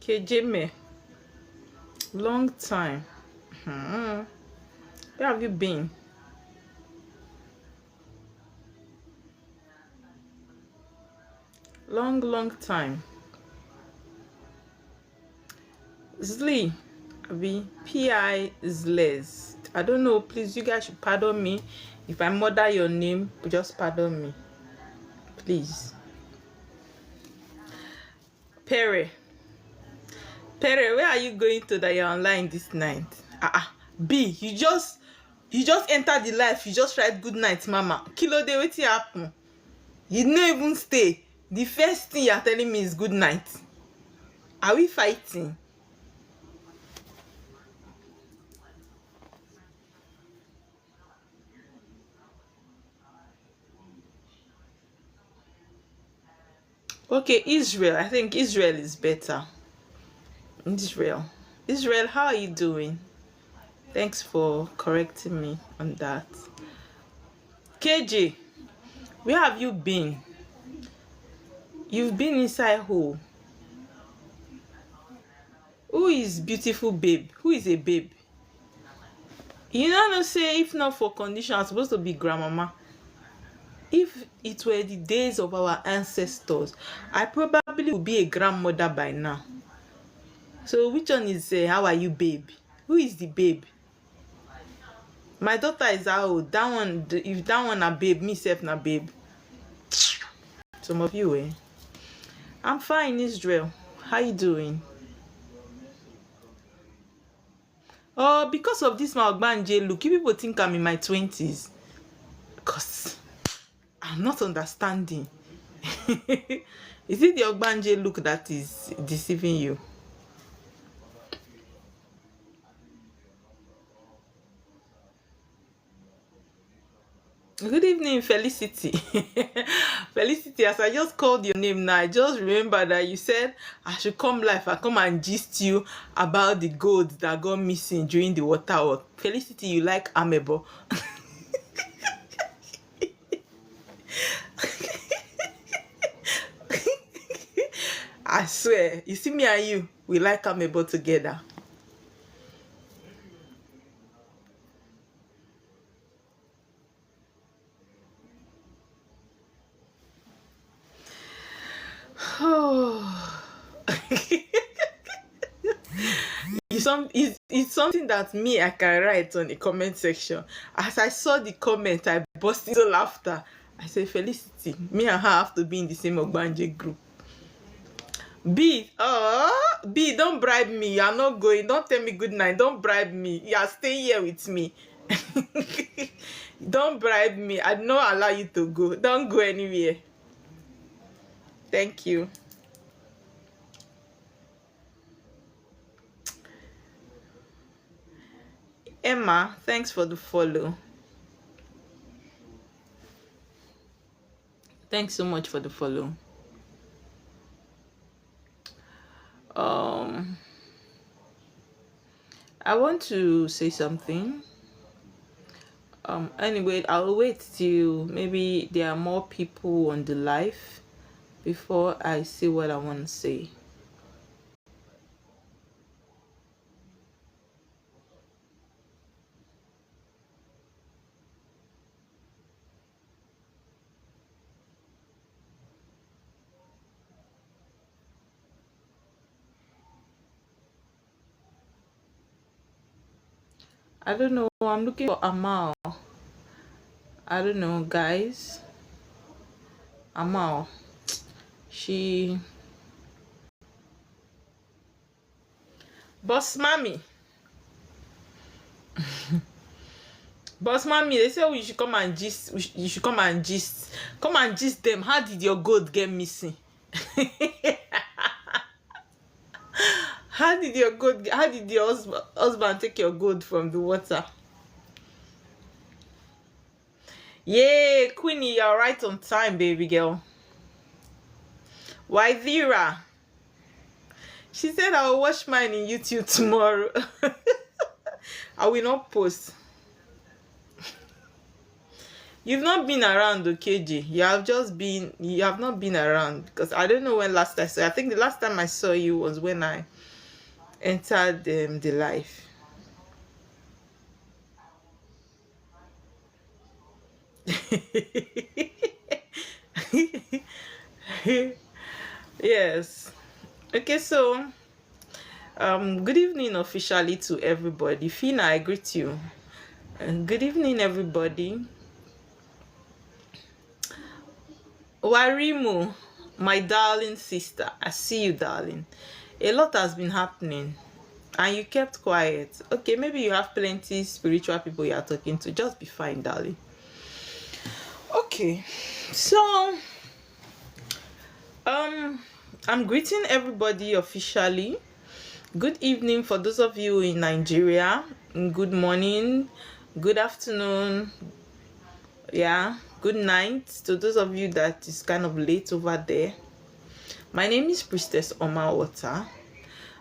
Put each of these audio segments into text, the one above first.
Kejime, long time. Where have you been? Long time. Zli, Abi, P.I. Zles. I don't know. Please, you guys should pardon me. If I murder your name, just pardon me. Please. Pere. Pere, where are you going to that you're online this night? B, you just entered the life. You just write good night, mama. Kilo de, wetin happen? You no even stay. The first thing you're telling me is good night. Are we fighting? Okay, Israel. I think Israel is better. Israel, how are you doing? Thanks for correcting me on that. KJ, where have you been? You've been inside who? Who is beautiful babe? Who is a babe? You know, say if not for condition, I'm supposed to be grandmama. If it were the days of our ancestors, I probably would be a grandmother by now. So which one is how are you, babe? Who is the babe? My daughter is out. That one, if that one a babe, me self na babe. Some of you, eh? I'm fine, Israel. How you doing? Oh, because of this my Ogbanje look, you people think I'm in my 20s. Because I'm not understanding. Is it the Ogbanje look that is deceiving you? Good evening, Felicity. Felicity, as I just called your name now, I just remember that you said I should come live and come and gist you about the gold that got missing during the water walk. Felicity, you like Amebo. I swear, you see me and you, we like Amebo together. Oh. It's something that me I can write on the comment section. As I saw the comment, I burst into laughter. I said, Felicity, me and her have to be in the same Ogbanje group. B, B, don't bribe me. You are not going. Don't tell me good night. Don't bribe me. You are staying here with me. Don't bribe me. I don't allow you to go. Don't go anywhere. Thank you. Emma, thanks for the follow. Thanks so much for the follow. I want to say something. Anyway, I'll wait till maybe there are more people on the live before I say what I want to say. I don't know. I'm looking for Amal. I don't know, guys. Amal. She. Boss mommy. Boss mommy, they say we should come and gist. You should come and gist. Come and gist them. How did your gold get missing? How did your husband take your gold from the water? Yay, Queenie, you're right on time, baby girl. Why Vera? She said I'll watch mine in YouTube tomorrow. I will not post. You've not been around, KG. You have not been around, because I don't know when last I saw you. I think the last time I saw you was when I entered the life. Yes. Okay, so good evening officially to everybody. Fina, I greet you. And good evening, everybody. Warimu, my darling sister, I see you, darling. A lot has been happening and you kept quiet. Okay, maybe you have plenty spiritual people you are talking to. Just be fine, darling. Okay, so I'm greeting everybody officially. Good evening for those of you in Nigeria. Good morning, good afternoon, yeah, good night to those of you that is kind of late over there. My name is Priestess Oma Ota.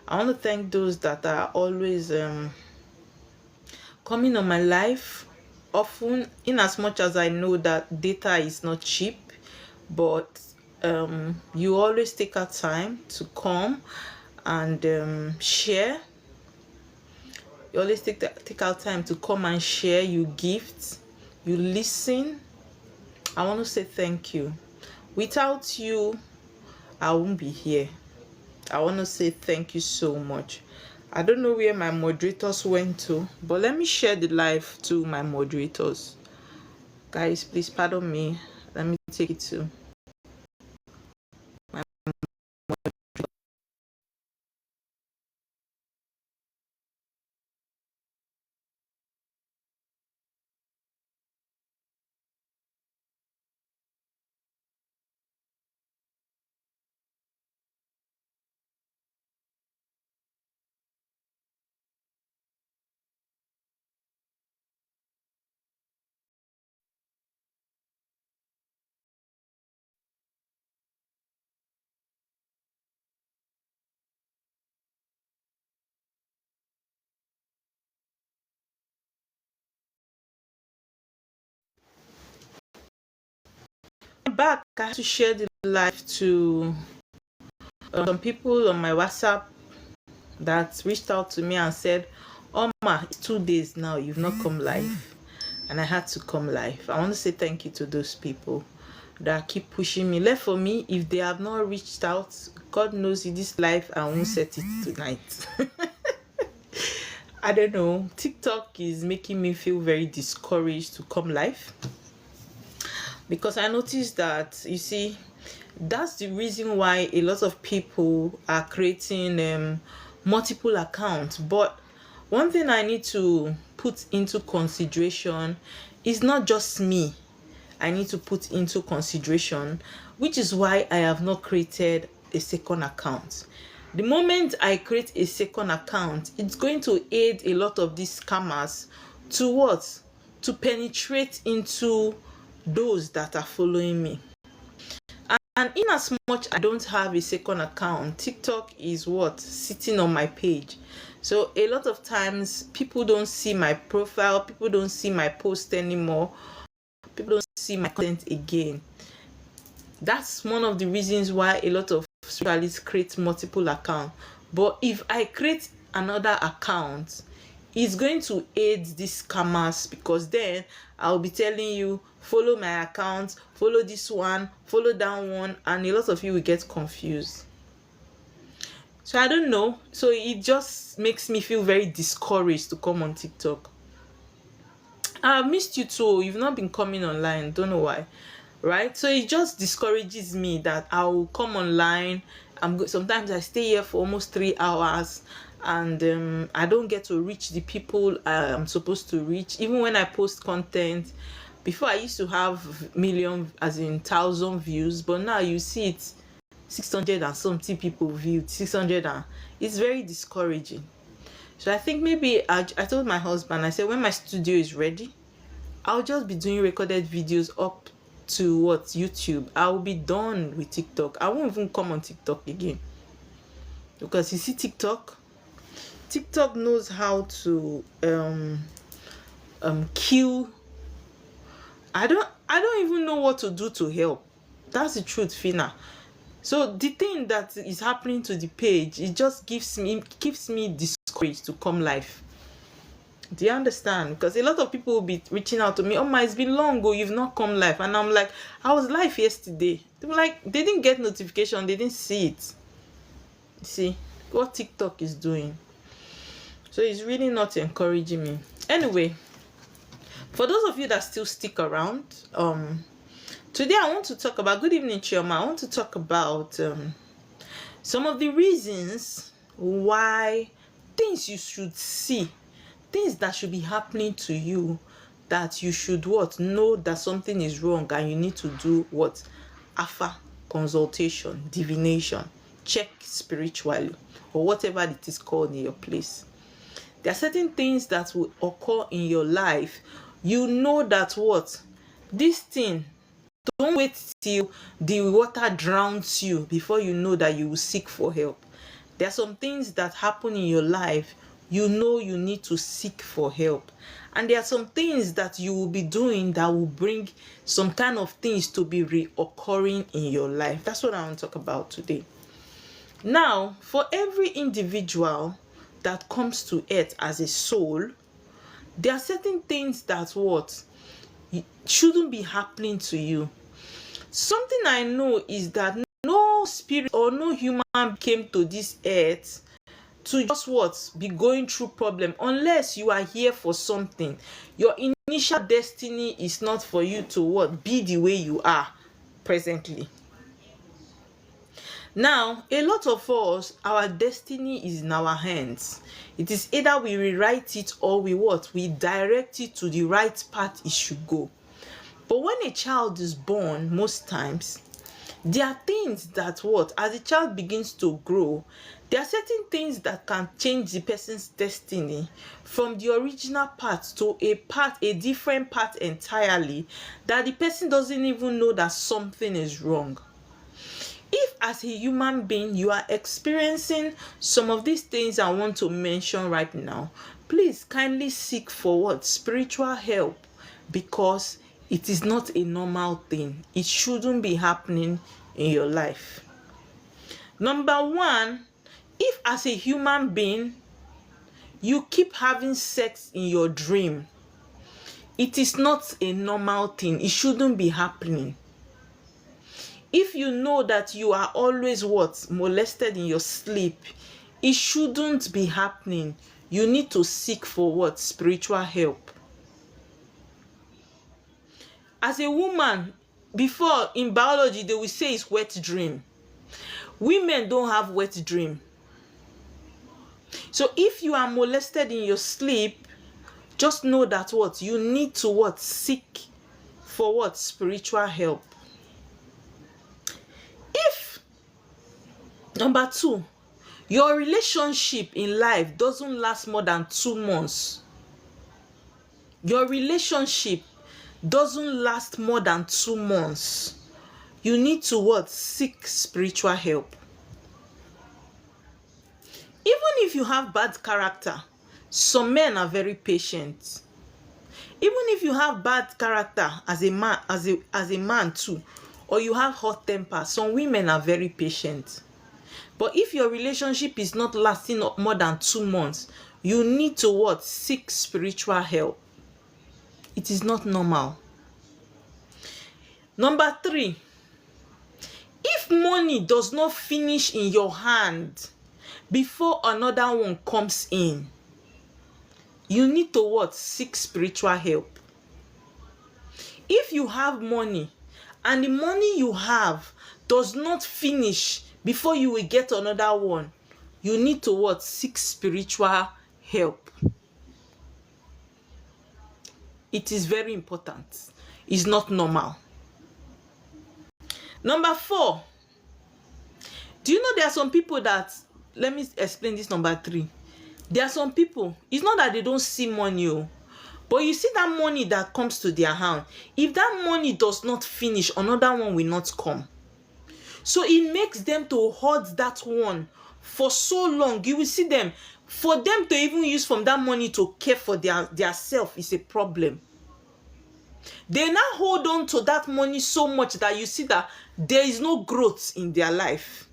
I want to thank those that are always coming on my life often, in as much as I know that data is not cheap, but you always take out time to come and share. You always take out time to come and share. You gift, you listen. I want to say thank you. Without you, I won't be here. I want to say thank you so much. I don't know where my moderators went to, but let me share the live to my moderators. Guys, please pardon me. Let me take it to my back. I have to share the live to some people on my WhatsApp that reached out to me and said, Oma, it's 2 days now, you've not come live. And I had to come live. I want to say thank you to those people that keep pushing me. Left for me, if they have not reached out, God knows in this life I won't set it tonight. I don't know. TikTok is making me feel very discouraged to come live, because I noticed that, you see, that's the reason why a lot of people are creating multiple accounts. But one thing I need to put into consideration is not just me. I need to put into consideration, which is why I have not created a second account. The moment I create a second account, it's going to aid a lot of these scammers to what? To penetrate into those that are following me. And in as much I don't have a second account, TikTok is what? Sitting on my page. So a lot of times people don't see my profile, people don't see my post anymore, people don't see my content again. That's one of the reasons why a lot of spiritualists create multiple accounts. But if I create another account, it's going to aid these scammers, because then I'll be telling you, follow my account, follow this one, follow that one, and a lot of you will get confused. So I don't know. So it just makes me feel very discouraged to come on TikTok. I've missed you too. You've not been coming online. Don't know why. Right? So it just discourages me that I'll come online. Sometimes I stay here for almost 3 hours, and I don't get to reach the people I'm supposed to reach. Even when I post content, before I used to have million, as in 1,000 views, but now you see it 600 and something people viewed, 600, and it's very discouraging. So I think maybe I told my husband, I said, when my studio is ready, I'll just be doing recorded videos up to YouTube. I'll be done with TikTok. I won't even come on TikTok again, because you see, TikTok knows how to kill I don't even know what to do to help. That's the truth, Fina. So the thing that is happening to the page, it just keeps me discouraged to come live. Do you understand? Because a lot of people will be reaching out to me. Oh my, it's been long ago, you've not come live. And I'm like, I was live yesterday. They were like, they didn't get notification, they didn't see it. See what TikTok is doing. So it's really not encouraging me. Anyway, for those of you that still stick around, today I want to talk about, good evening, Chioma. I want to talk about some of the reasons why things you should see, things that should be happening to you, that you should know that something is wrong and you need to do Afa consultation, divination, check spiritually, or whatever it is called in your place. There are certain things that will occur in your life. You know that this thing, don't wait till the water drowns you before you know that you will seek for help. There are some things that happen in your life, you know you need to seek for help. And there are some things that you will be doing that will bring some kind of things to be reoccurring in your life. That's what I want to talk about today. Now, for every individual that comes to earth as a soul, there are certain things that shouldn't be happening to you. Something I know is that no spirit or no human came to this earth to just be going through problem, unless you are here for something. Your initial destiny is not for you to be the way you are presently. Now, a lot of us, our destiny is in our hands. It is either we rewrite it or we direct it to the right path it should go. But when a child is born, most times, there are things that as the child begins to grow, there are certain things that can change the person's destiny from the original path to a different path entirely, that the person doesn't even know that something is wrong. If as a human being you are experiencing some of these things I want to mention right now, please kindly seek for spiritual help, because it is not a normal thing. It shouldn't be happening in your life. Number one, if as a human being you keep having sex in your dream, it is not a normal thing. It shouldn't be happening. If you know that you are always molested in your sleep, it shouldn't be happening. You need to seek for spiritual help. As a woman, before in biology they will say it's wet dream. Women don't have wet dream. So if you are molested in your sleep, just know that you need to seek for spiritual help. If number two, your relationship in life doesn't last more than 2 months, your relationship doesn't last more than 2 months, you need to seek spiritual help. Even if you have bad character, some men are very patient. Even if you have bad character as a man too, or you have hot temper, some women are very patient. But if your relationship is not lasting more than 2 months, you need to seek spiritual help. It is not normal. Number 3, if money does not finish in your hand before another one comes in, you need to seek spiritual help. If you have money and the money you have does not finish before you will get another one, you need to seek spiritual help. It is very important. It's not normal. Number 4, do you know there are some people that, let me explain this number 3. There are some people, it's not that they don't see money, but you see that money that comes to their hand, if that money does not finish, another one will not come. So it makes them to hoard that one for so long. You will see them, for them to even use from that money to care for their self is a problem. They now hold on to that money so much that you see that there is no growth in their life.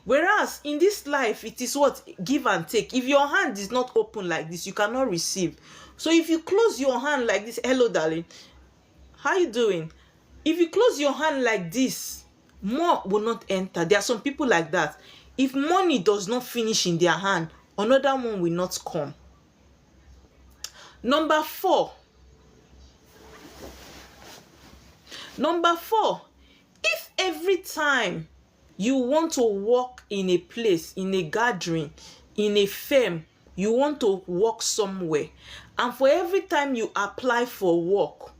Whereas in this life, it is what? Give and take. If your hand is not open like this, you cannot receive. So if you close your hand like this, hello darling, how you doing? If you close your hand like this, more will not enter. There are some people like that. If money does not finish in their hand, another one will not come. Number four, if every time you want to work in a place, in a gathering, in a firm, you want to work somewhere, and for every time you apply for work,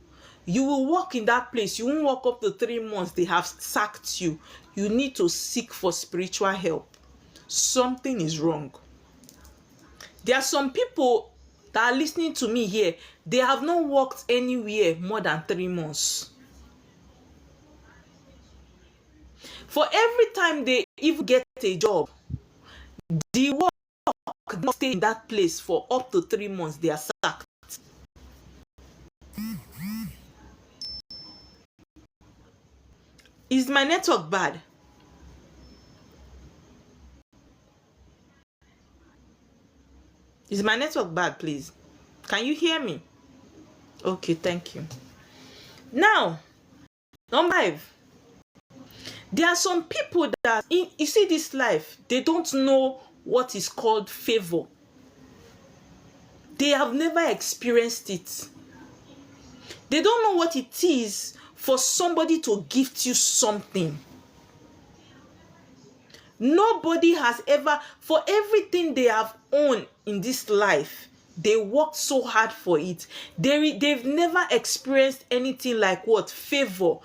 you will work in that place, you won't work up to 3 months, they have sacked you, you need to seek for spiritual help. Something is wrong. There are some people that are listening to me here, they have not worked anywhere more than 3 months. For every time they even get a job, the work not stay in that place for up to 3 months, they are sacked. Is my network bad? Is my network bad, please? Can you hear me? Okay, thank you. Now, number 5. There are some people that, you see this life, they don't know what is called favor. They have never experienced it. They don't know what it is for somebody to gift you something. Nobody has ever, for everything they have owned in this life, they worked so hard for it. They've never experienced anything like what? Favor.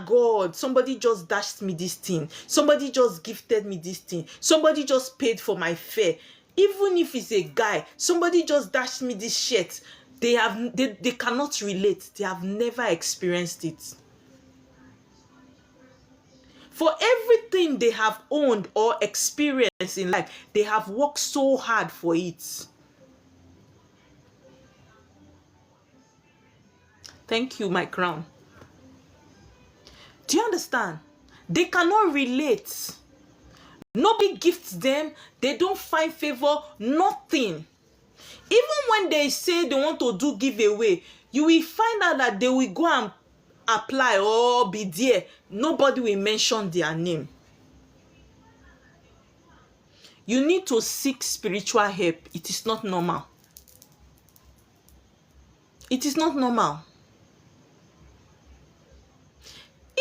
God, somebody just dashed me this thing. Somebody just gifted me this thing. Somebody just paid for my fare. Even if it's a guy, somebody just dashed me this shirt. They cannot relate. They have never experienced it. For everything they have owned or experienced in life, they have worked so hard for it. Thank you, my crown. Do you understand? They cannot relate. Nobody gifts them. They don't find favor. Nothing. Even when they say they want to do giveaway, you will find out that they will go and apply or be there. Nobody will mention their name. You need to seek spiritual help. It is not normal. It is not normal.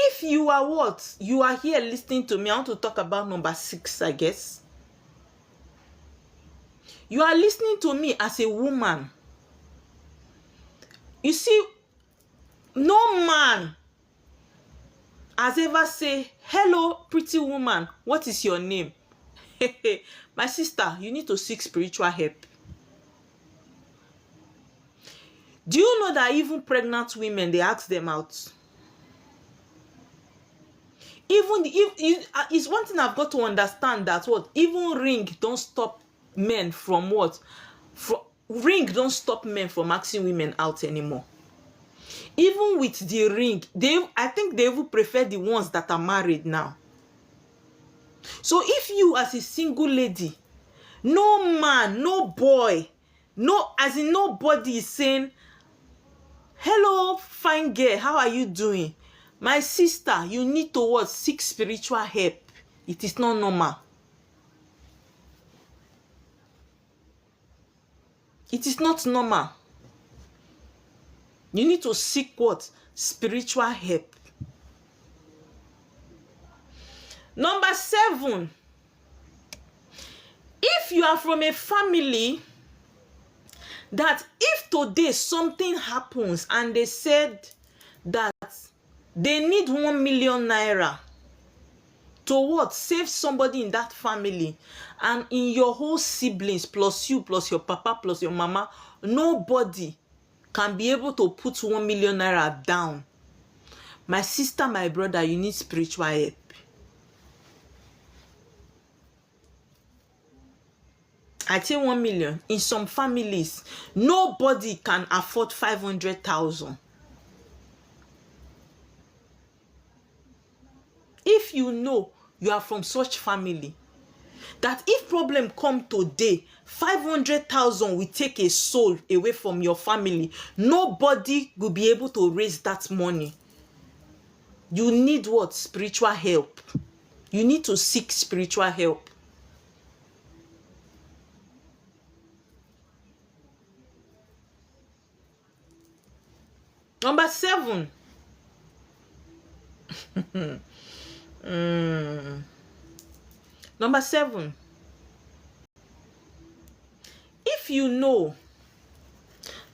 If you are what? You are here listening to me. I want to talk about number 6, I guess. You are listening to me as a woman. You see, no man has ever said, hello, pretty woman, what is your name? My sister, you need to seek spiritual help. Do you know that even pregnant women, they ask them out? Even it's one thing I've got to understand, that what? Even ring don't stop men from what? Ring don't stop men from asking women out anymore. Even with the ring, I think they even prefer the ones that are married now. So if you as a single lady, no man, no boy, nobody is saying, hello, fine girl, how are you doing? My sister, you need to what? Seek spiritual help. It is not normal. It is not normal. You need to seek what? Spiritual help. Number 7. If you are from a family that if today something happens and they said that they need 1 million naira to what? Save somebody in that family, and in your whole siblings, plus you, plus your papa, plus your mama, nobody can be able to put 1 million naira down. My sister, my brother, you need spiritual help. I say 1 million. In some families, nobody can afford 500,000. if you know you are from such family, that if problem come today, 500,000 will take a soul away from your family. Nobody will be able to raise that money. You need what? Spiritual help. You need to seek spiritual help. Number 7. Number 7. If you know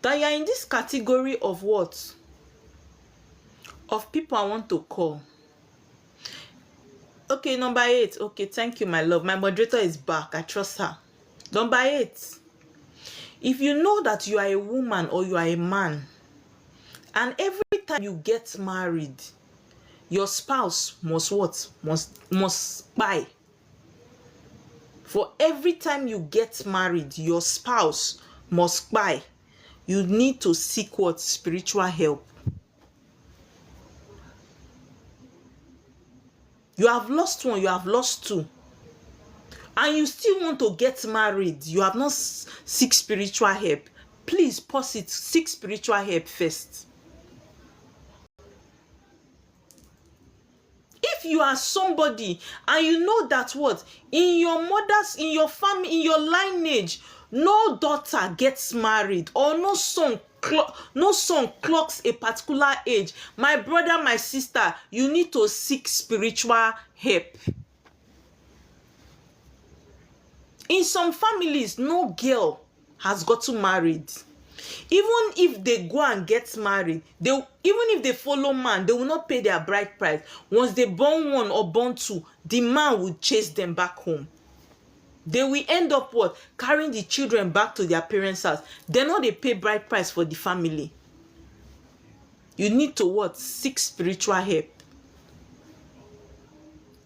that you are in this category of what? Of people I want to call. Okay, number 8. Okay, thank you, my love. My moderator is back. I trust her. Number 8. If you know that you are a woman or you are a man, and every time you get married, your spouse must what? Must spy. For every time you get married, your spouse must spy. You need to seek what? Spiritual help. You have lost one, you have lost two, and you still want to get married. You have not seek spiritual help. Please pause it. Seek spiritual help first. If you are somebody and you know that what, in your mother's, in your family, in your lineage, no daughter gets married, or no son clocks a particular age, my brother, my sister, you need to seek spiritual help. In some families, no girl has gotten married. Even if they go and get married, even if they follow man, they will not pay their bride price. Once they born one or born two, the man will chase them back home. They will end up what? Carrying the children back to their parents' house. They know they pay bride price for the family. You need to what? Seek spiritual help.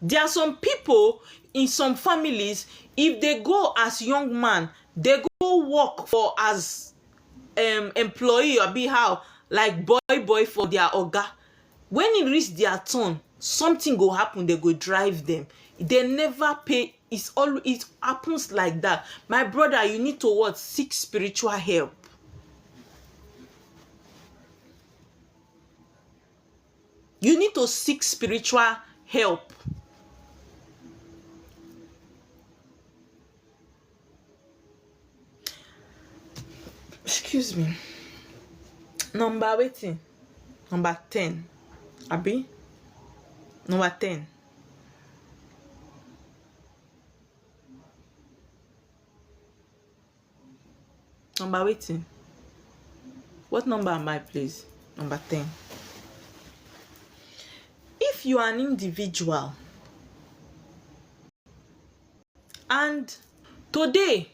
There are some people in some families, if they go as young man, they go work for as employee or be how like boy for their oga. When it reach their turn, something go happen. They go drive them. They never pay. It happens like that. My brother, you need to what? Seek spiritual help. You need to seek spiritual help. Excuse me. Number waiting. Number 10. Abi? Number 10. Number waiting. What number am I, please? Number 10. If you are an individual and today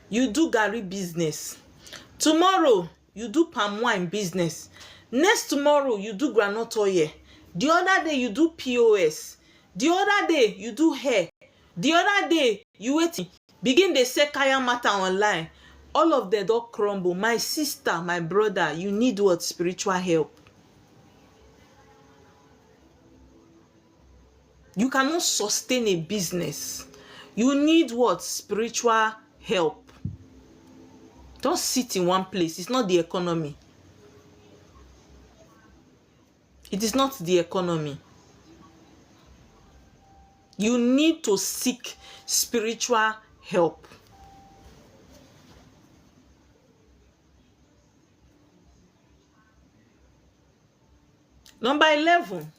you do garri business, tomorrow you do palm wine business, next tomorrow you do groundnut oil, the other day you do POS, the other day you do hair, the other day you waiting begin dey sell kaya matter online, all of them don crumble. My sister, my brother, you need what? Spiritual help. You cannot sustain a business. You need what? Spiritual help. Don't sit in one place. It's not the economy. It is not the economy. You need to seek spiritual help. Number 11.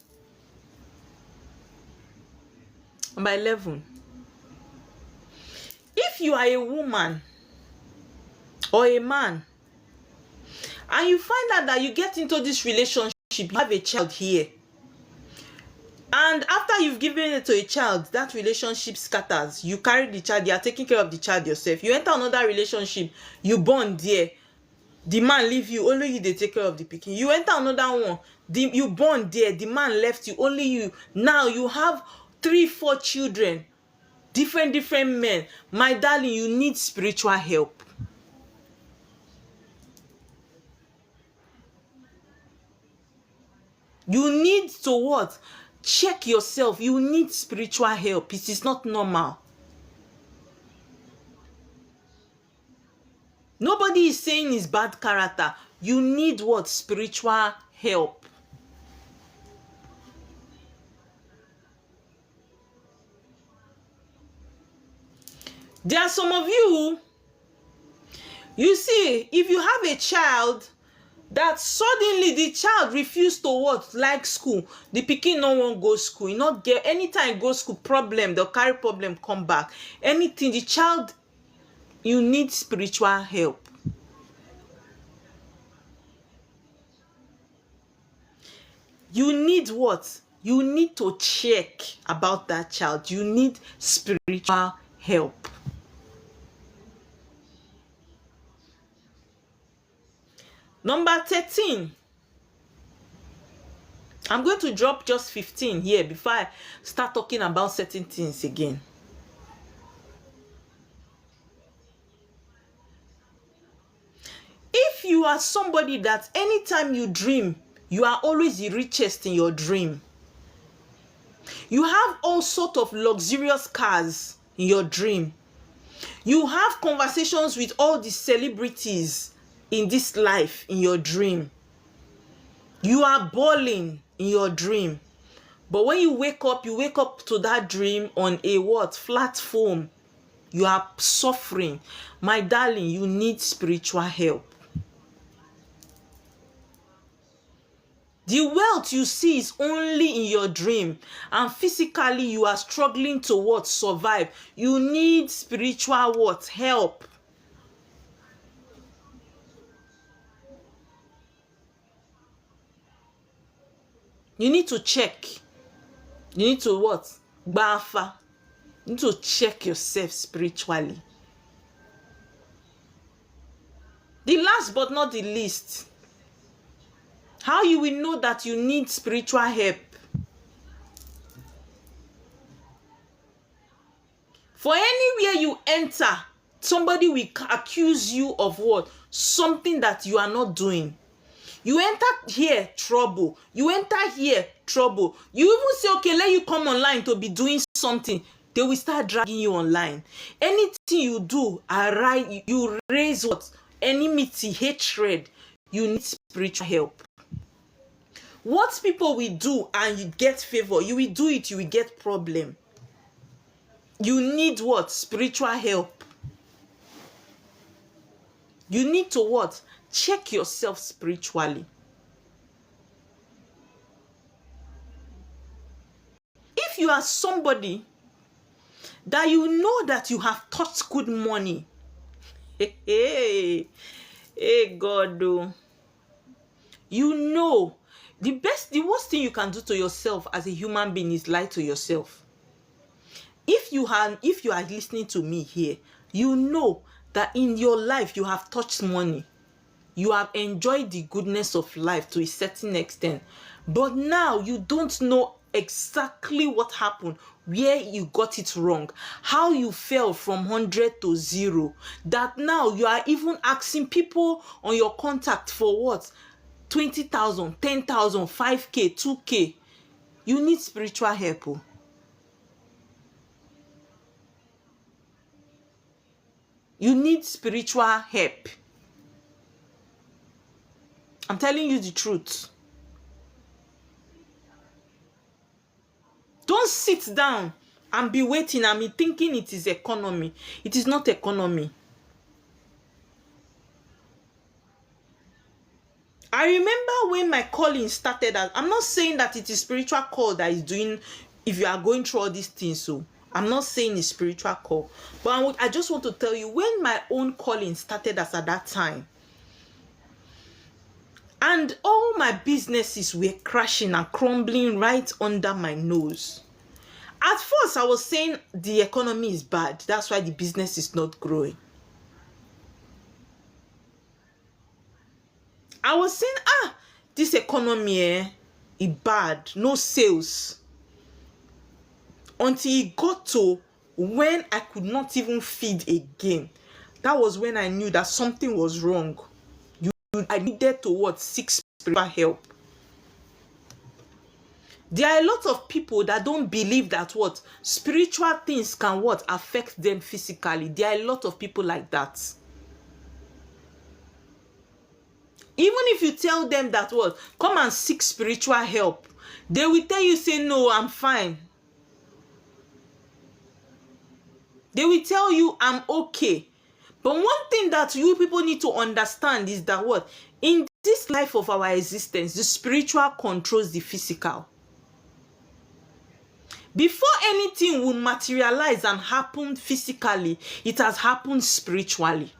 Number 11. If you are a woman or a man and you find out that you get into this relationship, you have a child here, and after you've given it to a child, that relationship scatters. You carry the child, you are taking care of the child yourself. You enter another relationship, you born there, the man leave you, only you they take care of the pikin. You enter another one, you born there, the man left you, only you. Now you have 3-4 children, different men. My darling, you need spiritual help. You need to what? Check yourself. You need spiritual help. It is not normal. Nobody is saying it's bad character. You need what? Spiritual help. There are some of you, you see, if you have a child that suddenly the child refuse to what? Like school. The pikin no wan go school. You not get anytime go school problem, they'll carry problem come back. Anything, the child, you need spiritual help. You need what? You need to check about that child. You need spiritual help. Number 13. I'm going to drop just 15 here before I start talking about certain things again. If you are somebody that anytime you dream, you are always the richest in your dream. You have all sort of luxurious cars in your dream. You have conversations with all the celebrities in this life in your dream. You are balling in your dream. But when you wake up to that dream on a what? Flat foam. You are suffering. My darling, you need spiritual help. The wealth you see is only in your dream, and physically you are struggling to what? Survive. You need spiritual what? Help. You need to check. You need to what? Bafa. You need to check yourself spiritually. The last but not the least, how you will know that you need spiritual help? For anywhere you enter, somebody will accuse you of what? Something that you are not doing. You enter here, trouble. You enter here, trouble. You even say, okay, let you come online to be doing something. They will start dragging you online. Anything you do, you raise what? Enmity, hatred. You need spiritual help. What people will do and you get favor, you will do it, you will get problem. You need what? Spiritual help. You need to what? Check yourself spiritually. If you are somebody that you know that you have touched good money, hey God, oh, you know, the worst thing you can do to yourself as a human being is lie to yourself. If you are listening to me here, you know that in your life you have touched money. You have enjoyed the goodness of life to a certain extent. But now you don't know exactly what happened, where you got it wrong, how you fell from 100 to 0. That now you are even asking people on your contact for what? 20,000, 10,000, 5K, 2K. You need spiritual help. Oh. You need spiritual help. I'm telling you the truth. Don't sit down and be waiting and be thinking it is economy. It is not economy. I remember when my calling started. I'm not saying that it is spiritual call that is doing, if you are going through all these things. So I'm not saying it's spiritual call. But I just want to tell you, when my own calling started as at that time, and all my businesses were crashing and crumbling right under my nose. At first, I was saying the economy is bad. That's why the business is not growing. I was saying, this economy is bad. No sales. Until it got to when I could not even feed again. That was when I knew that something was wrong. I needed to seek spiritual help. There are a lot of people that don't believe that what spiritual things can what affect them physically. There are a lot of people like that. Even if you tell them that what, come and seek spiritual help, they will tell you, say, no, I'm fine. They will tell you, I'm okay. But one thing that you people need to understand is that what, in this life of our existence, the spiritual controls the physical. Before anything will materialize and happen physically, it has happened spiritually.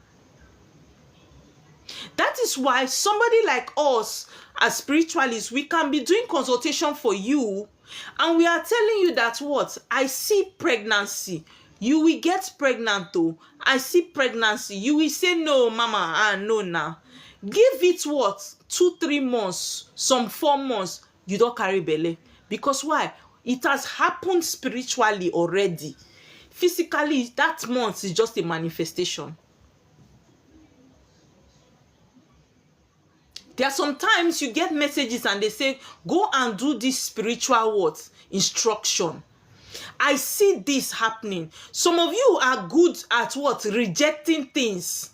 That is why somebody like us as spiritualists, we can be doing consultation for you and we are telling you that what, I see pregnancy. You will get pregnant though. I see pregnancy. You will say, no, mama, no now. Give it what? 2-3 months, some 4 months, you don't carry belly. Because why? It has happened spiritually already. Physically, that month is just a manifestation. There are sometimes you get messages and they say, go and do this spiritual what? Instruction. I see this happening. Some of you are good at what? Rejecting things.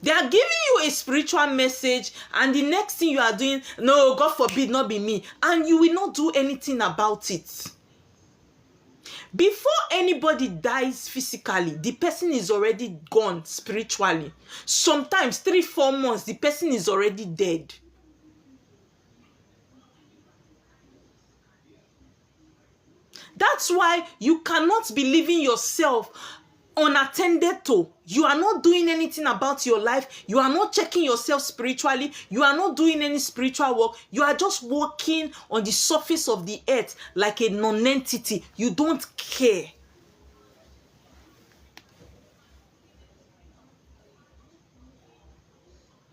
They are giving you a spiritual message and the next thing you are doing, no, God forbid, not be me. And you will not do anything about it. Before anybody dies physically, the person is already gone spiritually. Sometimes 3-4 months, the person is already dead. That's why you cannot be living yourself unattended to. You are not doing anything about your life. You are not checking yourself spiritually. You are not doing any spiritual work. You are just walking on the surface of the earth like a non-entity. You don't care.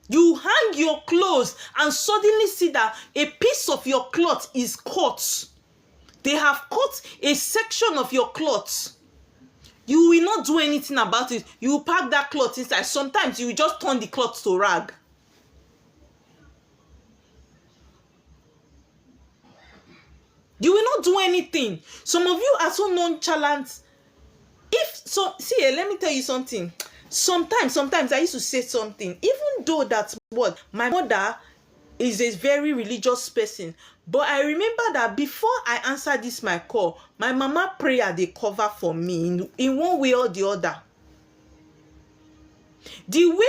You hang your clothes and suddenly see that a piece of your cloth is cut. They have cut a section of your cloth. You will not do anything about it. You will pack that cloth inside. Sometimes you will just turn the cloth to rag. You will not do anything. Some of you are so nonchalant. Let me tell you something. Sometimes I used to say something. Even though that's what my mother is a very religious person. But I remember that before I answered this my call, my mama prayer they cover for me in one way or the other. The way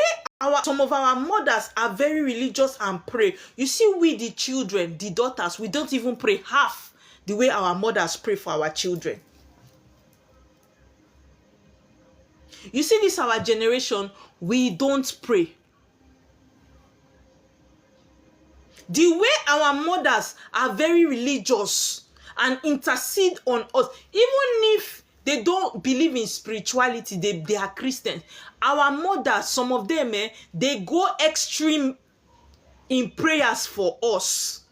some of our mothers are very religious and pray. You see, we the children, the daughters, we don't even pray half the way our mothers pray for our children. You see, this our generation, we don't pray. The way our mothers are very religious and intercede on us, even if they don't believe in spirituality, they are Christians. Our mothers, some of them, they go extreme in prayers for us.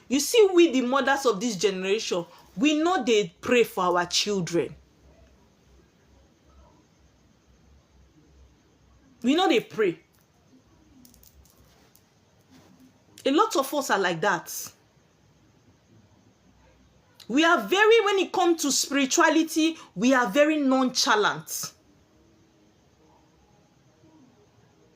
You see, we the mothers of this generation, we know they pray for our children. We know they pray. A lot of us are like that. We are very, when it comes to spirituality, we are very nonchalant.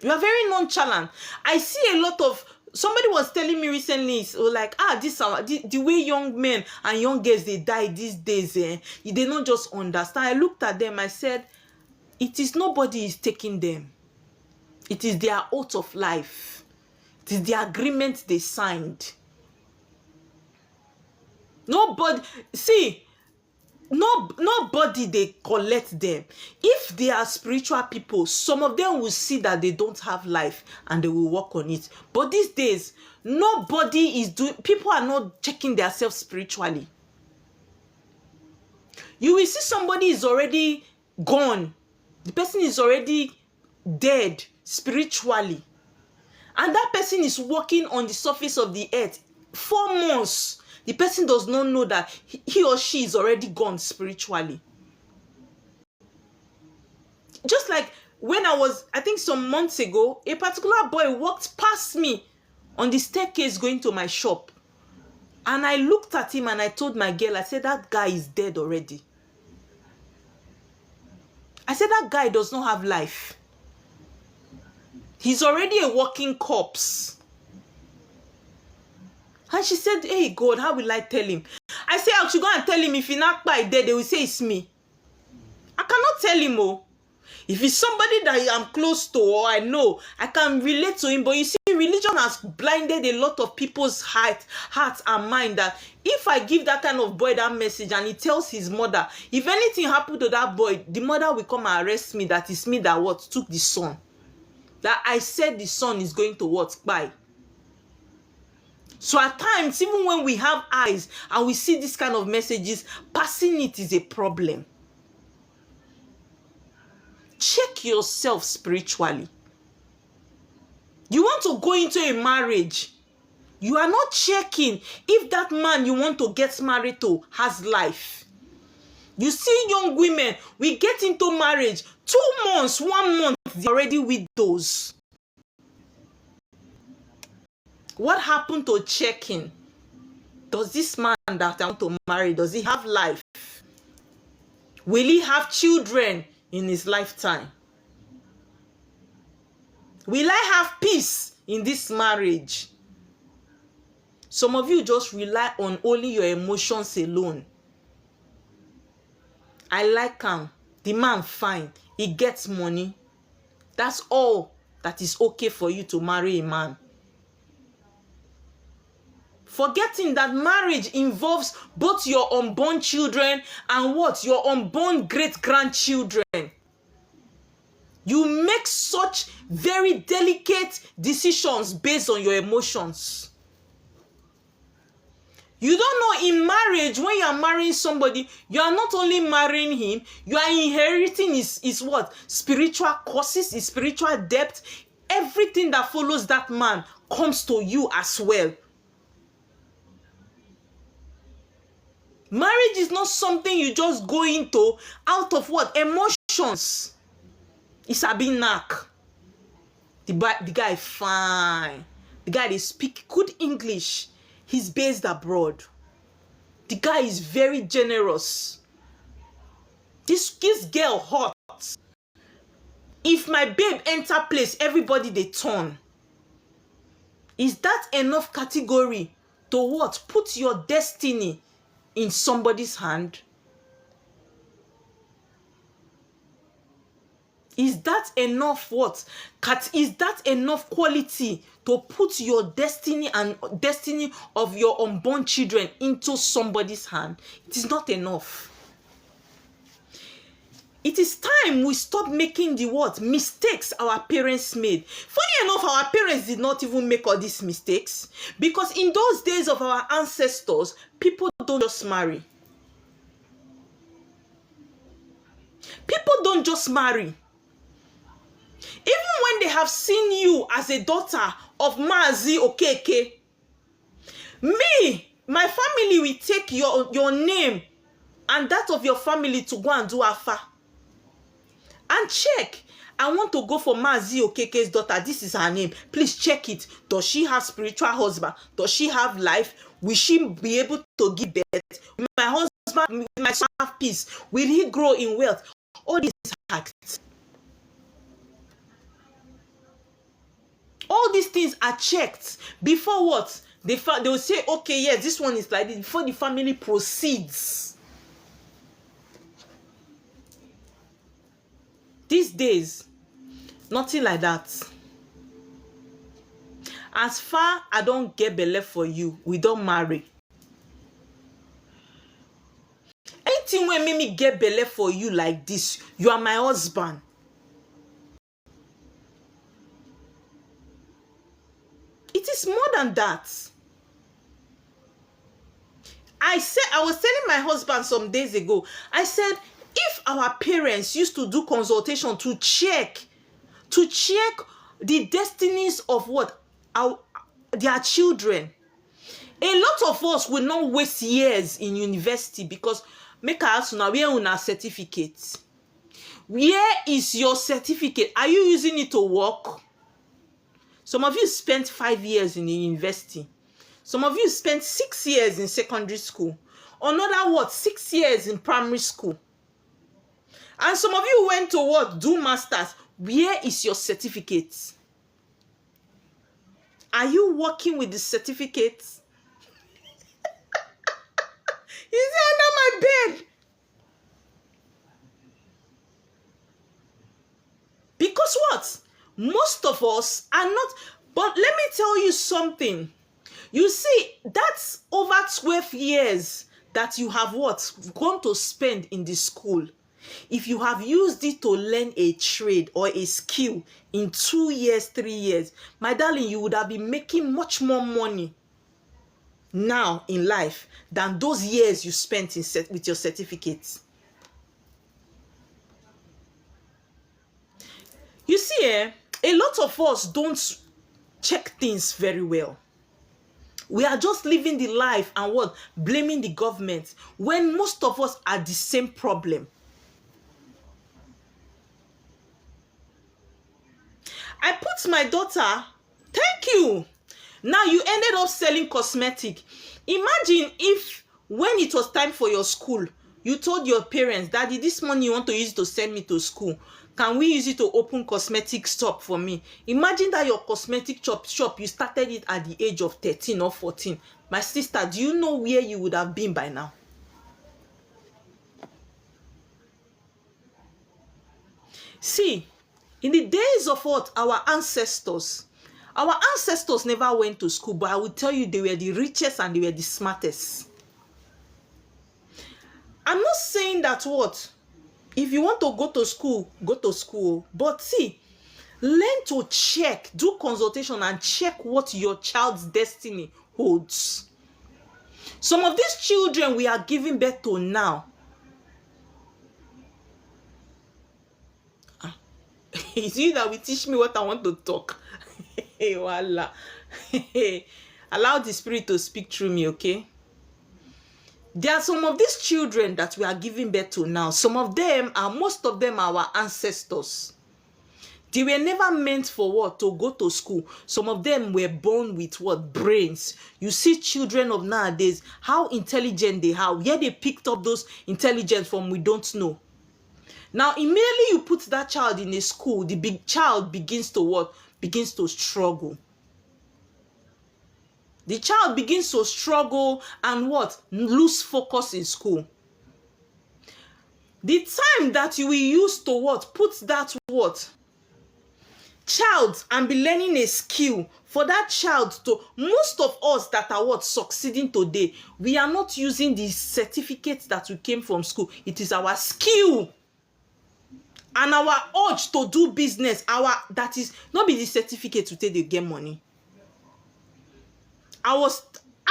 We are very nonchalant. I see a lot of, somebody was telling me recently, so like, the way young men and young girls, they die these days, they don't just understand. I looked at them, I said, it is nobody is taking them. It is their oath of life. It is the agreement they signed. Nobody they collect them. If they are spiritual people, some of them will see that they don't have life and they will work on it. But these days, nobody is doing, people are not checking themselves spiritually. You will see somebody is already gone. The person is already dead spiritually. And that person is walking on the surface of the earth 4 months. The person does not know that he or she is already gone spiritually. Just like when I think some months ago, a particular boy walked past me on the staircase going to my shop. And I looked at him and I told my girl, I said, that guy is dead already. I said, that guy does not have life. He's already a walking corpse. And she said, hey, God, how will I tell him? I said, I should go and tell him if he not by dead, they will say it's me. I cannot tell him, oh. If it's somebody that I'm close to or I know, I can relate to him. But you see, religion has blinded a lot of people's hearts and mind that if I give that kind of boy that message and he tells his mother, if anything happened to that boy, the mother will come and arrest me. That is me that what took the son. That I said the son is going to what? Buy. So at times, even when we have eyes and we see this kind of messages, passing it is a problem. Check yourself spiritually. You want to go into a marriage. You are not checking if that man you want to get married to has life. You see young women, we get into marriage, 2 months, 1 month, they're already widows. What happened to checking? Does this man that I want to marry, does he have life? Will he have children in his lifetime? Will I have peace in this marriage? Some of you just rely on only your emotions alone. I like him. The man fine. He gets money. That's all that is okay for you to marry a man. Forgetting that marriage involves both your unborn children and what? Your unborn great-grandchildren. You make such very delicate decisions based on your emotions. You don't know in marriage, when you are marrying somebody, you are not only marrying him, you are inheriting his what? Spiritual courses, his spiritual depth. Everything that follows that man comes to you as well. Marriage is not something you just go into out of what? Emotions. It's a big knack. The guy fine. The guy, they speak good English. He's based abroad. The guy is very generous. This girl hot. If my babe enter place, everybody they turn. Is that enough category to what? Put your destiny in somebody's hand? Is that enough what? Is that enough quality to put your destiny and destiny of your unborn children into somebody's hand? It is not enough. It is time we stop making the what? Mistakes our parents made. Funny enough, our parents did not even make all these mistakes. Because in those days of our ancestors, people don't just marry. People don't just marry. Even when they have seen you as a daughter of Mazi Okeke, my family will take your name and that of your family to go and do Afa. And check. I want to go for Mazi Okeke's daughter. This is her name. Please check it. Does she have spiritual husband? Does she have life? Will she be able to give birth? Will my husband, will my son have peace? Will he grow in wealth? All these acts. All these things are checked before what? They will say, okay, yes, this one is like this, before the family proceeds. These days, nothing like that. As far I don't get belle for you, we don't marry. Anything when make me get belle for you like this, you are my husband. It is more than that. I was telling my husband some days ago, I said, if our parents used to do consultation to check the destinies of what? Their children, a lot of us will not waste years in university because make us now where una certificate. Where is your certificate? Are you using it to work? Some of you spent 5 years in the university. Some of you spent 6 years in secondary school. Another what? 6 years in primary school. And some of you went to what? Do masters. Where is your certificate? Are you working with the certificate? Is it under my bed? Because what? Most of us are not. But let me tell you something. You see, that's over 12 years that you have what? Gone to spend in the school. If you have used it to learn a trade or a skill in 2 years, 3 years, my darling, you would have been making much more money now in life than those years you spent with your certificates. You see, a lot of us don't check things very well. We are just living the life and what? Blaming the government when most of us are the same problem. I put my daughter, thank you. Now you ended up selling cosmetic. Imagine if when it was time for your school, you told your parents, Daddy, this money you want to use to send me to school. Can we use it to open cosmetic shop for me? Imagine that your cosmetic shop, you started it at the age of 13 or 14. My sister, do you know where you would have been by now? See, in the days of what? Our ancestors never went to school, but I will tell you, they were the richest and they were the smartest. I'm not saying that what? If you want to go to school, go to school. But see, learn to check, do consultation and check what your child's destiny holds. Some of these children we are giving birth to now, it's you that will teach me what I want to talk. Hey, voila. Allow the Spirit to speak through me, okay? There are some of these children that we are giving birth to now. Some of them are, most of them are our ancestors. They were never meant for what? To go to school. Some of them were born with what? Brains. You see children of nowadays, how intelligent they are. Where they picked up those intelligence from, we don't know. Now, immediately you put that child in a school, the big child begins to what? Begins to struggle. The child begins to struggle and what? Lose focus in school. The time that you will use to what? Put that what? Child and be learning a skill for that child to, most of us that are what? Succeeding today, we are not using the certificates that we came from school. It is our skill. And our urge to do business, that is not be the certificate to take the get money. I was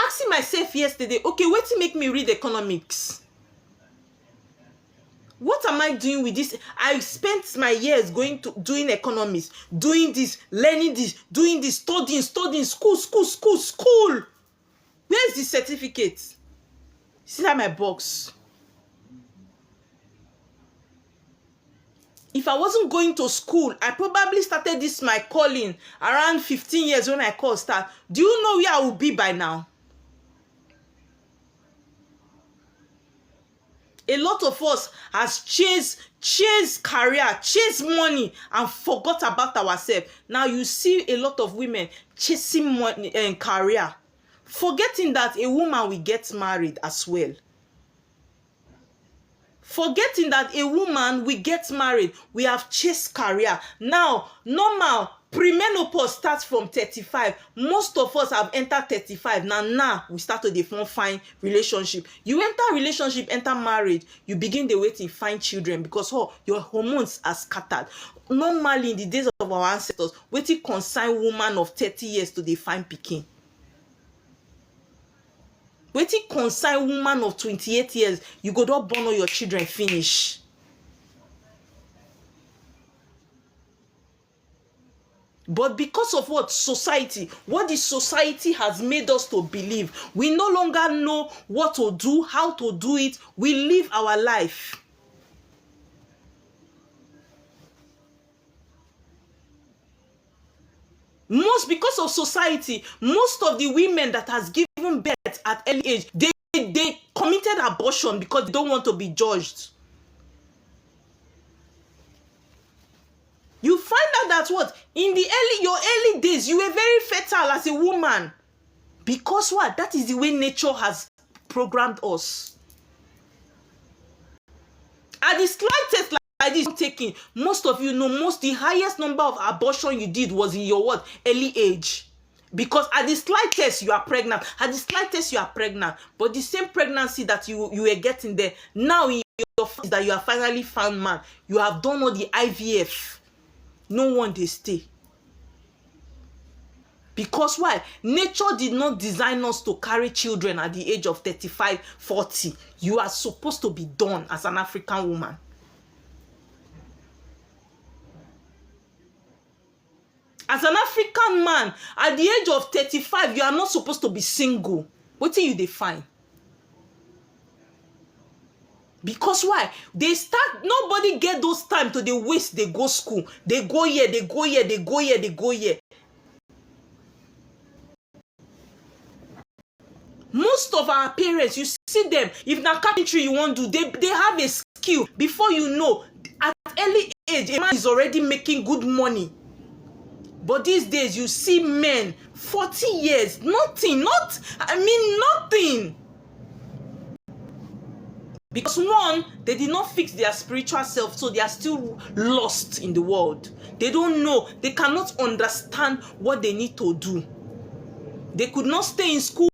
asking myself yesterday, okay, what to make me read economics? What am I doing with this? I spent my years doing economics, doing this, learning this, doing this, studying, school. Where's the certificate? See that my box. If I wasn't going to school, I probably started this my calling around 15 years when I called start. Do you know where I would be by now? A lot of us has chased career, chased money, and forgot about ourselves. Now you see a lot of women chasing money and career, forgetting that a woman will get married as well. Forgetting that a woman will get married, we have chased career. Now, normal, premenopause starts from 35. Most of us have entered 35. Now we start to find relationship. You enter relationship, enter marriage, you begin the way to find children because your hormones are scattered. Normally, in the days of our ancestors, waiting concern woman of 30 years to find pikin. Wetin concern woman of 28 years, you go don born all your children finish. But because of what the society has made us to believe, we no longer know what to do, how to do it. We live our life. Because of society, most of the women that has given at early age. They committed abortion because they don't want to be judged. You find out that what? In your early days, you were very fertile as a woman. Because what? That is the way nature has programmed us. At the slightest like this taking, most of you know, the highest number of abortion you did was in your what? Early age. Because at the slightest you are pregnant. At the slightest you are pregnant. But the same pregnancy that you were getting there, now in your that you have finally found man, you have done all the IVF. No one they stay. Because why? Nature did not design us to carry children at the age of 35, 40. You are supposed to be done as an African woman. As an African man, at the age of 35, you are not supposed to be single. What do you define? Because why? Nobody get those time to the waste, they go school. They go here, they go here, they go here, they go here. Most of our parents, you see them, if na carpentry you want to do, they have a skill. Before you know, at early age, a man is already making good money. But these days, you see men, 40 years, nothing. Because one, they did not fix their spiritual self, so they are still lost in the world. They don't know, they cannot understand what they need to do. They could not stay in school,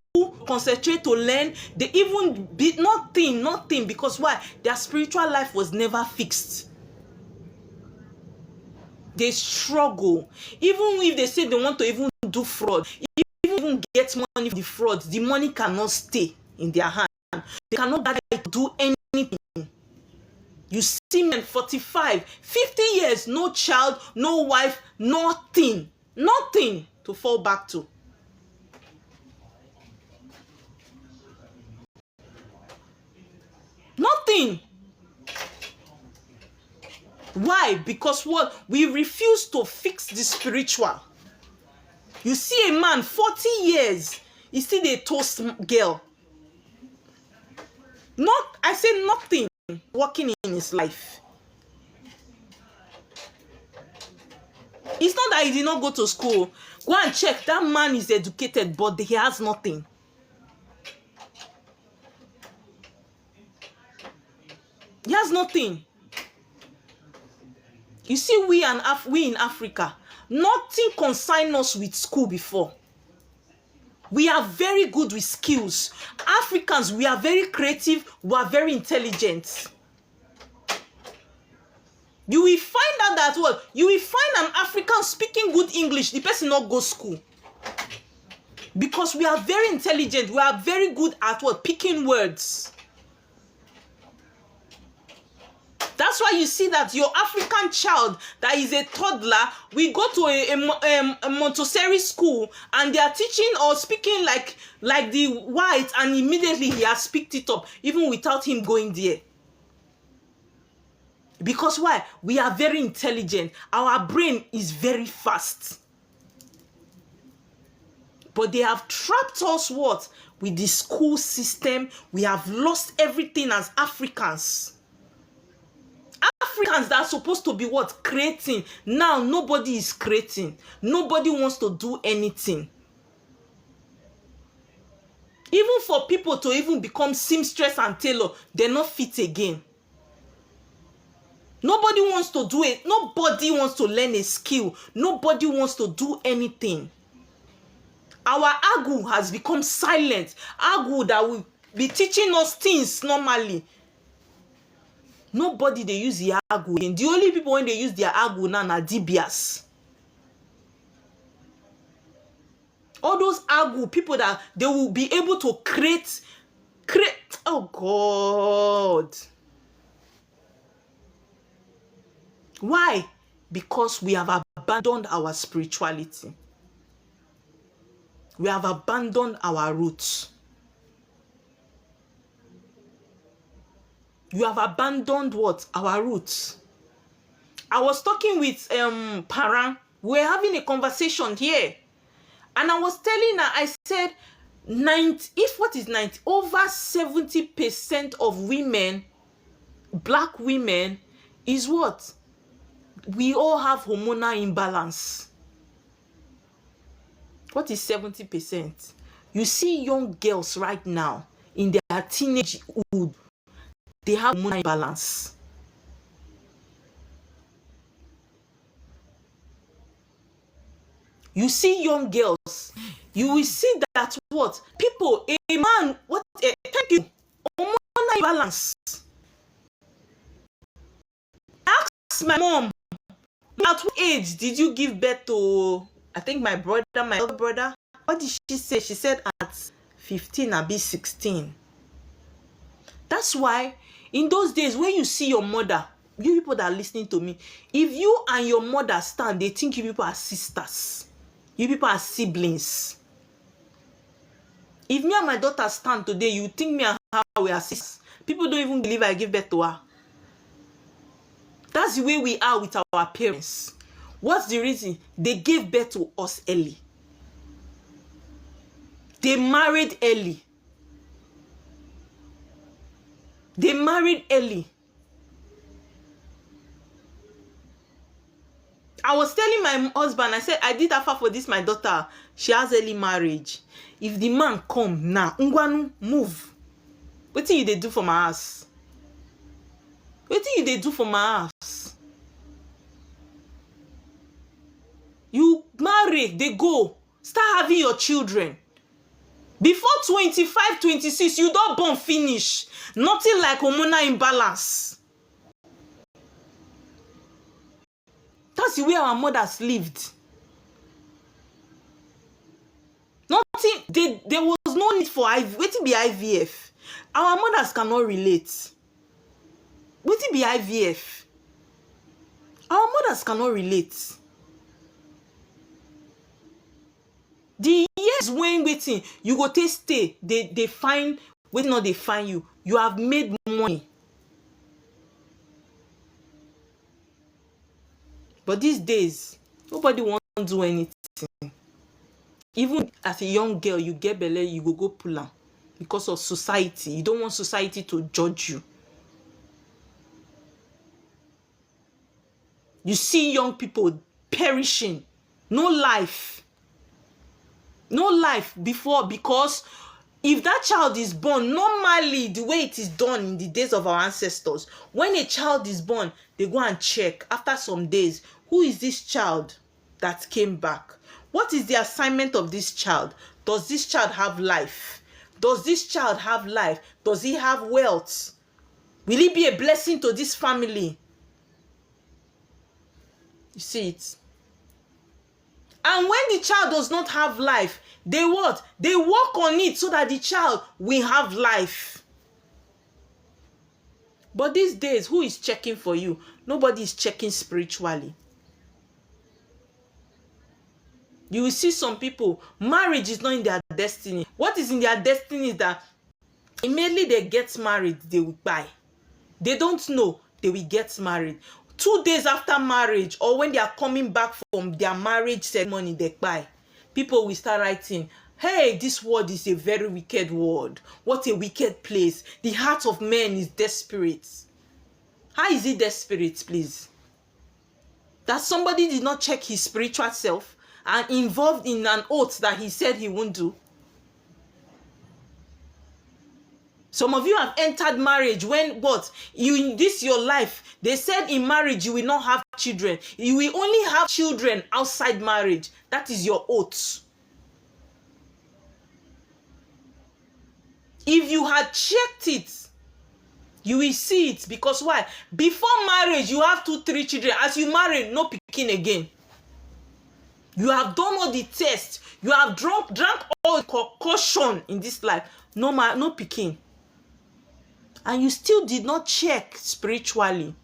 concentrate to learn. They even be nothing. Because why? Their spiritual life was never fixed. They struggle. Even if they say they want to even do fraud, even get money from the fraud, the money cannot stay in their hand. They cannot gather to do anything. You see men 45, 50 years, no child, no wife, nothing to fall back to. Nothing. Why? Because what? We refuse to fix the spiritual. You see a man, 40 years, he still a toast girl. I say nothing working in his life. It's not that he did not go to school. Go and check. That man is educated, but he has nothing. He has nothing. You see, we in Africa, nothing concern us with school before. We are very good with skills. Africans, we are very creative. We are very intelligent. You will find out that what? You will find an African speaking good English. The person not go school. Because we are very intelligent. We are very good at what? Picking words. That's why you see that your African child that is a toddler, we go to a Montessori school and they are teaching or speaking like the white, and immediately he has picked it up even without him going there. Because why? We are very intelligent. Our brain is very fast. But they have trapped us what? With the school system. We have lost everything as Africans. Africans that are supposed to be what? Creating. Now nobody is creating. Nobody wants to do anything. Even for people to even become seamstress and tailor, they're not fit again. Nobody wants to do it. Nobody wants to learn a skill. Nobody wants to do anything. Our Agu has become silent. Agu that will be teaching us things normally. Nobody they use the Agu again. The only people when they use their Agu now are Dibias. All those Agu people that they will be able to create. Oh God. Why? Because we have abandoned our spirituality. We have abandoned our roots. You have abandoned what? Our roots. I was talking with Parang. We were having a conversation here. And I was telling her, I said, if what is 90, over 70% of women, black women, is what? We all have hormonal imbalance. What is 70%? You see young girls right now in their teenagehood, they have hormonal imbalance. You see young girls, you will see that what? People, a man, thank you, hormonal imbalance. Ask my mom, at what age did you give birth to, I think my elder brother? What did she say? She said at 15 or 16. That's why in those days when you see your mother, you people that are listening to me, if you and your mother stand, they think you people are sisters. You people are siblings. If me and my daughter stand today, you think me and her we are sisters. People don't even believe I give birth to her. That's the way we are with our parents. What's the reason? They gave birth to us early. They married early. They married early. I was telling my husband, I said, I did offer for this, my daughter. She has early marriage. If the man come now, Ngwanu, move. What thing you they do for my house? What thing you they do for my house? You marry, they go. Start having your children. Before 25, 26, you don't born finish. Nothing like hormonal imbalance. That's the way our mothers lived. Nothing, there was no need for IVF. What be IVF? Our mothers cannot relate. What be IVF? Our mothers cannot relate. The years when waiting, you go take stay, they find, wait not they find you. You have made money. But these days, nobody wants to do anything. Even as a young girl, you get belle, you go pull am because of society. You don't want society to judge you. You see young people perishing. No life. No life before, because if that child is born, normally the way it is done in the days of our ancestors, when a child is born, they go and check after some days, who is this child that came back? What is the assignment of this child? Does this child have life? Does this child have life? Does he have wealth? Will he be a blessing to this family? You see it? And when the child does not have life, they what? They work on it so that the child will have life. But these days, who is checking for you? Nobody is checking spiritually. You will see some people, marriage is not in their destiny. What is in their destiny is that immediately they get married, they will buy. They don't know they will get married. 2 days after marriage, or when they are coming back from their marriage ceremony, they buy. People will start writing, hey, this world is a very wicked world. What a wicked place. The heart of man is desperate. How is it desperate, please? That somebody did not check his spiritual self and involved in an oath that he said he won't do. Some of you have entered marriage when what? In this your life, they said in marriage you will not have children. You will only have children outside marriage. That is your oath. If you had checked it, you will see it. Because why? Before marriage, you have 2, 3 children. As you marry, no picking again. You have done all the tests. You have drank all the concoction in this life. No picking. And you still did not check spiritually.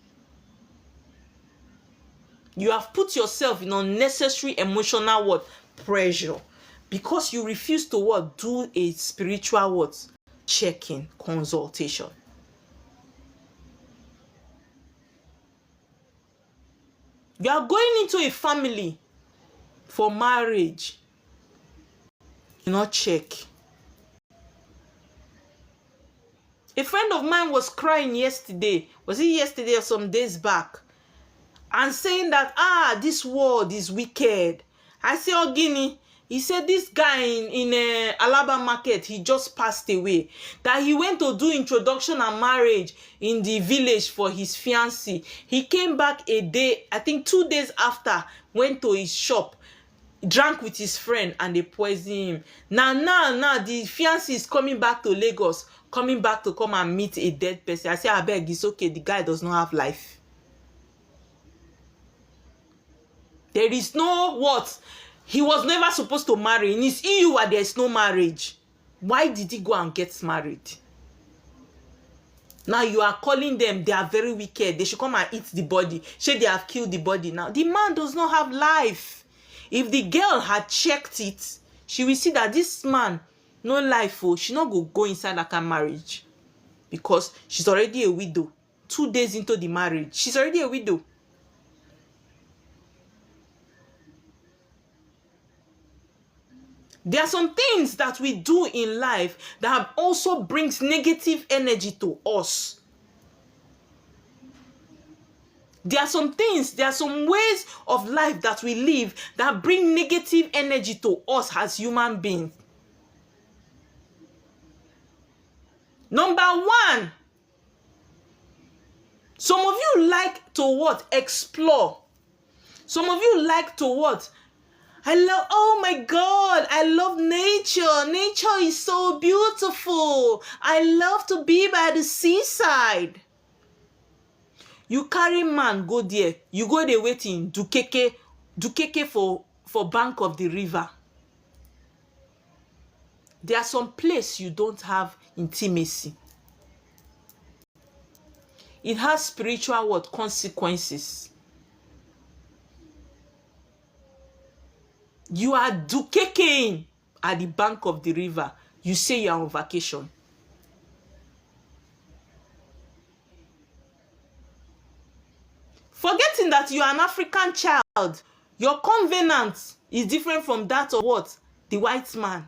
You have put yourself in unnecessary emotional what? Pressure. Because you refuse to what? Do a spiritual what? Checking, consultation. You are going into a family for marriage. You not check. A friend of mine was crying yesterday. Was it yesterday or some days back? And saying that, this world is wicked. I say, Ogini, he said this guy in Alaba market, he just passed away. That he went to do introduction and marriage in the village for his fiancée. He came back a day, I think 2 days after, went to his shop, drank with his friend, and they poisoned him. Now, the fiancée is coming back to Lagos, coming back to come and meet a dead person. I say, I beg, it's okay, the guy does not have life. There is no what? He was never supposed to marry. In his EU, there is no marriage. Why did he go and get married? Now you are calling them, they are very wicked. They should come and eat the body. Should they have killed the body now? The man does not have life. If the girl had checked it, she will see that this man, no life. Oh, she not go inside like a marriage. Because she's already a widow. 2 days into the marriage, she's already a widow. There are some things that we do in life that also brings negative energy to us. There are some things, there are some ways of life that we live that bring negative energy to us as human beings. Number one, some of you like to what? Explore. Some of you like to what? Oh my God, I love nature. Nature is so beautiful. I love to be by the seaside. You carry man, go there. You go there waiting, Dukeke for bank of the river. There are some places you don't have intimacy. It has spiritual what? Consequences. You are dukeking at the bank of the river. You say you are on vacation. Forgetting that you are an African child. Your covenant is different from that of what? The white man.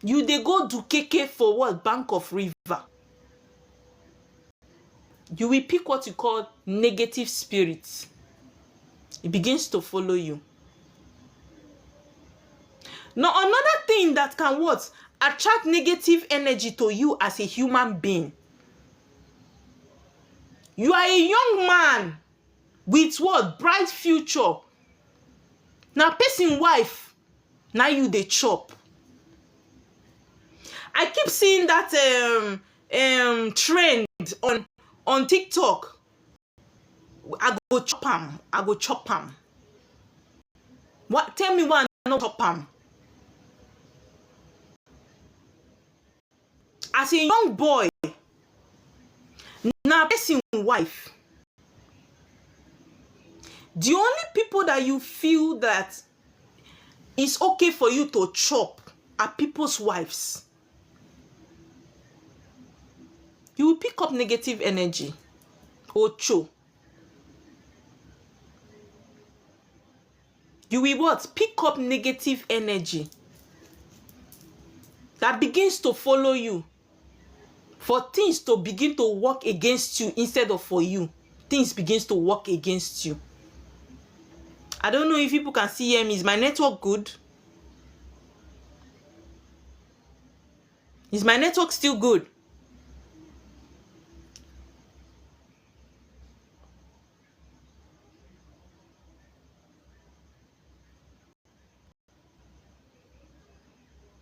You they go dukeke for what? Bank of river. You will pick what you call negative spirits. It begins to follow you. Now, another thing that can what? Attract negative energy to you as a human being. You are a young man with what? Bright future. Now, person wife, now you dey chop. I keep seeing that trend on TikTok. I go chop am. What? Tell me why I no chop am. As a young boy, now person wife, the only people that you feel that it's okay for you to chop are people's wives. You will pick up negative energy. Ocho. You will what? Pick up negative energy that begins to follow you. For things to begin to work against you instead of for you. Things begins to work against you. I don't know if people can see me. Is my network good? Is my network still good?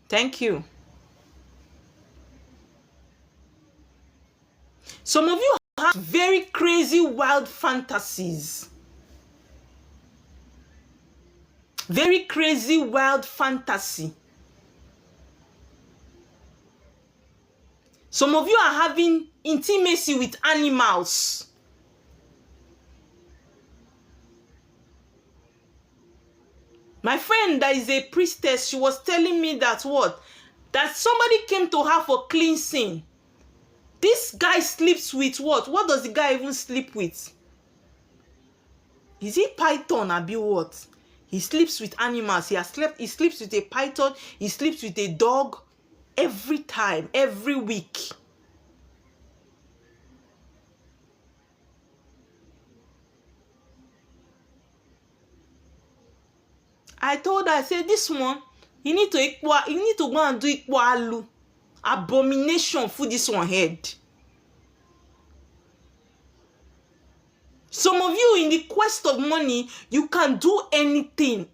Thank you. Some of you have very crazy, wild fantasies. Very crazy, wild fantasy. Some of you are having intimacy with animals. My friend that is a priestess, she was telling me that what? That somebody came to her for cleansing. This guy sleeps with what? What does the guy even sleep with? Is he python or be what? He sleeps with animals. He sleeps with a python. He sleeps with a dog every time, every week. I told her, I said, this one, you need to go and do ikwalu. Abomination for this one head. Some of you in the quest of money, you can do anything.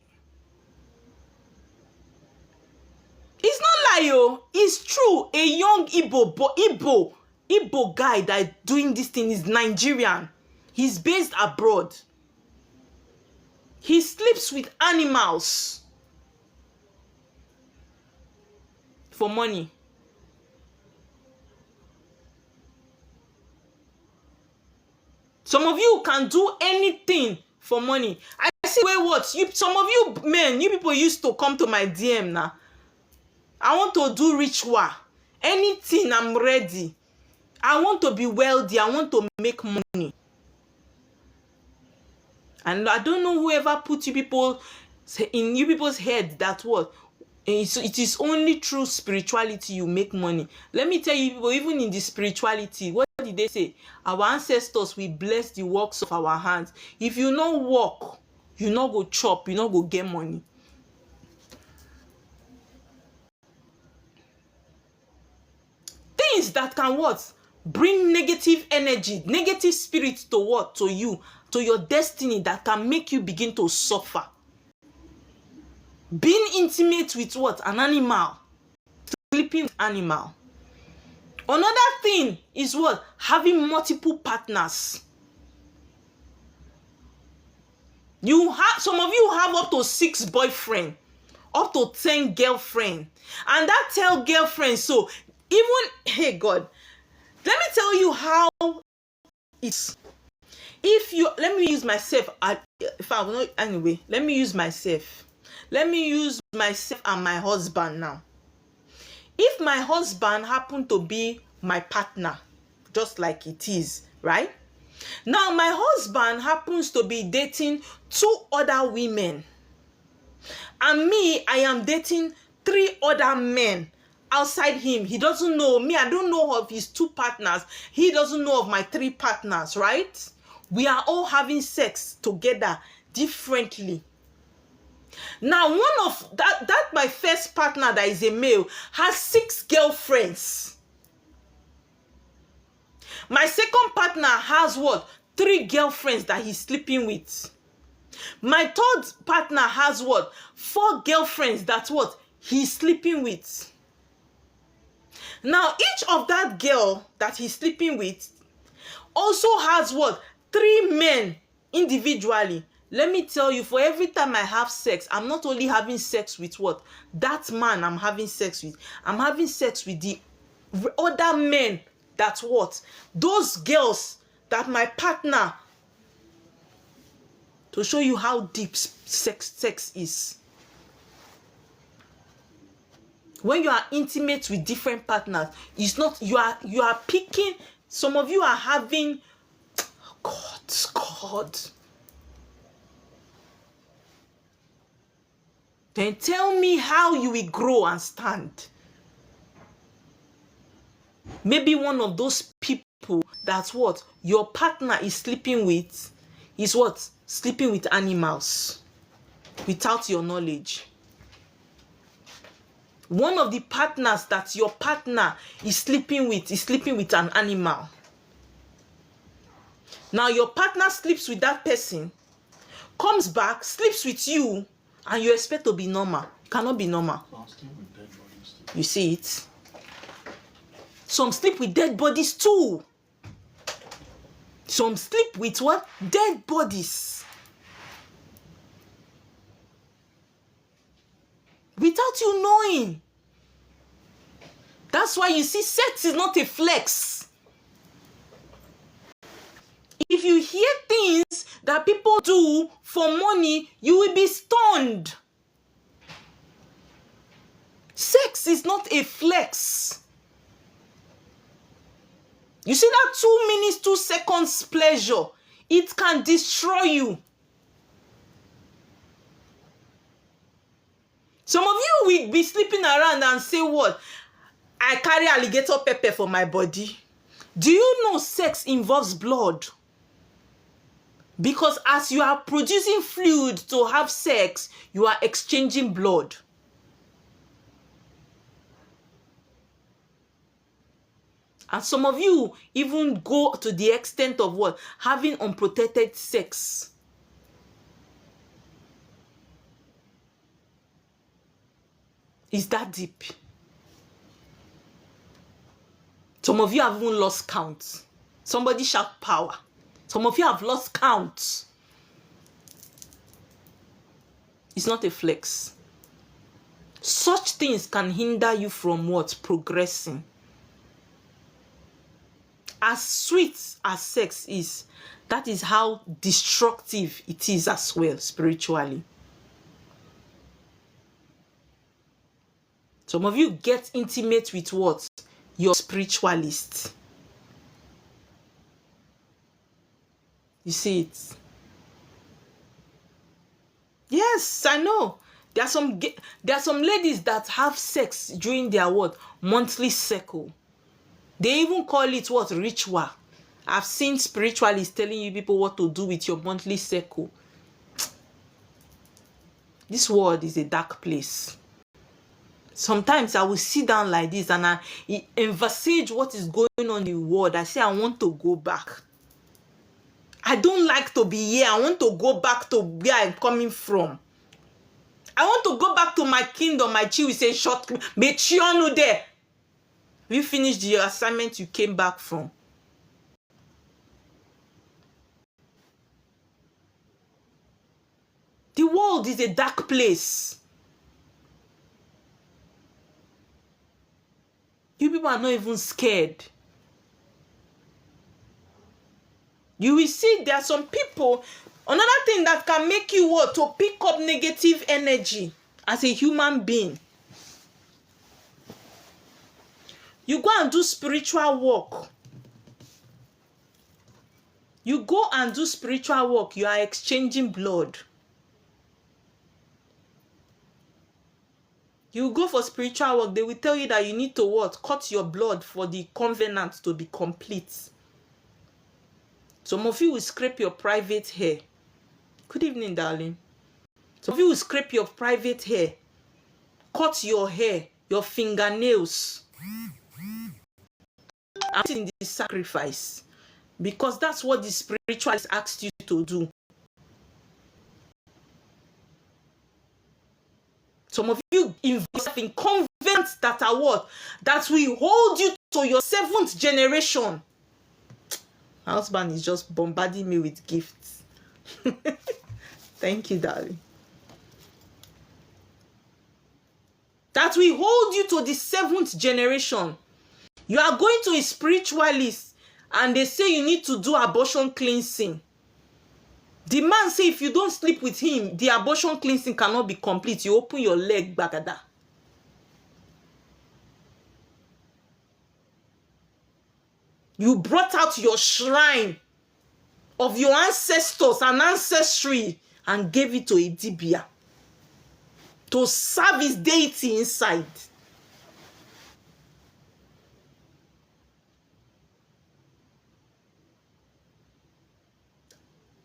It's not lie, oh. It's true. A young Igbo guy that is doing this thing is Nigerian. He's based abroad. He sleeps with animals for money. Some of you can do anything for money. I see where what? Some of you men, you people used to come to my DM now. I want to do ritual. Anything, I'm ready. I want to be wealthy. I want to make money. And I don't know whoever put you people in you people's head that what it is only through spirituality you make money. Let me tell you people, even in the spirituality, what did they say? Our ancestors, we bless the works of our hands. If you not work, you not go chop, you not go get money. Things that can what? Bring negative energy, negative spirit to what? To you, to your destiny, that can make you begin to suffer. Being intimate with what? An animal. Sleeping with animal. Another thing is what? Having multiple partners. Some of you have up to 6 boyfriends, up to 10 girlfriends. And that 10 girlfriends, so even, hey God, let me tell you how it's. If you, let me use myself, if I'm not, anyway, let me use myself. Let me use myself and my husband now. If my husband happened to be my partner, just like it is, right? Now, my husband happens to be dating 2 other women. And me, I am dating 3 other men outside him. He doesn't know me. I don't know of his 2 partners. He doesn't know of my 3 partners, right? We are all having sex together differently. Now, one of that my first partner that is a male has 6 girlfriends. My second partner has what? 3 girlfriends that he's sleeping with. My third partner has what? 4 girlfriends that what? He's sleeping with. Now, each of that girl that he's sleeping with also has what? 3 men individually. Let me tell you, for every time I have sex, I'm not only having sex with what? That man I'm having sex with. I'm having sex with the other men that what? Those girls that my partner, to show you how deep sex is. When you are intimate with different partners, it's not, you are picking, some of you are having, God. Then tell me how you will grow and stand. Maybe one of those people that's what? Your partner is sleeping with is what? Sleeping with animals without your knowledge. One of the partners that your partner is sleeping with an animal. Now your partner sleeps with that person, comes back, sleeps with you, and you expect to be normal. It cannot be normal. You see it? Some sleep with dead bodies too. Some sleep with what? Dead bodies. Without you knowing. That's why you see sex is not a flex. If you hear things that people do for money, you will be stunned. Sex is not a flex. You see that 2 minutes, 2 seconds pleasure, it can destroy you. Some of you will be sleeping around and say what? I carry alligator pepper for my body. Do you know sex involves blood? Because as you are producing fluid to have sex, you are exchanging blood. And some of you even go to the extent of what? Having unprotected sex. Is that deep? Some of you have even lost count. Somebody shout power. Some of you have lost count. It's not a flex. Such things can hinder you from what? Progressing. As sweet as sex is, that is how destructive it is as well spiritually. Some of you get intimate with what? Your spiritualist. You see it? Yes, I know. There are some ladies that have sex during their what? Monthly cycle. They even call it what? Ritual. I've seen spiritualists telling you people what to do with your monthly cycle. This world is a dark place. Sometimes I will sit down like this and I envisage what is going on in the world. I say I want to go back. I don't like to be here. I want to go back to where I'm coming from. I want to go back to my kingdom. My chi will say, short, make you there. You finished your assignment you came back from. The world is a dark place. You people are not even scared. You will see there are some people, another thing that can make you what? To pick up negative energy as a human being. You go and do spiritual work. You go and do spiritual work. You are exchanging blood. You go for spiritual work. They will tell you that you need to what? Cut your blood for the covenant to be complete. Some of you will scrape your private hair. Good evening, darling. Some of you will scrape your private hair. Cut your hair, your fingernails. I'm in this sacrifice. Because that's what the spiritualist asked you to do. Some of you invest in convents that are what? That will hold you to your 7th generation. My husband is just bombarding me with gifts. Thank you, darling. That will hold you to the 7th generation. You are going to a spiritualist and they say you need to do abortion cleansing. The man say if you don't sleep with him, the abortion cleansing cannot be complete. You open your leg, bagada. You brought out your shrine of your ancestors and ancestry and gave it to a dibia to serve his deity inside.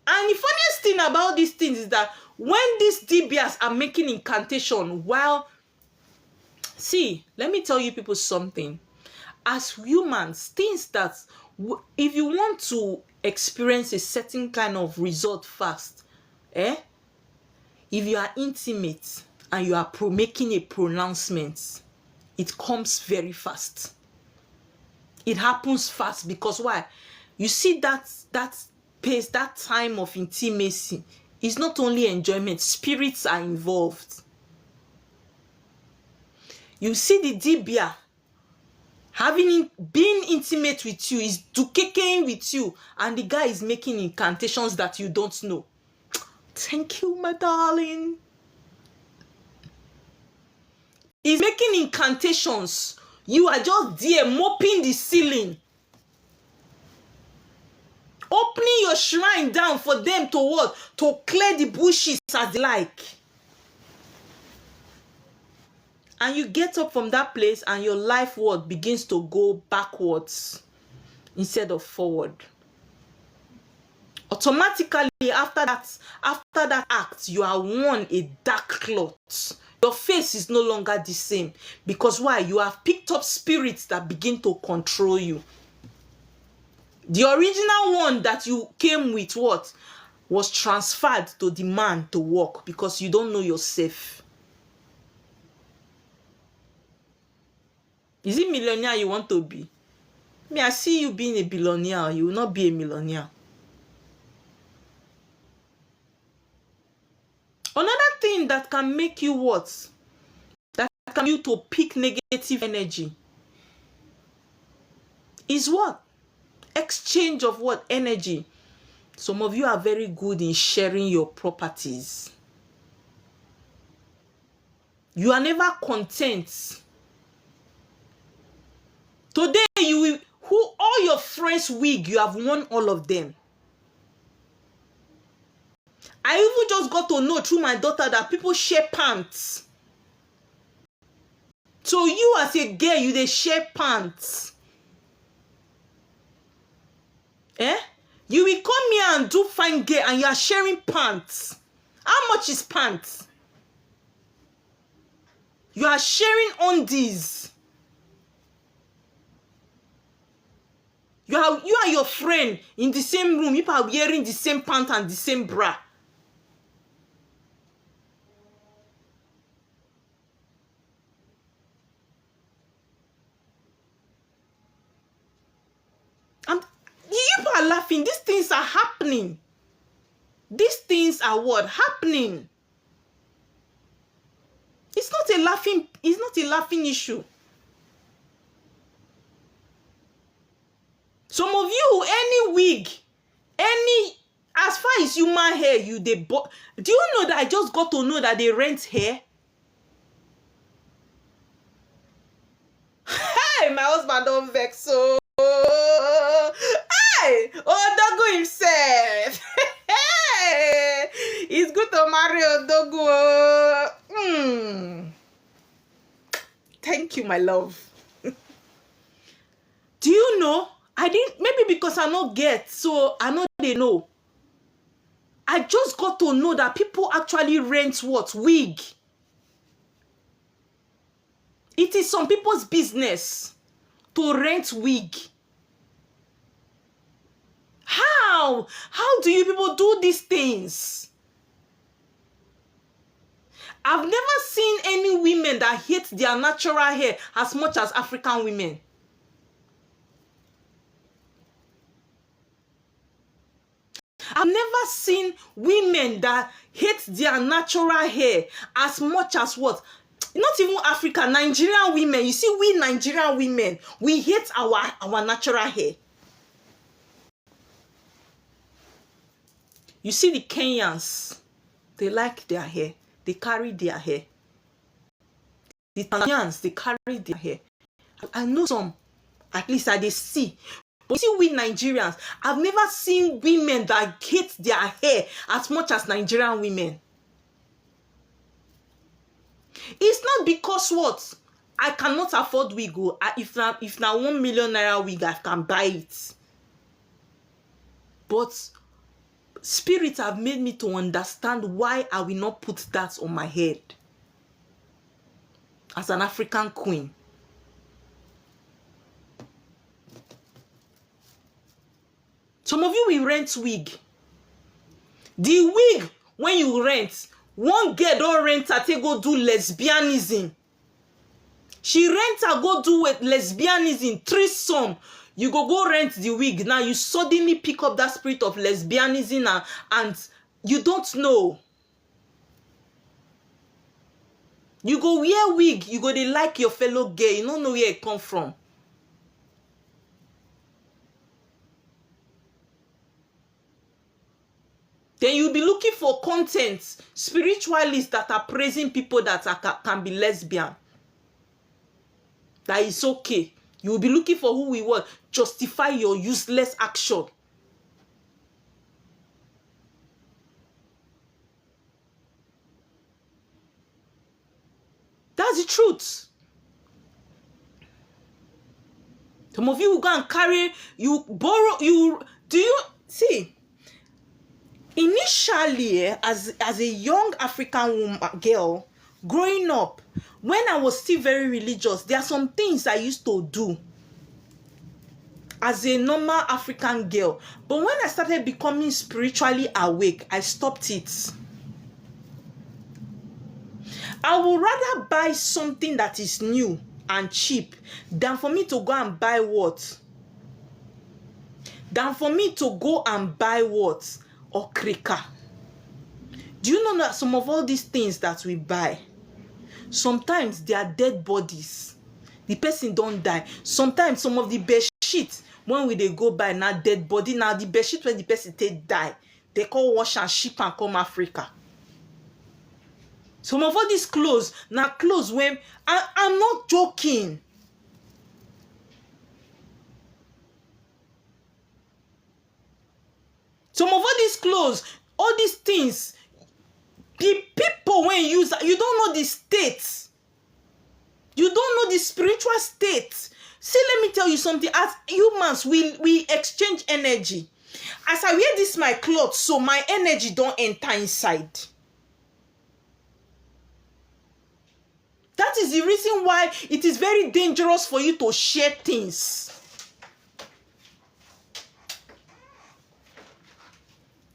And the funniest thing about these things is that when these dibias are making incantation, while, see, let me tell you people something. As humans, things that, if you want to experience a certain kind of result fast, if you are intimate and you are making a pronouncement, it comes very fast. It happens fast because why? You see that pace, that time of intimacy is not only enjoyment, spirits are involved. You see the dibia being intimate with you, is dukeking with you, and the guy is making incantations that you don't know. Thank you, my darling. He's making incantations. You are just there mopping the ceiling, opening your shrine down for them to what? To clear the bushes as they like. And you get up from that place and your life world begins to go backwards instead of forward. Automatically after that act, you are worn a dark cloth. Your face is no longer the same. Because why? You have picked up spirits that begin to control you. The original one that you came with was transferred to the man to work because you don't know yourself. Is it millionaire you want to be? Me, I see you being a billionaire. You will not be a millionaire. Another thing that can make you what? That can you to pick negative energy is what? Exchange of what? Energy. Some of you are very good in sharing your properties. You are never content. Today, all your friends' wig, you have won all of them. I even just got to know through my daughter that people share pants. So you as a girl, they share pants. You will come here and do fine girl and you are sharing pants. How much is pants? You are sharing undies. You are your friend in the same room. You are wearing the same pants and the same bra. And you are laughing. These things are happening. These things are what? Happening. It's not a laughing issue. Some of you, any wig, as far as human hair, do you know that I just got to know that they rent hair? Hey, my husband don't vex so. Hey, Odogu himself. Hey, it's good to marry Odogu. Thank you, my love. Do you know? Maybe because I not get, so I know they know. I just got to know that people actually rent what? Wig. It is some people's business to rent wig. How? How do you people do these things? I've never seen any women that hate their natural hair as much as African women. I've never seen women that hate their natural hair as much as what? Not even African, Nigerian women. You see, we Nigerian women, we hate our natural hair. You see the Kenyans, they like their hair. They carry their hair. The Tanzanians, they carry their hair. I know some, at least I they see. But you see, we Nigerians, I've never seen women that hate their hair as much as Nigerian women. It's not because what? I cannot afford wig. If now 1 million naira wig, I can buy it. But spirits have made me to understand why I will not put that on my head as an African queen. Some of you will rent wig. The wig, when you rent, one girl don't rent her to go do lesbianism. She rent her go do with lesbianism, threesome. You go rent the wig. Now you suddenly pick up that spirit of lesbianism and you don't know. You go wear wig, you go they like your fellow gay. You don't know where it come from. Then you'll be looking for content, spiritualists that are praising people that can be lesbian. That is okay. You'll be looking for who we want. Justify your useless action. That's the truth. Some of you will go and carry, do you see? Initially, as a young African woman, girl, growing up, when I was still very religious, there are some things I used to do as a normal African girl. But when I started becoming spiritually awake, I stopped it. I would rather buy something that is new and cheap than for me to go and buy what? Than for me to go and buy what? Okrika. Do you know that some of all these things that we buy, sometimes they are dead bodies. The person don't die. Sometimes some of the bed sheets, when we they go buy now dead body, now the bed sheet when the person take die, they call wash and ship and come Africa. Some of all these clothes, now clothes when I'm not joking. Some of all these clothes, all these things, the people when you use, you don't know the state. You don't know the spiritual state. See, let me tell you something. As humans, we exchange energy. As I wear this my clothes, so my energy don't enter inside. That is the reason why it is very dangerous for you to share things.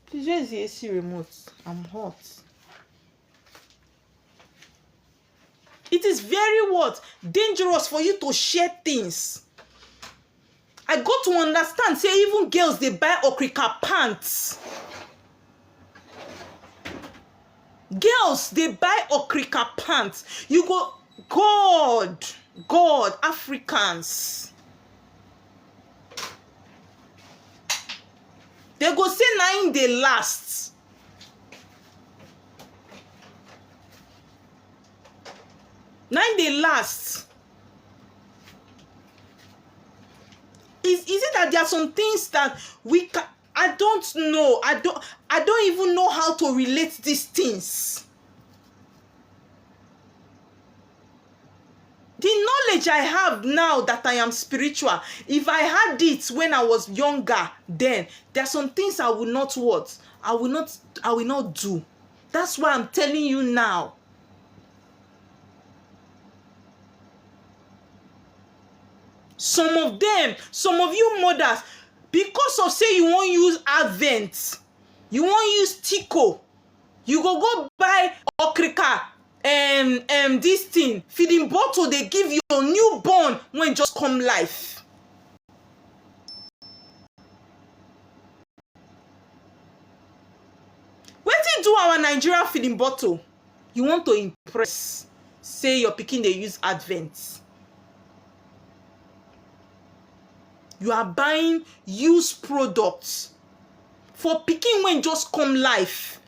Please, where is the AC remote? I'm hot. It is very what? Dangerous for you to share things. I got to understand, say even girls, they buy okrika pants. Girls, they buy okrika pants. You go, God, Africans. They go say 9 days last. Nine days last. Is it that there are some things that we can, I don't know. I don't even know how to relate these things. The knowledge I have now that I am spiritual, if I had it when I was younger, then there are some things I will not what? I will not do. That's why I'm telling you now. Some of you mothers, because of say you won't use Advent, you won't use Tico, you go buy okrika, this thing, feeding bottle they give you a newborn when just come life. Wetin do our Nigerian feeding bottle? You want to impress, say your pikin they use Advent. You are buying used products for pikin when just come life.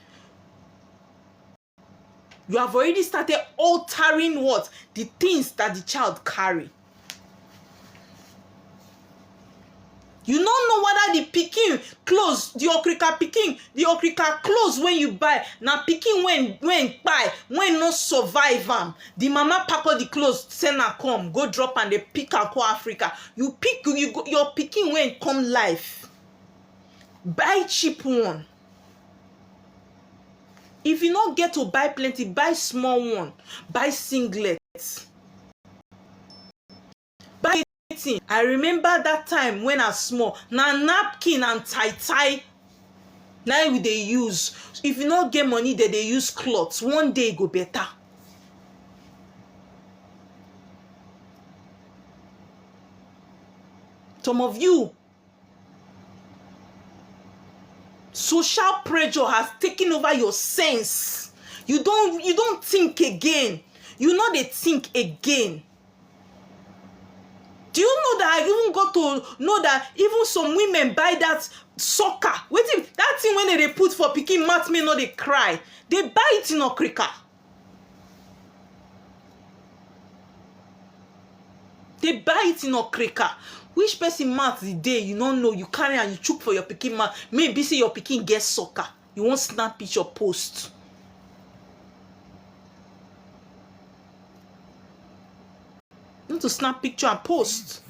You have already started altering what? The things that the child carry. You don't know whether the pikin clothes, the okrika clothes when you buy. Now pikin when buy, when not survive am. The mama pack all the clothes, send her come, go drop and they pick and call Africa. You pick, your pikin when come life. Buy cheap one. If you not get to buy plenty, buy small one. Buy singlets. Buy thing. I remember that time when I was small. Now napkin and tie. Now we they use. If you not get money, they use cloths. One day go better. Some of you, social pressure has taken over your sense. You don't think again. You know they think again. Do you know that I even got to know that even some women buy that soccer? Wait, that thing when they put for pikin mat may not they cry. They buy it in okrika. They buy it in okrika. Which person mat the day you don't know, you carry and you chook for your pikin mat. Maybe say your pikin get soccer. You won't snap picture post. You want to snap picture and post.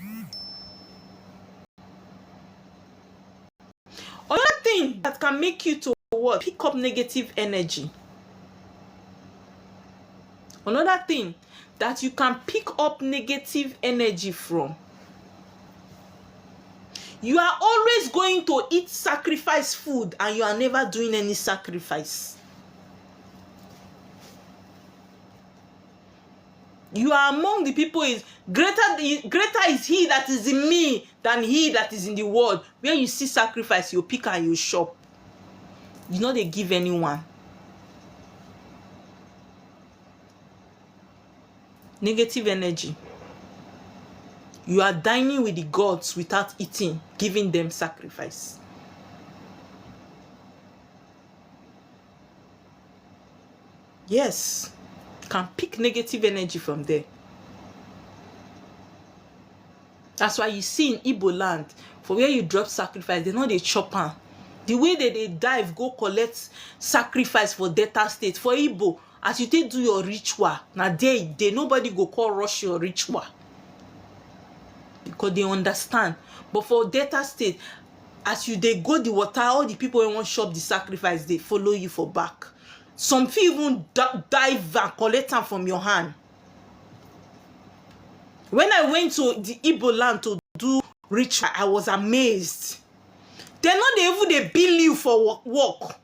Another thing that can make you to what? Pick up negative energy. Another thing that you can pick up negative energy from. You are always going to eat sacrifice food and you are never doing any sacrifice. You are among the people is greater is he that is in me than he that is in the world. Where you see sacrifice, you pick and you shop. You know they give anyone. Negative energy. You are dining with the gods without eating, giving them sacrifice. Yes, can pick negative energy from there. That's why you see in Igbo land, for where you drop sacrifice, they know they chop am. The way that they dive, go collect sacrifice for Delta State. For Igbo, as you take do your ritual, now they nobody go call rush your ritual. Because they understand. But for Delta State, as you they go the water, all the people who want shop the sacrifice, they follow you for back. Some people even dive and collect them from your hand. When I went to the Igbo land to do ritual, I was amazed. They're not even they bill you for work.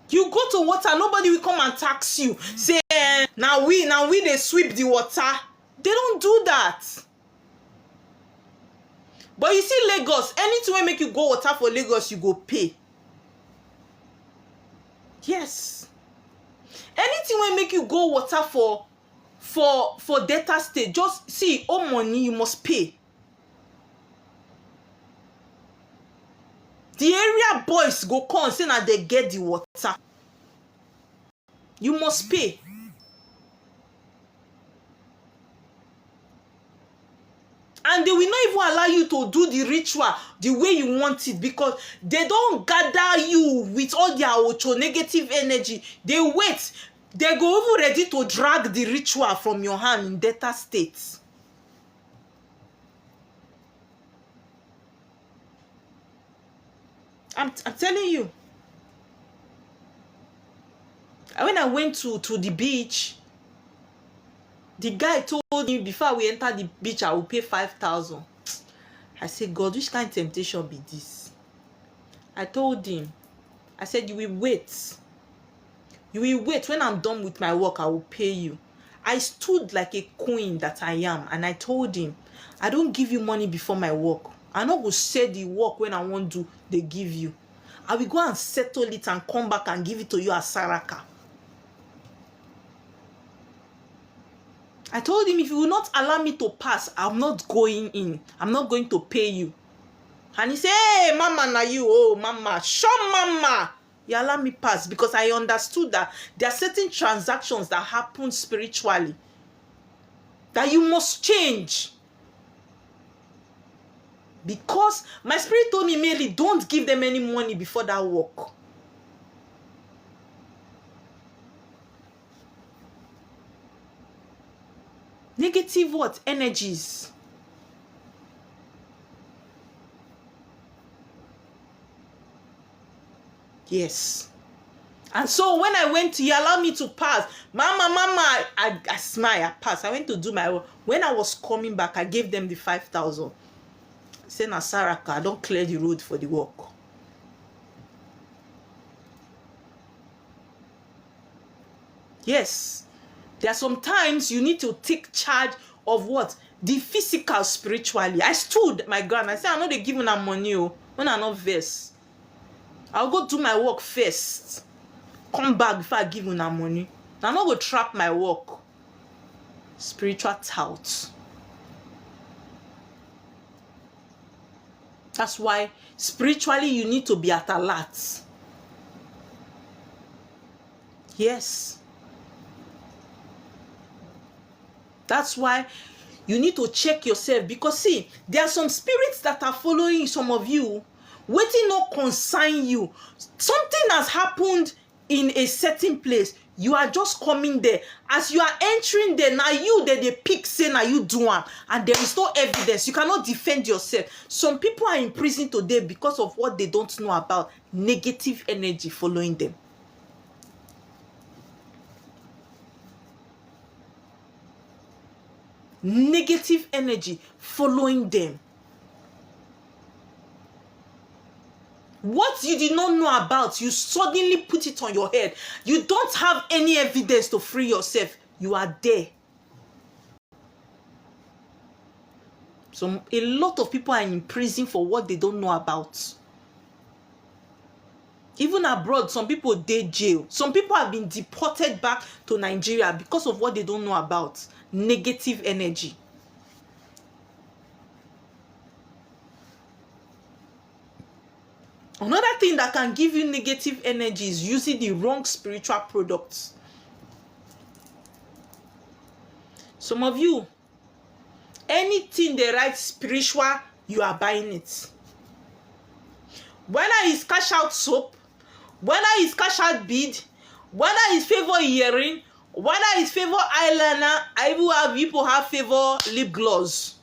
You go to water, nobody will come and tax you. Say, now we they sweep the water. They don't do that. But you see Lagos, anything will make you go water for Lagos, you go pay. Yes. Anything will make you go water for Delta State, just see, all money you must pay. The area boys go come say that they get the water. You must pay. And they will not even allow you to do the ritual the way you want it, because they don't gather you with all their ocho negative energy. They wait. They go even ready to drag the ritual from your hand in Delta State. I'm telling you. When I went to the beach, the guy told me before we enter the beach, I will pay 5,000. I said, God, which kind of temptation be this? I told him, I said, you will wait. You will wait. When I'm done with my work, I will pay you. I stood like a queen that I am, and I told him, I don't give you money before my work. I not go say the work when I want to, they give you. I will go and settle it and come back and give it to you as Saraka. I told him, if you will not allow me to pass, I'm not going in. I'm not going to pay you. And he said, hey, mama, na you. Oh, mama. Show mama. You allow me pass, because I understood that there are certain transactions that happen spiritually that you must change. Because my spirit told me, Mary, don't give them any money before that work. Negative what? Energies. Yes. And so when I went to, he allowed me to pass. Mama, I smile, I pass. I went to do my work. When I was coming back, I gave them the 5,000. I said, na Saraka, I don't clear the road for the work. Yes. There are some times you need to take charge of what? The physical spiritually. I stood my ground. I said, I know they giving her money when I'm not versed. I'll go do my work first. Come back before I give you her money. I'm not going to trap my work. Spiritual tout. That's why spiritually you need to be at alert. Yes. That's why you need to check yourself, because see, there are some spirits that are following some of you, waiting not concern you. Something has happened in a certain place. You are just coming there. As you are entering there, now you that they pick say now you do one, and there is no evidence. You cannot defend yourself. Some people are in prison today because of what they don't know about negative energy following them. Negative energy following them. What you did not know about, you suddenly put it on your head. You don't have any evidence to free yourself. You are there. So a lot of people are in prison for what they don't know about. Even abroad, some people did jail. Some people have been deported back to Nigeria because of what they don't know about. Negative energy. Another thing that can give you negative energy is using the wrong spiritual products. Some of you, anything they write spiritual, you are buying it. Whether it's cash out soap, whether it's cash out bead, whether it's favor earring, whether it's favor eyeliner, I even have people have favor lip gloss.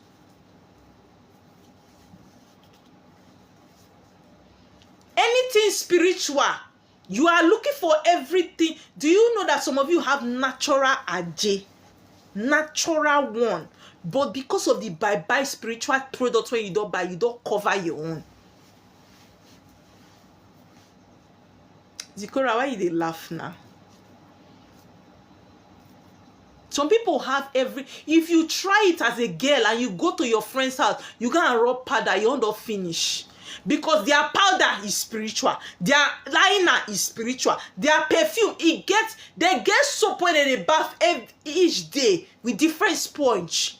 Anything spiritual, you are looking for everything. Do you know that some of you have natural aje, natural one, but because of the buy spiritual products when you don't buy, you don't cover your own. Zikora, why they laugh now? Some people have if you try it as a girl and you go to your friend's house, you go and rub powder, you don't finish. Because their powder is spiritual, their liner is spiritual, their perfume, they get soap when they bath each day with different sponge.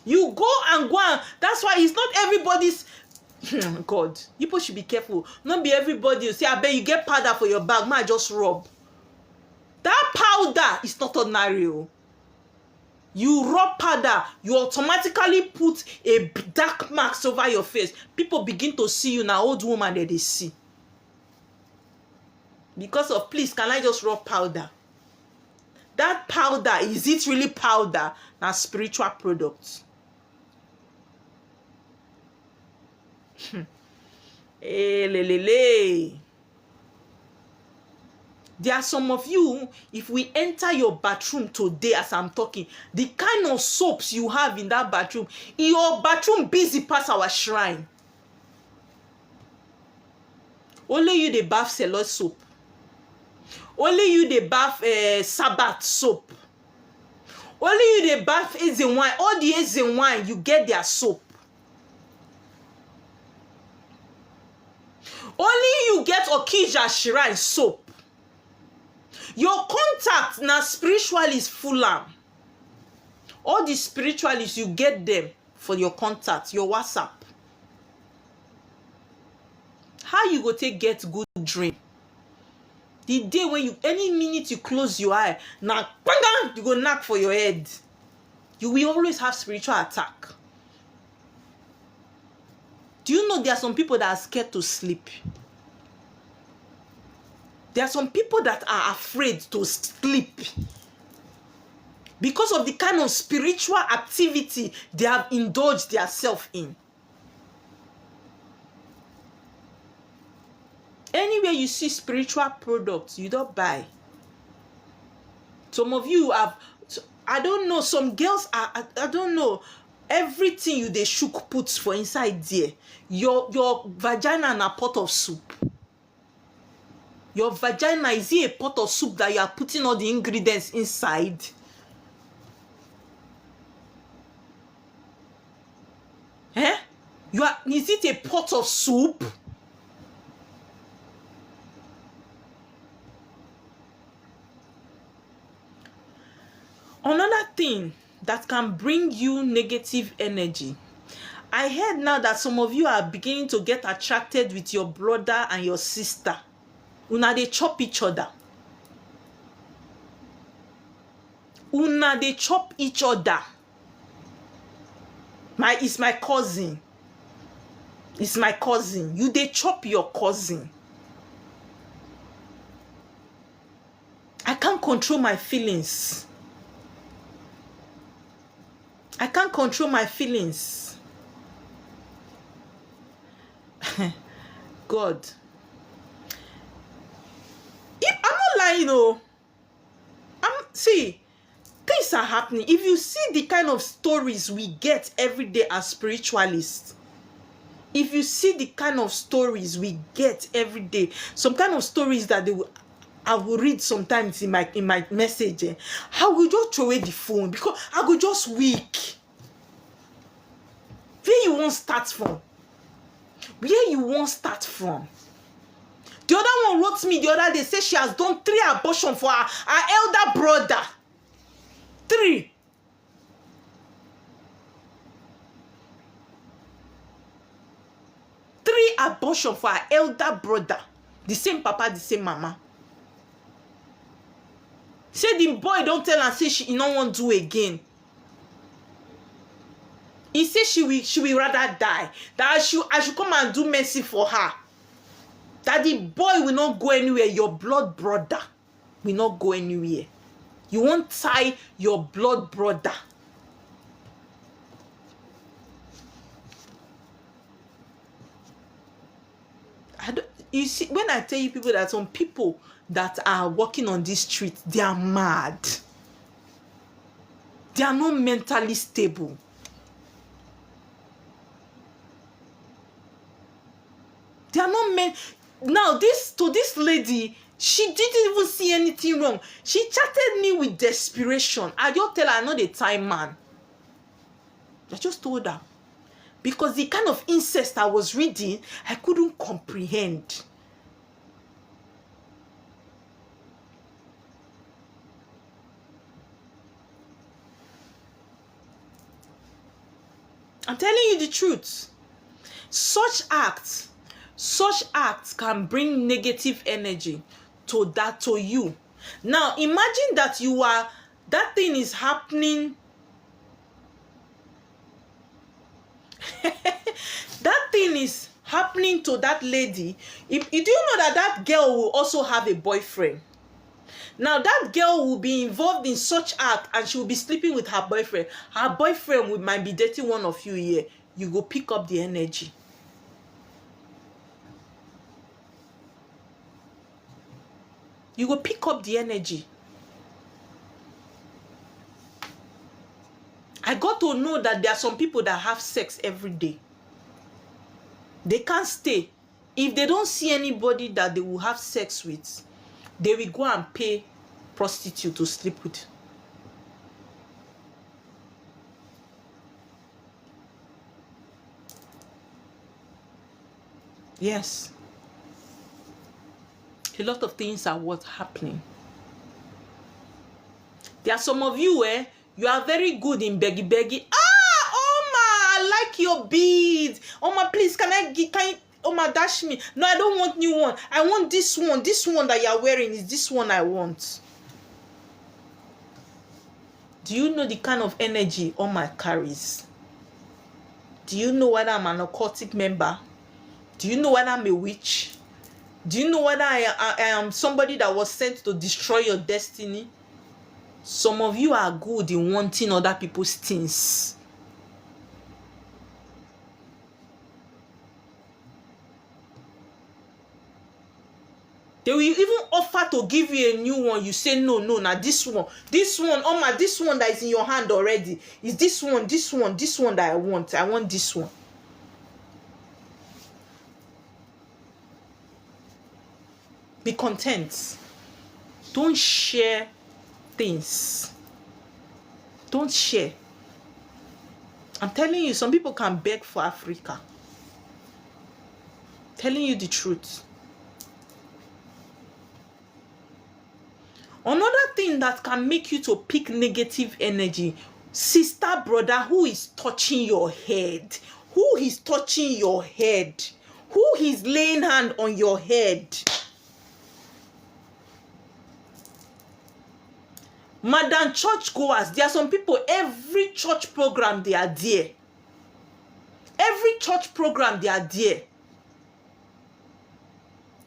You go and that's why it's not everybody's. God, people should be careful. Not be everybody you say, I bet you get powder for your bag, man, just rub. That powder is not ordinary. You rub powder, you automatically put a dark marks over your face. People begin to see you now, old woman that they see. Because of, please, can I just rub powder? That powder, is it really powder? Now spiritual products. There are some of you, if we enter your bathroom today as I'm talking, the kind of soaps you have in that bathroom, your bathroom busy past our shrine. Only you the bath Celos soap. Only you the bath Sabbath soap. Only you the bath Eze wine. All the Eze wine, you get their soap. Only you get Okija Shrine soap. Your contact now spiritualist Fulham. All the spiritualists, you get them for your contact, your WhatsApp. How you go take get good dream? The day when you, any minute you close your eye, now you go knock for your head. You will always have spiritual attack. Do you know there are some people that are scared to sleep? There are some people that are afraid to sleep because of the kind of spiritual activity they have indulged themselves in. Anywhere you see spiritual products, you don't buy. Some of you have, I don't know, some girls are, I don't know, everything you they shook puts for inside there. Your vagina and a pot of soup. Your vagina is a pot of soup that you are putting all the ingredients inside. Is it a pot of soup? Another thing that can bring you negative energy. I heard now that some of you are beginning to get attracted with your brother and your sister. Una they chop each other. Una they chop each other. It's my cousin. It's my cousin. You dey chop your cousin. I can't control my feelings. I can't control my feelings. God. I'm not lying, oh. See, things are happening. If you see the kind of stories we get every day as spiritualists, if you see the kind of stories we get every day, some kind of stories that I will read sometimes in my message, I will just throw away the phone because I go just weak. Where you won't start from? Where you won't start from? The other one wrote me the other day, say she has done 3 abortions for her elder brother. 3. Abortion for her elder brother. The same papa, the same mama. Say the boy don't tell her, say she no want to do again. He said she will rather die. That I should come and do mercy for her. That the boy will not go anywhere. Your blood brother will not go anywhere. You won't tie your blood brother. You see, when I tell you people that some people that are walking on this street, they are mad. They are not mentally stable. They are not meant. Now, this lady, she didn't even see anything wrong. She chatted me with desperation. I just tell her I'm not a time man. I just told her. Because the kind of incest I was reading, I couldn't comprehend. I'm telling you the truth. Such acts can bring negative energy to you. Now, imagine that that thing is happening. That thing is happening to that lady. If do you know that girl will also have a boyfriend? Now that girl will be involved in such act and she will be sleeping with her boyfriend. Her boyfriend might be dating one of you here. You go pick up the energy. You go pick up the energy. I got to know that there are some people that have sex every day. They can't stay. If they don't see anybody that they will have sex with, they will go and pay prostitute to sleep with. Yes. A lot of things are what's happening. There are some of you, you are very good in beggy. Oma, I like your beads. Oma, please, can you, Oma, dash me. No, I don't want new one. I want this one. This one that you are wearing is this one I want. Do you know the kind of energy Oma carries? Do you know whether I'm an occultic member? Do you know whether I'm a witch? Do you know whether I am somebody that was sent to destroy your destiny? Some of you are good in wanting other people's things. They will even offer to give you a new one. You say, no, now this one, Oma, this one that is in your hand already. Is this one that I want. I want this one. Be content. Don't share things. Don't share. I'm telling you, some people can beg for Africa. Telling you the truth. Another thing that can make you to pick negative energy, sister, brother, who is touching your head? Who is touching your head? Who is laying hand on your head? Madam church goers, there are some people, every church program, they are there. Every church program, they are there.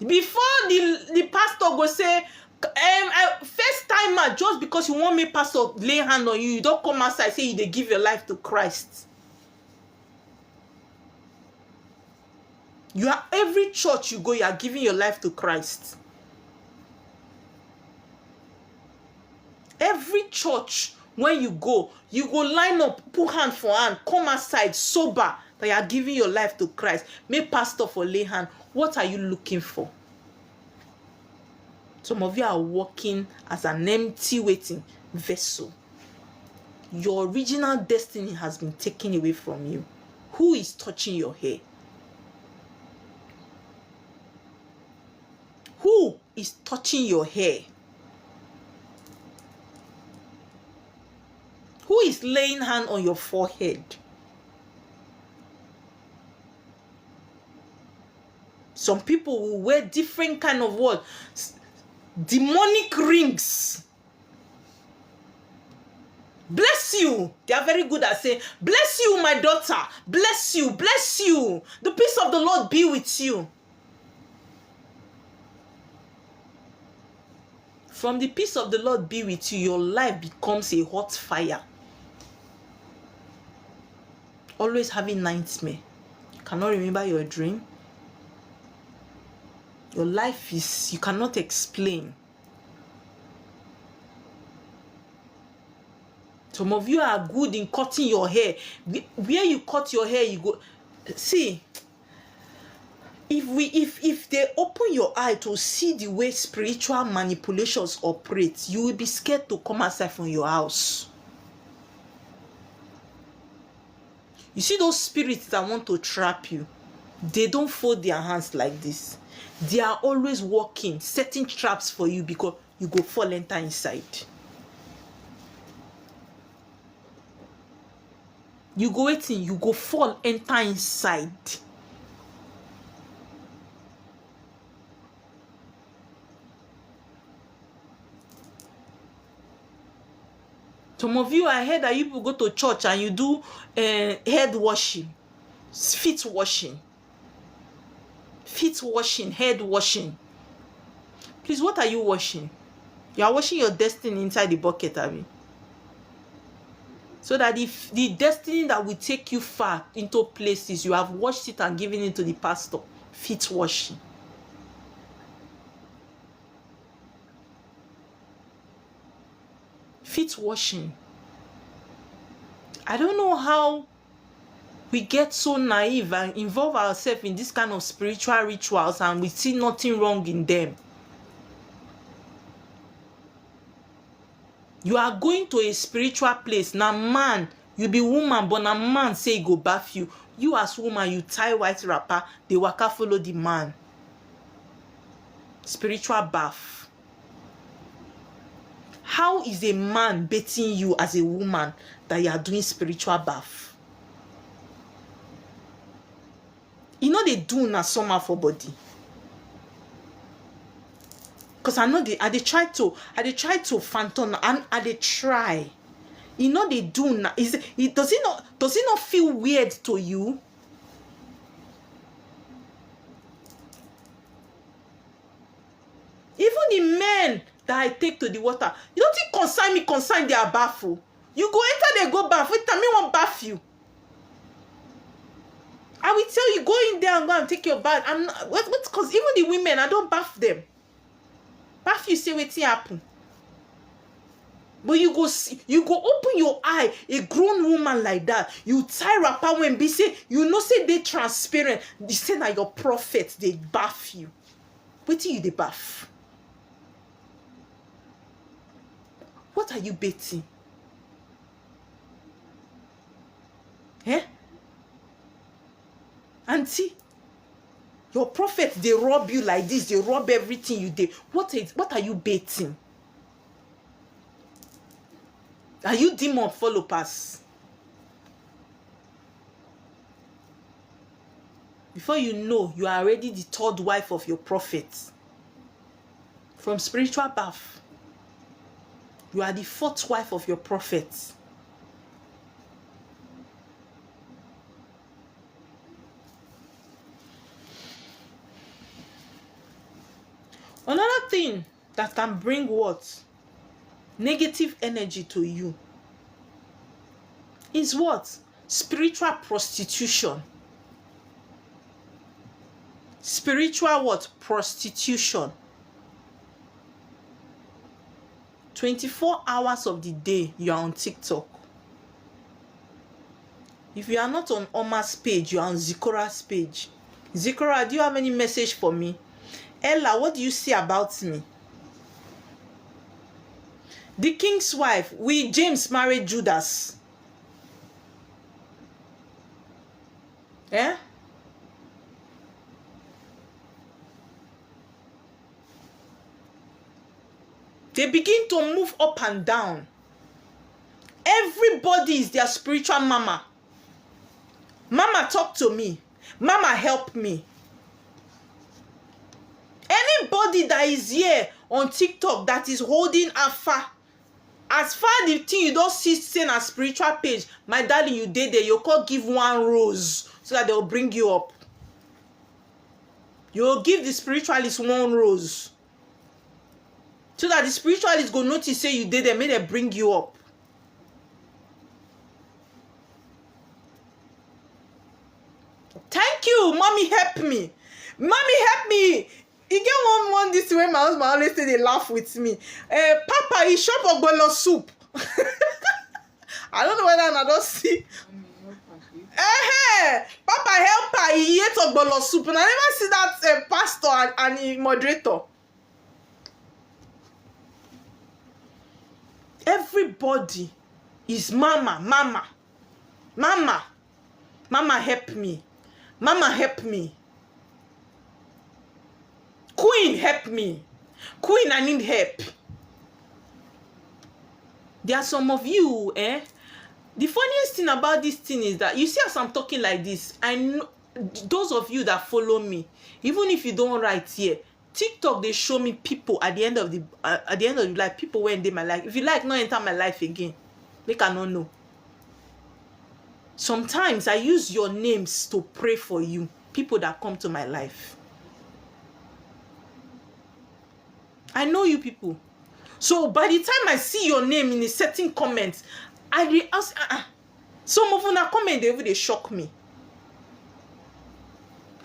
Before the pastor go say, first timer, just because you want me pastor lay hand on you, you don't come outside say you dey give your life to Christ. You are every church you go, you are giving your life to Christ. Every church when you go line up, put hand for hand, come outside sober that you are giving your life to Christ. Make pastor for lay hand. What are you looking for? Some of you are walking as an empty waiting vessel. Your original destiny has been taken away from you. Who is touching your hair? Who is touching your hair? Who is laying hand on your forehead? Some people will wear different kind of what? Demonic rings. Bless you. They are very good at saying, bless you, my daughter. Bless you. Bless you. The peace of the Lord be with you. From the peace of the Lord be with you, your life becomes a hot fire. Always having nightmare. You cannot remember your dream. Your life is, you cannot explain. Some of you are good in cutting your hair. Where you cut your hair, you go. See, if they open your eye to see the way spiritual manipulations operate, you will be scared to come outside from your house. You see those spirits that want to trap you, they don't fold their hands like this. They are always working, setting traps for you because you go fall enter inside. You go waiting, you go fall enter inside. Some of you, I heard that you people go to church and you do head washing, feet washing, head washing. Please, what are you washing? You are washing your destiny inside the bucket, Abby. So that if the destiny that will take you far into places, you have washed it and given it to the pastor. Feet washing. Feet washing. I don't know how we get so naive and involve ourselves in this kind of spiritual rituals and we see nothing wrong in them. You are going to a spiritual place. Now, man, you be woman, but now man say he go bath you. You as woman, you tie white wrapper, they waka follow the man. Spiritual bath. How is a man bathing you as a woman that you are doing spiritual bath? You know they do na summer for body. Because I know they try to phantom and they try. You know they do na. Does it not feel weird to you? Even the men that I take to the water, you don't think concern their bath. You go enter, they go bath. Wait, tell me one bath you. I will tell you, go in there and go and take your bath. I'm not, because even the women, I don't bath them. Bath you say what's happen. But you go open your eye, a grown woman like that. You tie wrapper when be say, you know say they transparent. They say that your prophet, they bath you. Wait till you they bath. What are you bathing? Eh? Auntie, your prophet, they rob you like this. They rob everything you did. What are you bathing? Are you demon follow pass? Before you know, you are already the third wife of your prophet. From spiritual bath. You are the fourth wife of your prophet. thing that can bring what? Negative energy to you is what? Spiritual prostitution. Spiritual what? Prostitution. 24 hours of the day you are on TikTok. If you are not on Oma's page, you are on Zikora's page. Zikora, do you have any message for me? Ella, what do you say about me? The king's wife, James married Judas. Eh? They begin to move up and down. Everybody is their spiritual mama. Mama, talk to me. Mama, help me. Anybody that is here on TikTok that is holding Afa, as far the thing you don't see saying a spiritual page, my darling, you did there, you can't give one rose so that they'll bring you up. You'll give the spiritualist one rose so that the spiritualist go notice say you did there, may they bring you up. Thank you, mommy, help me. Mommy, help me. You get one this way, my husband always say they laugh with me. Papa, he shop ogbolo soup. I don't know whether I don't see. Papa, help her. He ate ogbolo soup. And I never see that pastor and the moderator. Everybody is mama, mama, mama. Mama, help me. Mama, help me. Queen, help me. Queen, I need help. There are some of you, the funniest thing about this thing is that you see as I'm talking like this, I know those of you that follow me, even if you don't write here, TikTok, they show me people at the end of the life, people when they my life. If you like, not enter my life again. They cannot know. Sometimes I use your names to pray for you, people that come to my life. I know you people. So by the time I see your name in a certain comment, I ask, some of them comment, they shock me.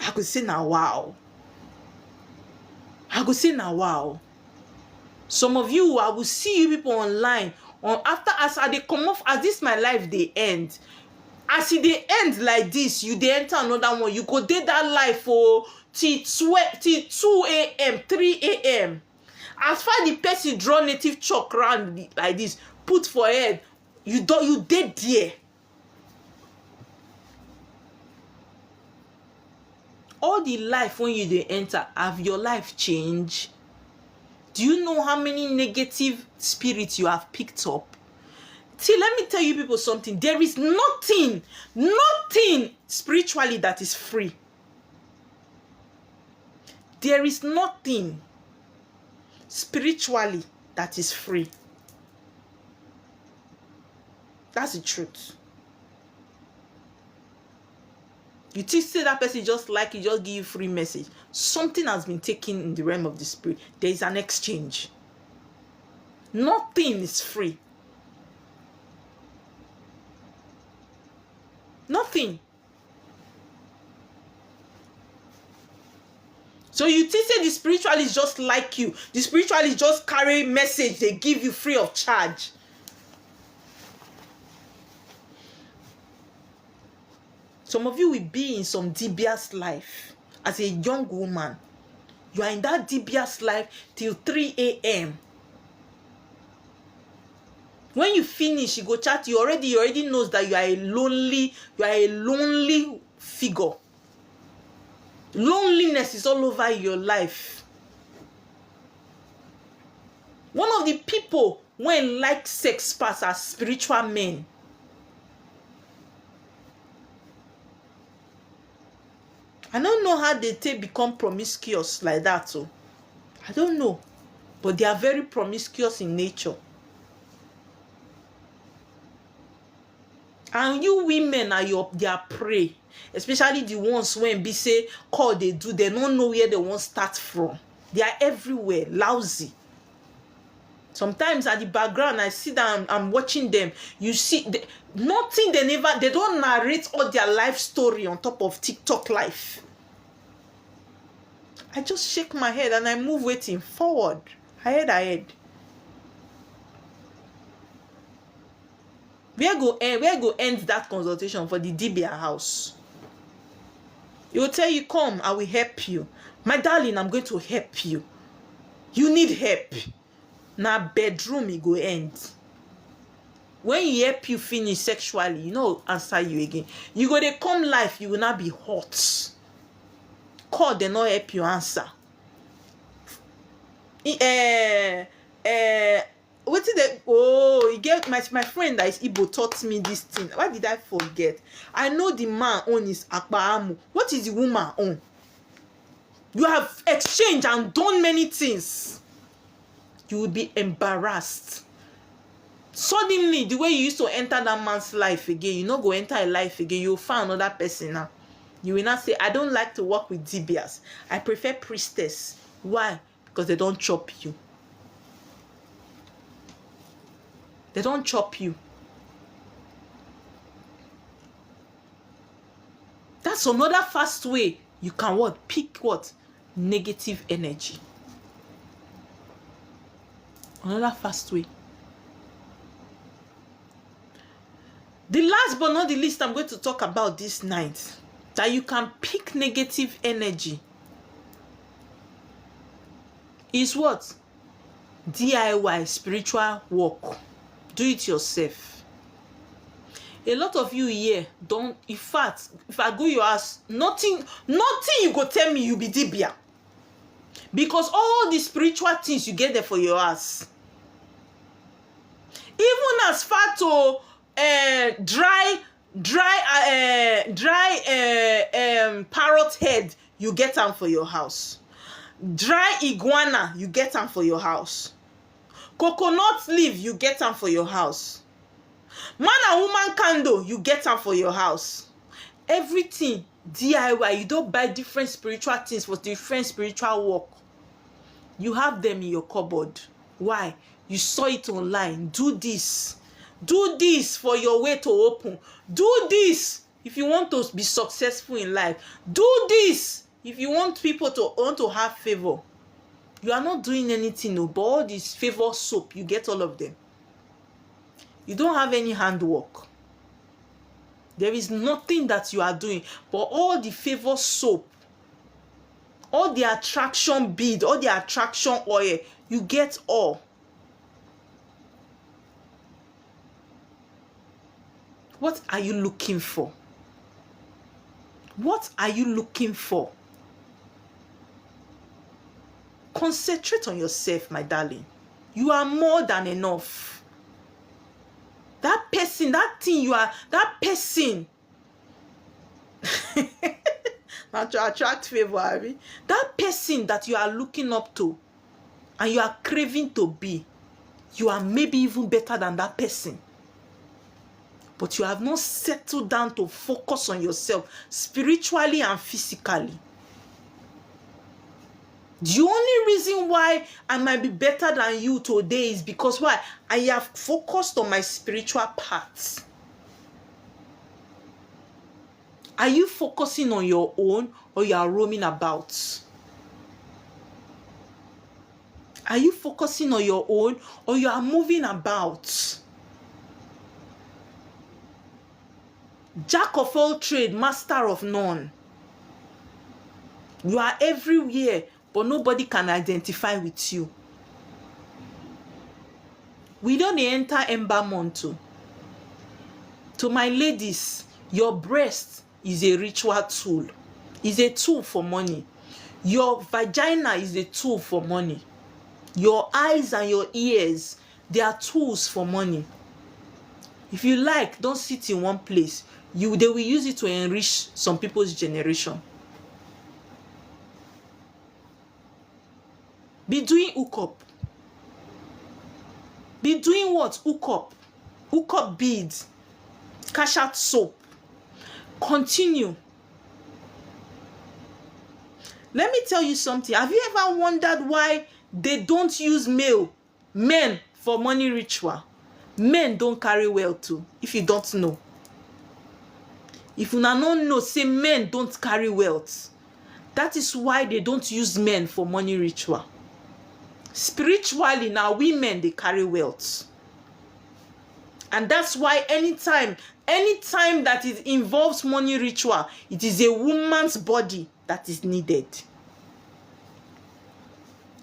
I could say now, wow. I could say now, wow. Some of you, I will see you people online. After as they come off, as this my life, they end. As they end like this, you they enter another one. You go date that life for till 2 a.m., 3 a.m. As far the person draw native chalk round like this, put for head, you dead there. All the life when you they enter, have your life changed? Do you know how many negative spirits you have picked up? See, let me tell you people something. There is nothing spiritually that is free. There is nothing spiritually that is free. That's the truth. You think say that person just like you, just give you free message. Something has been taken in the realm of the spirit. There is an exchange. Nothing is free. Nothing. So you think say the spiritualist just like you. The spiritualist just carry message they give you free of charge. Some of you will be in some Dibia's life as a young woman. You are in that Dibia's life till 3 a.m. When you finish, you go chat, you already knows that you are a lonely figure. Loneliness is all over your life. One of the people when like sex pass are spiritual men. I don't know how they become promiscuous like that. So I don't know. But they are very promiscuous in nature. And you women are their prey. Especially the ones when be say call they do, they don't know where they want start from. They are everywhere, lousy. Sometimes at the background, I sit down, I'm watching them. You see, nothing, they don't narrate all their life story on top of TikTok life. I just shake my head and I move waiting forward, ahead. Where go end that consultation for the Dibia house? He will tell you, come, I will help you. My darling, I'm going to help you. You need help. Now bedroom it go end. When he help you finish sexually, you know, answer you again. You go they come life, you will not be hot. Call, they not help you answer. What did they? Oh, you get my friend that is Igbo taught me this thing. Why did I forget? I know the man own is Akbaamu. What is the woman own? You have exchanged and done many things. You will be embarrassed. Suddenly, the way you used to enter that man's life again, you not go enter a life again. You'll find another person now. You will not say, I don't like to work with Dibias. I prefer priestess. Why? Because they don't chop you. They don't chop you. That's another fast way you can what? Pick what? Negative energy. Another fast way. The last but not the least I'm going to talk about this night, that you can pick negative energy, is what? DIY, spiritual work. Do it yourself. A lot of you here don't, in fact, if I go your house, nothing you go tell me you be Dibia. Because all the spiritual things you get there for your ass. Even as far to dry parrot head, you get them for your house. Dry iguana, you get them for your house. Coconut leaf, you get them for your house. Man and woman candle, you get them for your house. Everything DIY. You don't buy different spiritual things for different spiritual work. You have them in your cupboard. Why? You saw it online. Do this. Do this for your way to open. Do this if you want to be successful in life. Do this if you want people to have favor. You are not doing anything, no, but all this favor soap, you get all of them. You don't have any handwork. There is nothing that you are doing, but all the favor soap, all the attraction bead, all the attraction oil, you get all. What are you looking for? What are you looking for? Concentrate on yourself, my darling. You are more than enough. That person, that thing you are, that person. Not to attract favor, Abby. That person that you are looking up to and you are craving to be, you are maybe even better than that person. But you have not settled down to focus on yourself spiritually and physically. The only reason why I might be better than you today is because why? I have focused on my spiritual path. Are you focusing on your own or you are roaming about? Are you focusing on your own or you are moving about? Jack of all trades, master of none. You are everywhere, but nobody can identify with you. We don't enter Ember Month too. To my ladies, your breast is a ritual tool. It's a tool for money. Your vagina is a tool for money. Your eyes and your ears, they are tools for money. If you like, don't sit in one place. They will use it to enrich some people's generation. Be doing hookup. Be doing what? Hookup. Hookup beads. Cash out soap. Continue. Let me tell you something. Have you ever wondered why they don't use men for money ritual? Men don't carry wealth too, if you don't know. If you don't know, say men don't carry wealth. That is why they don't use men for money ritual. Spiritually, now women, they carry wealth. And that's why anytime that it involves money ritual, it is a woman's body that is needed.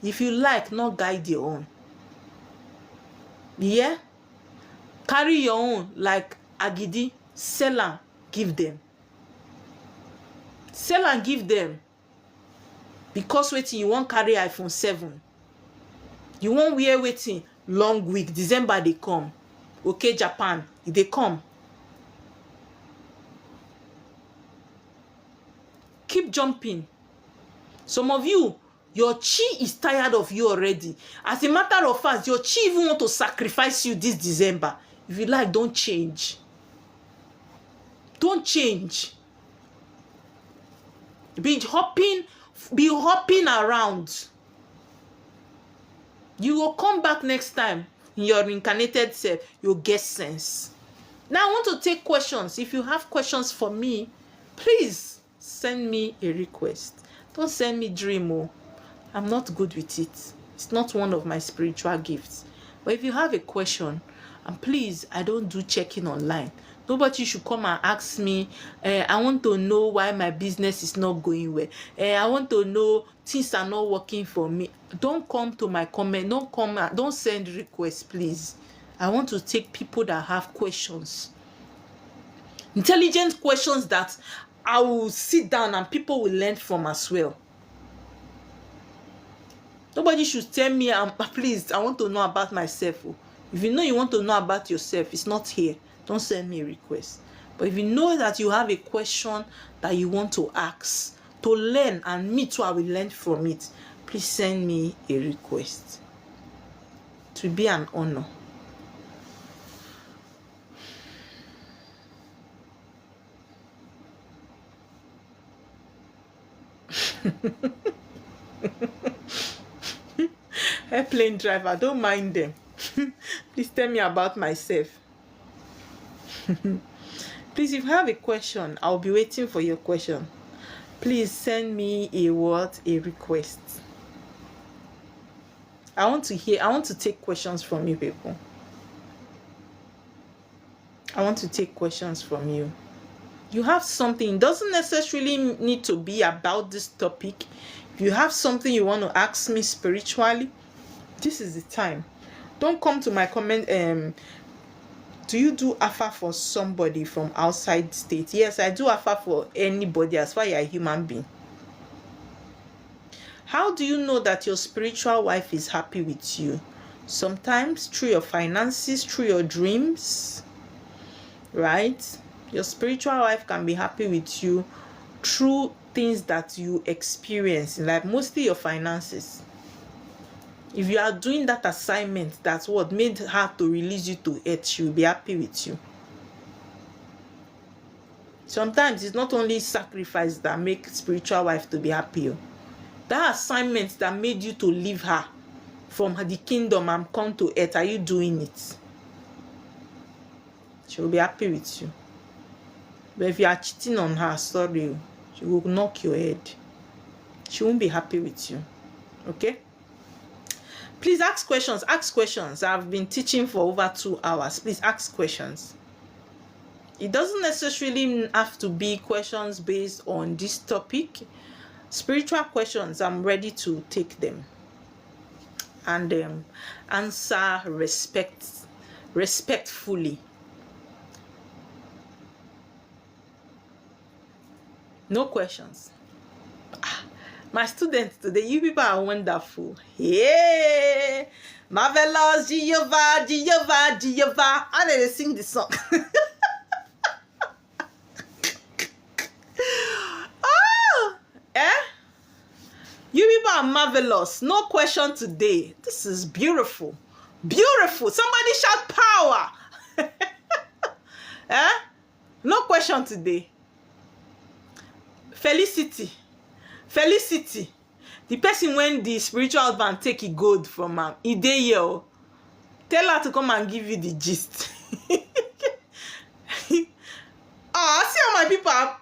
If you like, not guide your own. Yeah? Carry your own like agidi, sell and give them. Sell and give them. Because waiting, you won't carry iPhone 7. You won't wear waiting long week. December they come. Okay, Japan, they come. Keep jumping. Some of you, your chi is tired of you already. As a matter of fact, your chi even want to sacrifice you this December. If you like, don't change. Don't change. Be hopping around. You will come back next time in your reincarnated self. You'll get sense. Now I want to take questions. If you have questions for me, please send me a request. Don't send me dream. Oh, I'm not good with it. It's not one of my spiritual gifts. But if you have a question, and please, I don't do checking online. Nobody should come and ask me, I want to know why my business is not going well. I want to know things are not working for me. Don't come to my comment. Don't send requests, please. I want to take people that have questions. Intelligent questions that I will sit down and people will learn from as well. Nobody should tell me, please, I want to know about myself. If you know you want to know about yourself, it's not here. Don't send me a request. But if you know that you have a question that you want to ask, to learn, and me too, I will learn from it, please send me a request. It will be an honor. Airplane driver, don't mind them. Please tell me about myself. Please, if you have a question, I'll be waiting for your question. Please send me a request. I want to take questions from you people. I want to take questions from you. You have something, it doesn't necessarily need to be about this topic. If you have something you want to ask me spiritually, this is the time. Don't come to my comment. Do you do Afa for somebody from outside state? Yes, I do Afa for anybody as far as you're a human being. How do you know that your spiritual wife is happy with you? Sometimes through your finances, through your dreams, right? Your spiritual wife can be happy with you through things that you experience, like mostly your finances. If you are doing that assignment, that's what made her to release you to earth, she will be happy with you. Sometimes it's not only sacrifice that make spiritual wife to be happy. That assignment that made you to leave her from the kingdom and come to earth, are you doing it? She will be happy with you. But if you are cheating on her, sorry, she will knock your head. She won't be happy with you. Okay? Please ask questions. Ask questions. I've been teaching for over 2 hours. Please ask questions. It doesn't necessarily have to be questions based on this topic. Spiritual questions, I'm ready to take them and answer respectfully. No questions. My students today, you people are wonderful. Yeah, marvelous, Jehovah, Jehovah, Jehovah. How did they sing the song? Oh, you people are marvelous. No question today. This is beautiful, beautiful. Somebody shout power. No question today. Felicity. Felicity, the person when the spiritual husband take a gold from am, e dey here o. Tell her to come and give you the gist. See how my people are.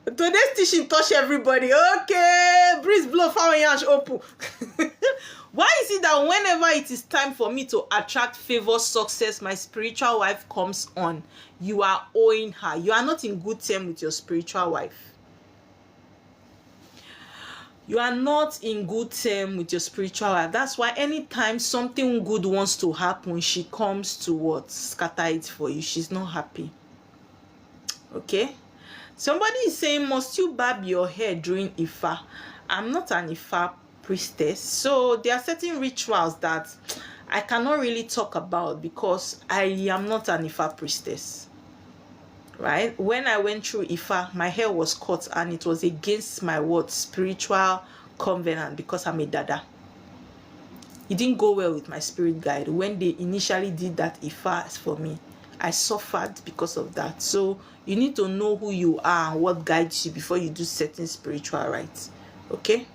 Today's teaching touch everybody. Okay, breeze blow, fire yansh open. Why is it that whenever it is time for me to attract favor, success, my spiritual wife comes on, you are owing her? You are not in good terms with your spiritual wife. You are not in good terms with your spiritual wife. That's why anytime something good wants to happen, she comes to what? Scatter it for you. She's not happy. Okay? Somebody is saying, must you barb your hair during Ifa? I'm not an Ifa priestess, so there are certain rituals that I cannot really talk about because I am not an Ifa priestess. Right? When I went through Ifa, my hair was cut and it was against my what? Spiritual covenant because I'm a dada. It didn't go well with my spirit guide. When they initially did that Ifa for me, I suffered because of that. So you need to know who you are and what guides you before you do certain spiritual rites. Okay?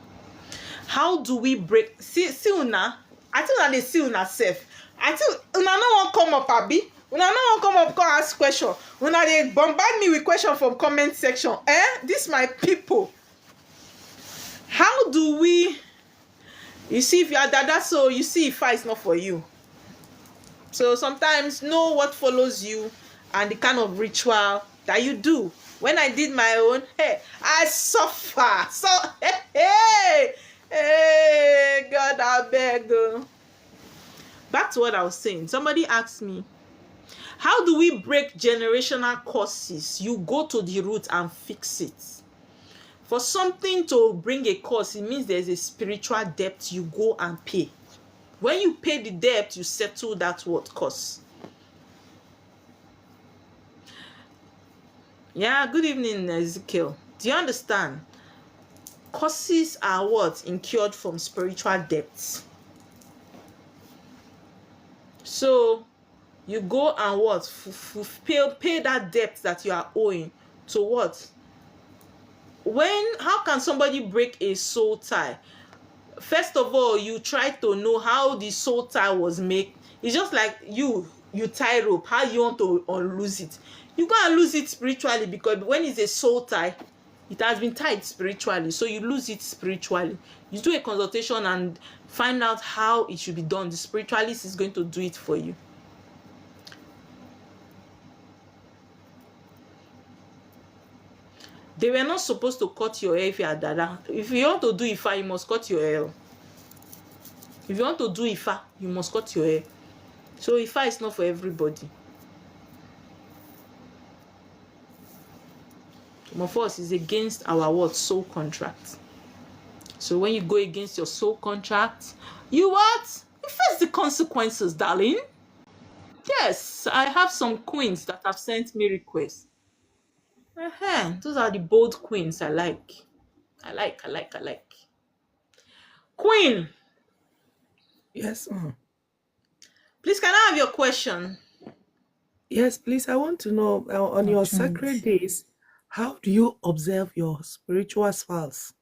How do we break? See una. I think that they see una self. I think una no one come up, Abi. Una no one come up, come ask question. Una they bombard me with question from comment section. This my people. How do we? You see, if you are dada, so you see Ifa is not for you. So sometimes know what follows you and the kind of ritual that you do. When I did my own, hey, I suffer. So hey, God, I beg. Back to what I was saying. Somebody asked me, how do we break generational curses? You go to the root and fix it. For something to bring a curse, it means there's a spiritual debt you go and pay. When you pay the debt, you settle that what curse. Yeah, good evening, Ezekiel. Do you understand? Curses are what? Incurred from spiritual debts. So you go and what? Pay that debt that you are owing to what? How can somebody break a soul tie? First of all, you try to know how the soul tie was made. It's just like you tie rope. How you want to unloose it? You go and lose it spiritually, because when it's a soul tie, it has been tied spiritually, so you lose it spiritually. You do a consultation and find out how it should be done. The spiritualist is going to do it for you. They were not supposed to cut your hair if you are dada. If you want to do Ifa, you must cut your hair. If you want to do Ifa, you must cut your hair. So Ifa is not for everybody. Some of us is against our what? Soul contract. So when you go against your soul contract, you what? You face the consequences, darling. Yes, I have some queens that have sent me requests. Those are the bold queens I like. I like. Queen. Yes, ma'am. Please, can I have your question? Yes, please. I want to know on your sacred days, how do you observe your spiritual spouse?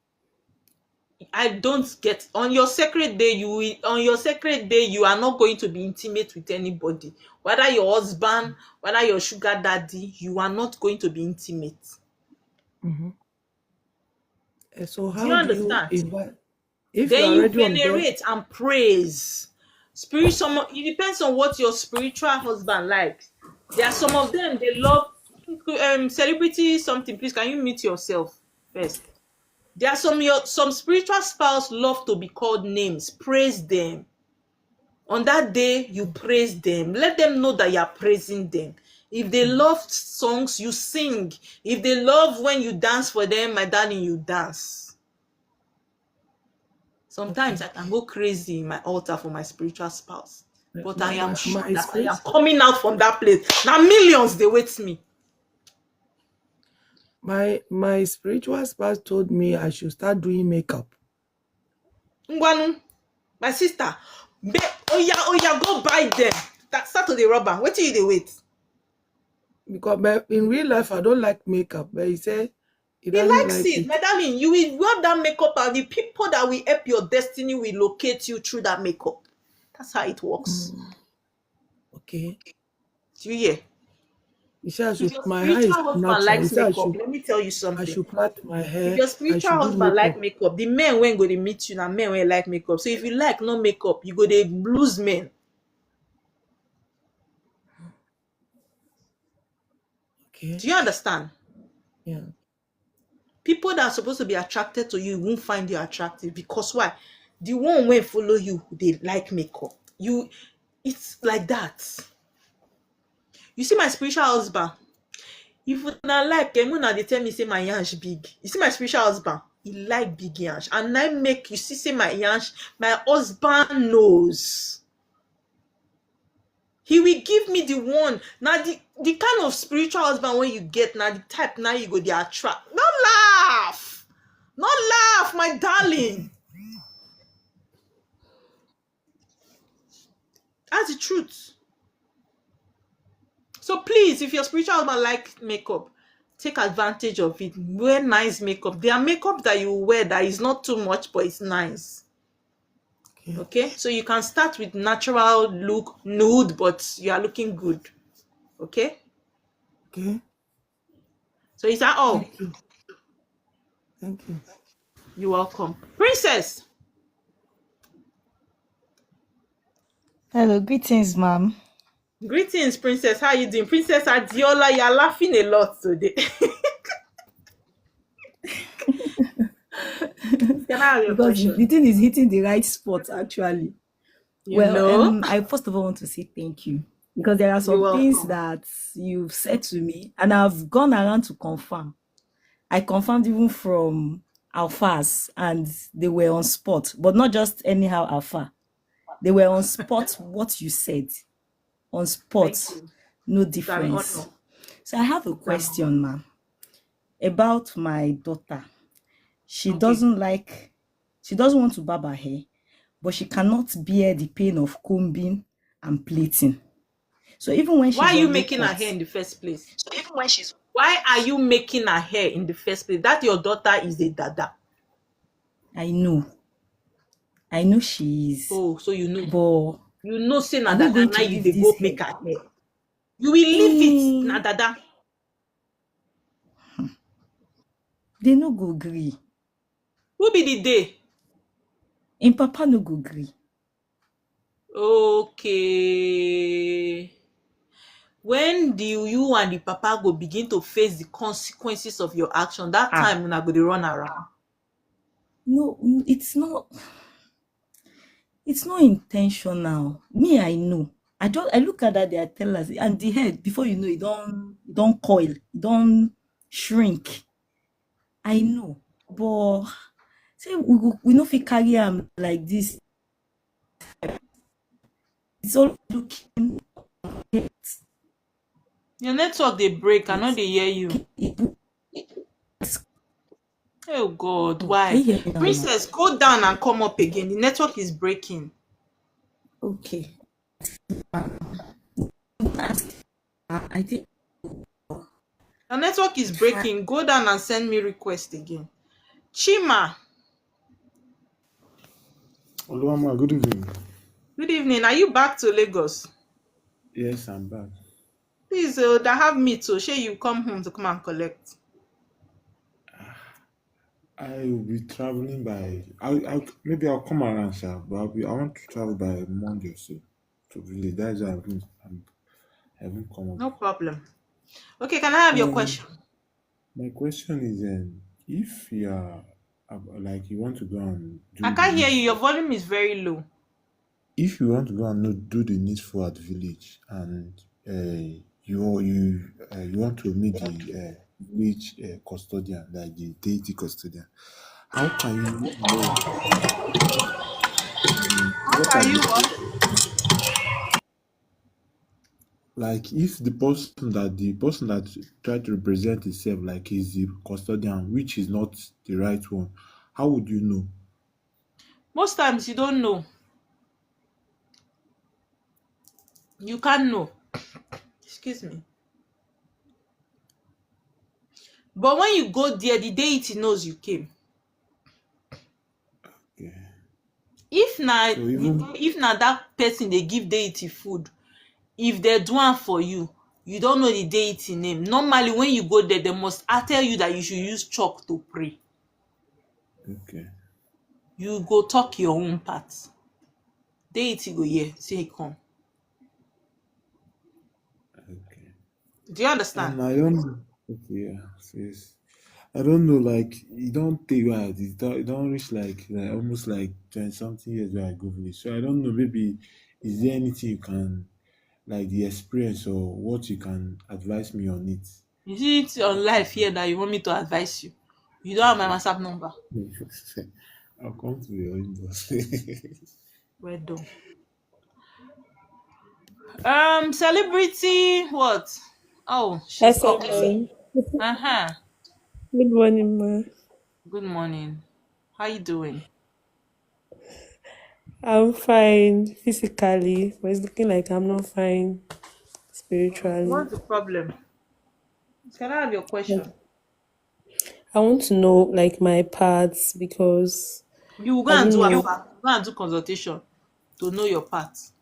I don't get on your sacred day. You are not going to be intimate with anybody, whether your husband, whether your sugar daddy. You are not going to be intimate. So how do you understand? If then you venerate and praise. It depends on what your spiritual husband likes. There are some of them, they love celebrity something. Please, can you mute yourself first? There are some spiritual spouse love to be called names. Praise them. On that day, you praise them. Let them know that you are praising them. If they love songs, you sing. If they love when you dance for them, my darling, you dance. Sometimes I can go crazy in my altar for my spiritual spouse. But I am sure that I am coming out from that place. Now millions, they wait me. My spiritual spouse told me I should start doing makeup. Ngwanu, my sister, go buy them. Start to the rubber. Wait till you wait. Because in real life, I don't like makeup. But he said He He doesn't likes like it, it. my darling. You will rub that makeup, and the people that will help your destiny will locate you through that makeup. That's how it works. Okay. Do you hear? He said I If should, your my hair is spiritual husband natural. He likes said makeup, let me tell you I something. should plait my If hair. your I spiritual should do husband like makeup. makeup, the men when go to meet you, na men when like makeup. So if you like no makeup, you go dey lose men. Okay. Do you understand? Yeah. People that are supposed to be attracted to you won't find you attractive because why? The one wey follow you, they like makeup. It's like that. You see my spiritual husband. If una like una dey tell me say my yansh big. You see my spiritual husband, he like big yansh, and I make you see say my yansh. My husband knows. He will give me the one. Now the kind of spiritual husband when you get now the type now you go dey attract. Not laugh, not laugh, my darling. That's the truth. So please, if your spiritual husband like makeup, take advantage of it. Wear nice makeup. There are makeup that you wear that is not too much, but it's nice. Okay. Okay, so you can start with natural look, nude, but you are looking good. Okay, Okay. so is that all? Thank you. Thank you. You're welcome, Princess. Hello, greetings, ma'am. Greetings, Princess. How you doing, Princess Adiola? You're laughing a lot today. Can I have your Because the question? thing is hitting the right spot, actually. You Well, know, I first of all want to say thank you because there are you're some things welcome. that you've said to me, and I've gone around to confirm. I confirmed even from Alphas, and they were on spot, but not just anyhow Alpha. They were on spot what you said, on Thank spot, you. no It's an difference. honor. So I have a It's an honor. question, ma'am, about my daughter. She Okay. doesn't want to barb her hair, but she cannot bear the pain of combing and plaiting. So even when Why she's are you on low making her cut, hair in the first place? Why are you making her hair in the first place? That your daughter is a dada. I know she is, Oh, so you know. but You know, say na are we dada going now to you leave dey this go hair? make her hair. You will leave it, na Eh, dada. they no go gree. Who be the day? In papa no go gree. Okay. When do you and the papa go begin to face the consequences of your action? That Ah, time una go dey run around. no, it's not intentional. Me, I know. I look at that, I tell her, and the head, before you know, it don't coil, it don't shrink. I know, but say we no fit carry am like this. It's all looking it. Your network dey break. I no dey hear you. Oh God, Can why? you hear me now, ma? Princess, go down and come up again. The network is breaking. Okay. I think Your network is breaking. Go down and send me request again. Chima, Oluwama, good evening. good evening. Are you back to Lagos? Yes, I'm back. Please, I have meat, so shey you come home to come and collect. I will be traveling by. Maybe I'll come around, sir. But I want to travel by Monday or so to village. That's why I haven't come up. No problem. Okay, can I have your Um, question? my question is, if you are like you want to go and I do the can't hear you. Your needful, volume is very low. if you want to go and do the needful at village, and you want to meet the village custodian, like the deity custodian, how can you know? How What are can the you what? like if the person that try to represent himself like is the custodian, which is not the right one, how would you know? Most times you don't know. You can't know. Excuse me. But when you go there, the deity knows you came. Okay. If na So even that person dey give deity food, if they do am for you, you don't know the deity name. Normally, when you go there, they must tell you that you should use chalk to pray. okay. You go talk your own part. Deity go hear, say come. Okay. Do you understand? And I don't. Okay, yeah. Yes. I don't know. Like it don't take while. It don't reach like almost like 20 something years where I go village. So I don't know. Maybe is there anything you can like the experience or what you can advise me on it? Is it on life here that you want me to advise you? You don't have my WhatsApp number. I'll come to your inbox. Well done. Celebrity what? Oh, she's coming. SMN. Uh-huh. Good morning, ma. Good morning. How you doing? I'm fine physically, but it's looking like I'm not fine spiritually. What's the problem? Can I have your question? I want to know like my paths because You will go I and don't do know. alpha, go and do consultation to know your path.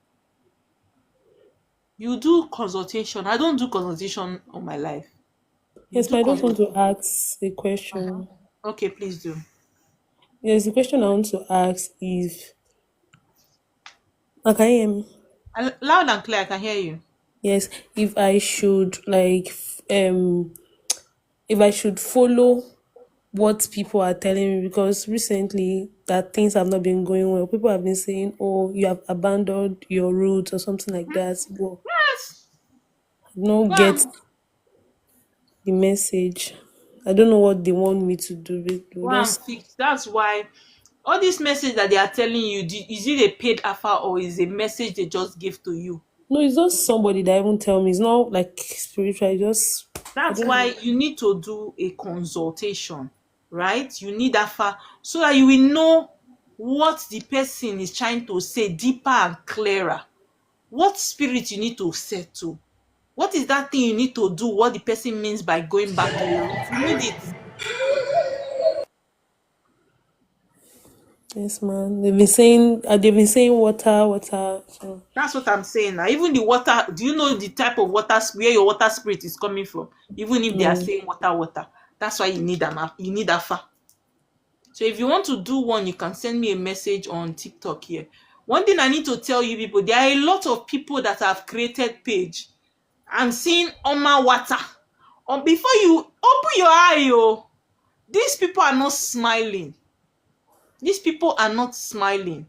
You do consultation. I don't do consultation on my life. You Yes, do but I just want to consultation. ask a question. Okay, please do. Yes, the question I want to ask is, can you hear me? Loud and clear, I can hear you. Yes, if I should if I should follow what people are telling me, because recently that things have not been going well. People have been saying, "Oh, you have abandoned your roots" or something like that. Well, Yes. I don't Go get and the message. I don't know what they want me to do. go and Just fix. That's why all this message that they are telling you, is it a paid alpha or is a message they just give to you? no, it's just somebody that even tell me. It's not like spiritual. It's just I That's don't know. why you need to do a consultation, right? You need alpha so that you will know what the person is trying to say deeper and clearer. What spirit you need to settle. What is that thing you need to do? What the person means by going back to your roots. You need it. Yes, man. They've been saying water, water. So That's what I'm saying now. Even the water, do you know the type of water where your water spirit is coming from? Even if they are no, saying water, water. That's why you need you need alpha. So if you want to do one, you can send me a message on TikTok here. One thing I need to tell you people, there are a lot of people that have created page and seen Oma water. Before you open your eye, these people are not smiling. These people are not smiling.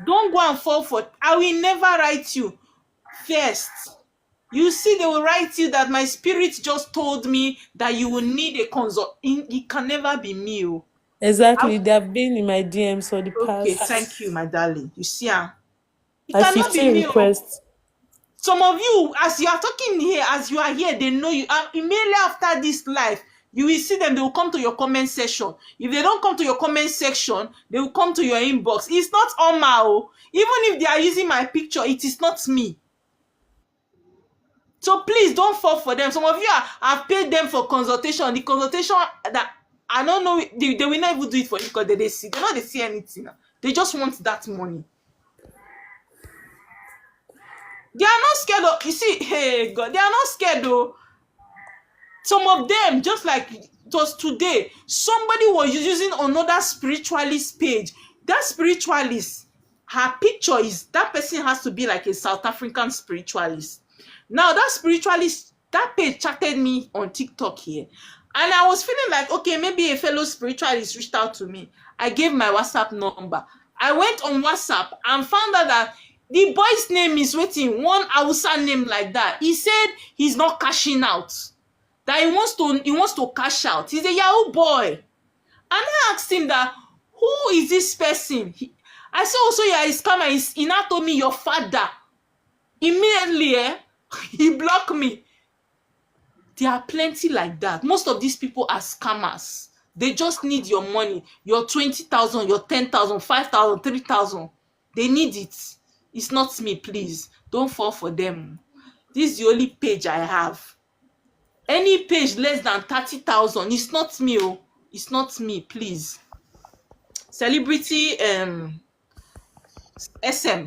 Don't go and fall for it. I will never write you first. You see, they will write you that my spirit just told me that you will need a consult. It can never be me. exactly. They have been in my DMs for the Okay, past thank you, my darling. You see, it like cannot be 15 me. requests. Some of you, as you are talking here, as you are here, they know you. And immediately after this live, you will see them. They will come to your comment section. If they don't come to your comment section, they will come to your inbox. It's not Oma. Even if they are using my picture, it is not me. So please don't fall for them. Some of you have paid them for consultation. The consultation that I don't know, they will not even do it for you because they know they see anything. They just want that money. They are not scared of, you see, hey God, they are not scared though. Some of them, just like it was today, somebody was using another spiritualist page. That spiritualist, her picture is, that person has to be like a South African spiritualist. Now that spiritualist, that page chatted me on TikTok here. And I was feeling like, okay, maybe a fellow spiritualist reached out to me. I gave my WhatsApp number. I went on WhatsApp and found out that the boy's name is waiting, one Hausa name like that. He said he's not cashing out. That he wants to cash out. He's a Yahoo boy. And I asked him that, who is this person? I said, also, yeah, he's coming. He now told me, your father. Immediately, he blocked me. There are plenty like that. Most of these people are scammers. They just need your money, your 20,000, your 10,000, 5,000, 3,000. They need it. It's not me, please. Don't fall for them. This is the only page I have. Any page less than 30,000. It's not me, oh. It's not me, please. Celebrity SM,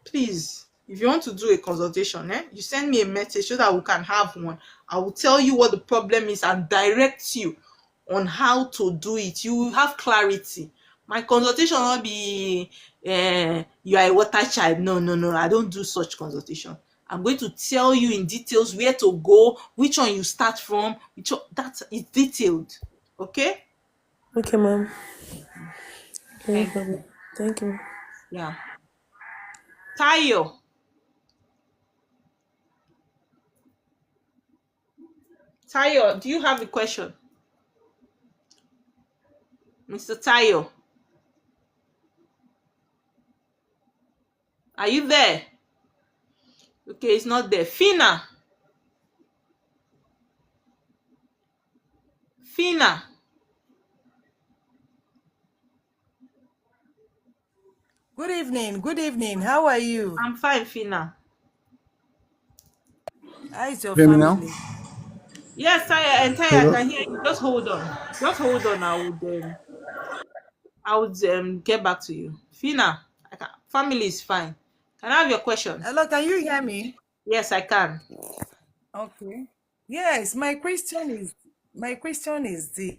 please. If you want to do a consultation, you send me a message so that we can have one. I will tell you what the problem is and direct you on how to do it. You will have clarity. My consultation will not be you are a water child. No. I don't do such consultation. I'm going to tell you in details where to go, which one you start from, which one, that is detailed. Okay? Okay, ma'am. No Okay. problem. Thank you. Yeah. Tayo. Tayo, do you have a question? Mr. Tayo. Are you there? Okay, it's not there. Fina. Fina. Good evening. Good evening. How are you? I'm fine, Fina. How is your Hear me now? family? Yes, Tayo, and Tayo, I Hello? can hear you. Just hold on. Just hold on. I would get back to you. Fina, family is fine. Can I have your question? Hello, can you hear me? Yes, I can. Okay. Yes, my question is this.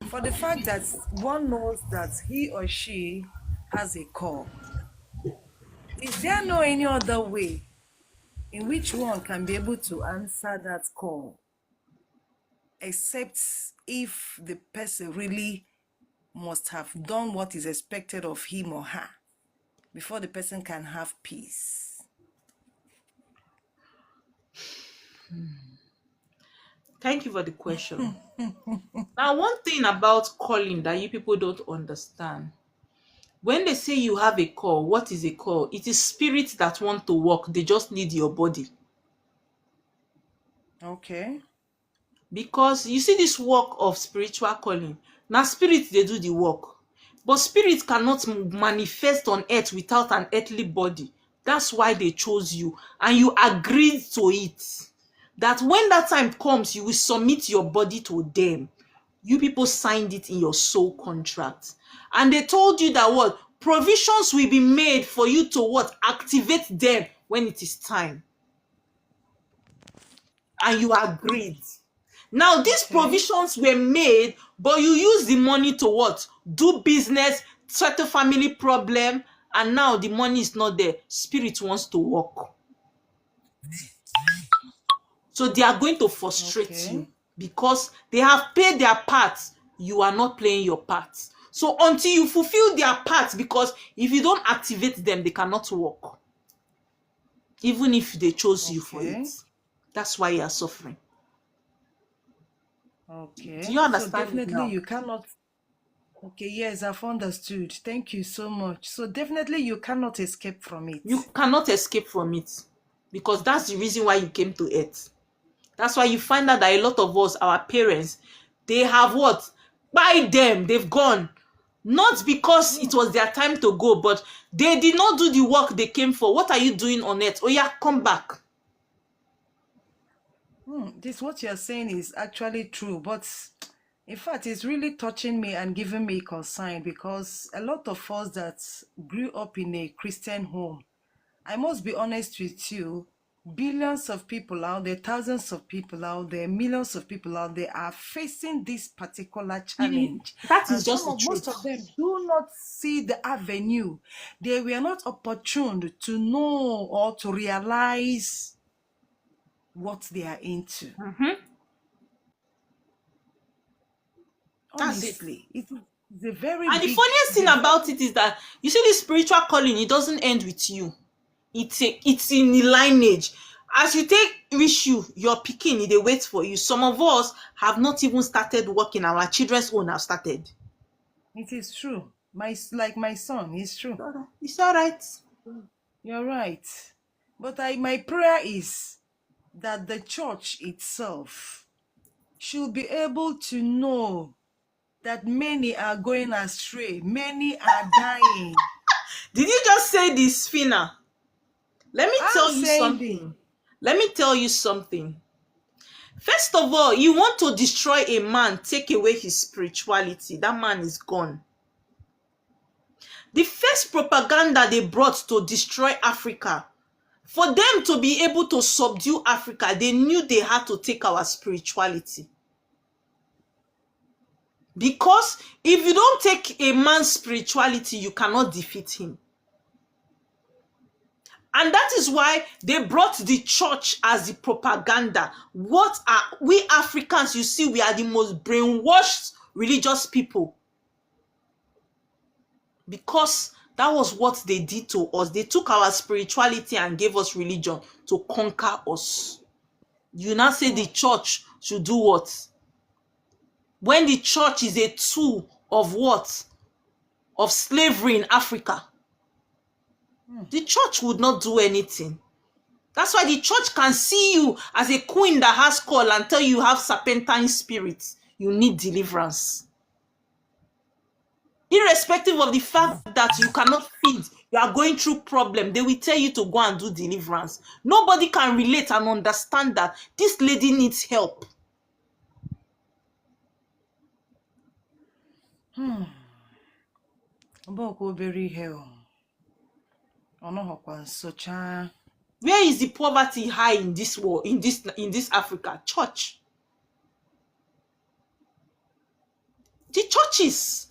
For the fact that one knows that he or she has a call, is there no any other way in which one can be able to answer that call, except if the person really must have done what is expected of him or her before the person can have peace? Thank you for the question. Now, one thing about calling that you people don't understand. When they say you have a call, what is a call? It is spirits that want to work. They just need your body. Okay. Because you see this work of spiritual calling. Now spirits, they do the work. But spirits cannot manifest on earth without an earthly body. That's why they chose you. And you agreed to it. That when that time comes, you will submit your body to them. You people signed it in your soul contract. And they told you that what? Provisions will be made for you to what? Activate them when it is time. And you agreed. Now, these provisions were made, but you use the money to what? Do business, settle family problem, and now the money is not there. Spirit wants to work. So they are going to frustrate you because they have paid their part. You are not playing your part. So until you fulfill their part, because if you don't activate them, they cannot work. Even if they chose you for it. That's why you are suffering. Okay. Do you understand? So definitely you cannot. Okay, yes, I've understood. Thank you so much. So definitely you cannot escape from it. You cannot escape from it because that's the reason why you came to earth. That's why you find out that a lot of us, our parents, they have what? By them, they've gone. Not because it was their time to go, but they did not do the work they came for. What are you doing on earth? Oh yeah, come back. This what you're saying is actually true, but in fact, it's really touching me and giving me concern because a lot of us that grew up in a Christian home, I must be honest with you, billions of people out there, thousands of people out there, millions of people out there are facing this particular challenge. That is And just the most truth. of them do not see the avenue. They were not opportune to know or to realize what they are into. Honestly, it's a very And the big, funniest thing about it is that you see this spiritual calling, it doesn't end with you. It's in the lineage. As you reach your picking, they wait for you. Some of us have not even started working. Our children's own have started. It is true. My son, it's true. It's all right. You're right. But my prayer is that the church itself should be able to know that many are going astray, many are dying. Did you just say this, Fina? Let me tell you saying something. Let me tell you something. First of all, you want to destroy a man, take away his spirituality. That man is gone. The first propaganda they brought to destroy Africa, for them to be able to subdue Africa, they knew they had to take our spirituality. Because if you don't take a man's spirituality, you cannot defeat him. And that is why they brought the church as the propaganda. What are we Africans? You see, we are the most brainwashed religious people. Because that was what they did to us. They took our spirituality and gave us religion to conquer us. You now say the church should do what? When the church is a tool of what? Of slavery in Africa. The church would not do anything. That's why the church can see you as a queen that has call and tell you have serpentine spirits. You need deliverance. Irrespective of the fact that you cannot feed, you are going through problem, they will tell you to go and do deliverance. Nobody can relate and understand that this lady needs help. Mboko very hell. Where is the poverty high in this world, in this Africa? Church. The churches.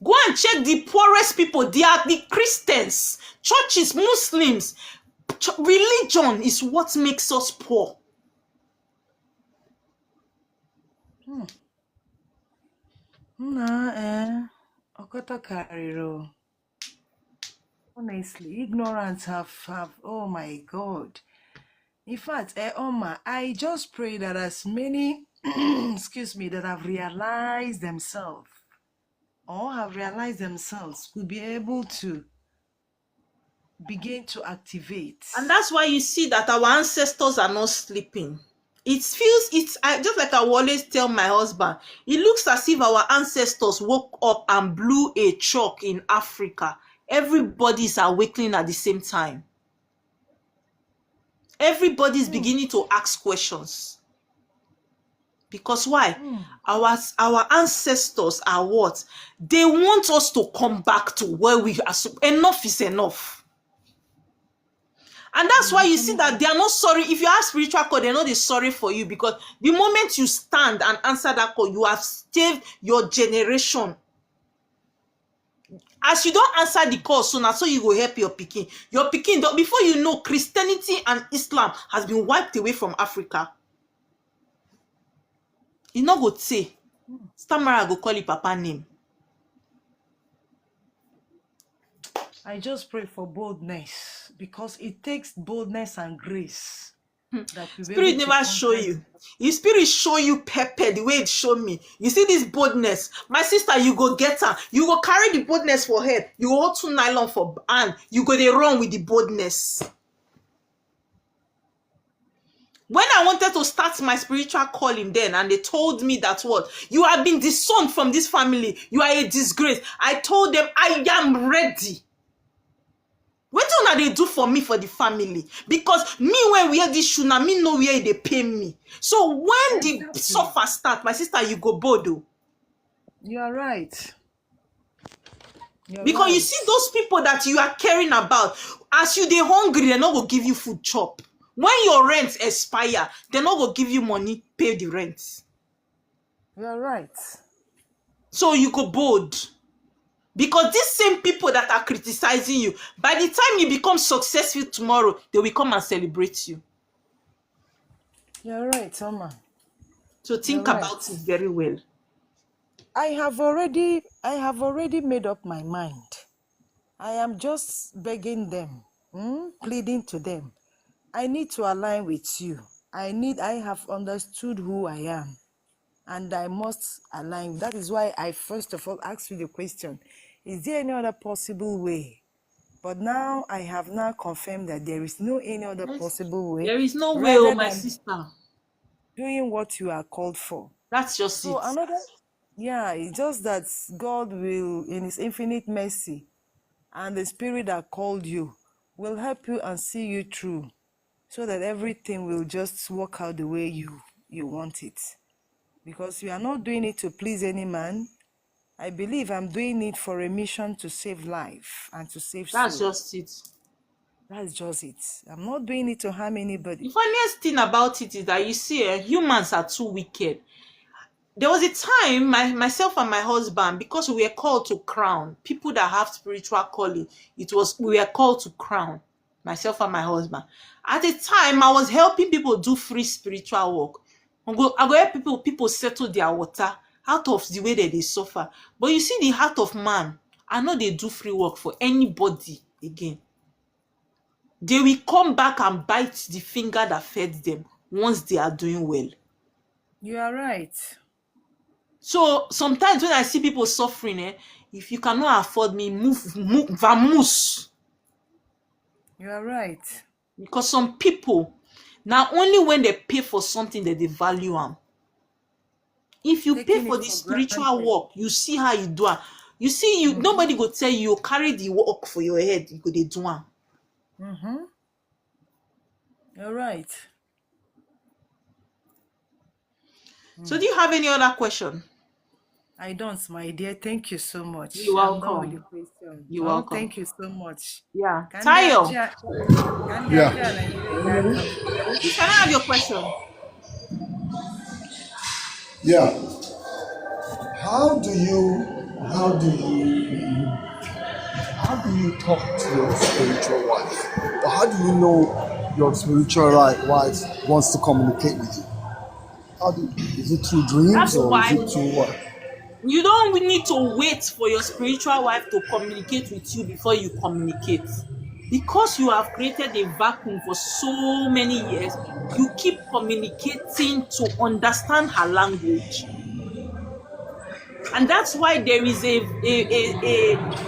Go and check the poorest people. They are the Christians. Churches, Muslims. Religion is what makes us poor. Okota Kariro. Honestly, ignorance have oh my God. In fact, Oma, I just pray that as many excuse me, that have realized themselves could be able to begin to activate. And that's why you see that our ancestors are not sleeping. Just like I always tell my husband, it looks as if our ancestors woke up and blew a chalk in Africa. Everybody's awakening at the same time. Everybody's beginning to ask questions. Because why? Our ancestors are what? They want us to come back to where we are. Enough is enough. And that's why you see that they are not sorry. If you have spiritual call, they're not sorry for you, because the moment you stand and answer that call, you have saved your generation. As you don't answer the call soon, so you will help your pikin. Your pikin, before you know, Christianity and Islam has been wiped away from Africa. You know go say, Stamara go call you papa name. I just pray for boldness, because it takes boldness and grace. Spirit never show you. If spirit show you pepper the way it showed me, you see this boldness. My sister, you go get her. You go carry the boldness for head. You hold 2 nylon for hand. You go dey run with the boldness. When I wanted to start my spiritual calling then, and they told me that what? You have been disowned from this family. You are a disgrace. I told them, I am ready. What do they do for me, for the family? Because me, when we have this shoe, now me know where they pay me. So when the suffer start, my sister, you go bodo. You are right. Because you see those people that you are caring about, as you they hungry, they're not going to give you food chop. When your rent expire, they're not going to give you money, pay the rent. You are right. So you go bold. Because these same people that are criticizing you, by the time you become successful tomorrow, they will come and celebrate you. You're right, Oma. So think about it very well. I have already made up my mind. I am just begging them, pleading to them. I need to align with you. I have understood who I am, and I must align. That is why I first of all asked you the question, is there any other possible way? But now I have now confirmed that there is no any other possible way. There is no way, oh my sister. Doing what you are called for. That's just so it. It's just that God will, in His infinite mercy, and the Spirit that called you will help you and see you through. so that everything will just work out the way you want it. Because you are not doing it to please any man. I believe I'm doing it for a mission to save life and to save That's soul. just it. That's just it. I'm not doing it to harm The anybody. funniest thing about it is that you see, humans are too wicked. There was a time myself and my husband, because we were called to crown people that have spiritual calling, we were called to crown, myself and my husband. At the time, I was helping people do free spiritual work. I go help people settle their water out of the way that they suffer. But you see, the heart of man, I know they do free work for anybody again. They will come back and bite the finger that fed them once they are doing well. You are right. So sometimes when I see people suffering, if you cannot afford me, vamoose. You are right. Because some people, now only when they pay for something that they value them. If you pay Taking for it the for spiritual granted. work, you see how you do it. You see, nobody go tell you carry the work for your head. You go dey do am. Mm-hmm. You're right. So do you have any other question? I don't, my dear. Thank you so much. You're I'm done with the welcome. question. You're Oh, welcome. thank you so much. Yeah. Can Tayo, Yeah. please can I have your question? Yeah. How do you talk to your spiritual wife? Or how do you know your spiritual wife wants to communicate with you? Is it through dreams That's or why is it through what? you don't need to wait for your spiritual wife to communicate with you before you communicate. Because you have created a vacuum for so many years, you keep communicating to understand her language. And that's why there is a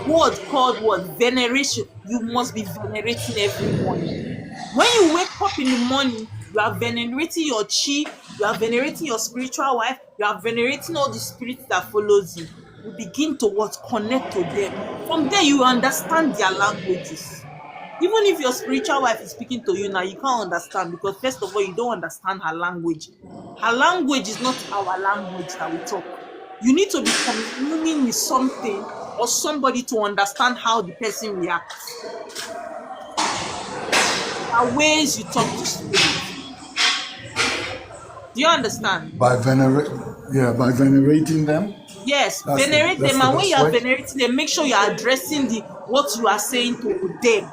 word called what? Veneration. You must be venerating every morning. When you wake up in the morning, you are venerating your chi, you are venerating your spiritual wife, you are venerating all the spirits that follows you. You begin to what? Connect to them. From there, you understand their languages. Even if your spiritual wife is speaking to you now, you can't understand because first of all, you don't understand her language. Her language is not our language that we talk. You need to be communing with something or somebody to understand how the person reacts. There are ways you talk to spirit. Do you understand? By venerating them. Yes, That's venerate the them, and when best you are way. venerating them, make sure you are addressing what you are saying to them.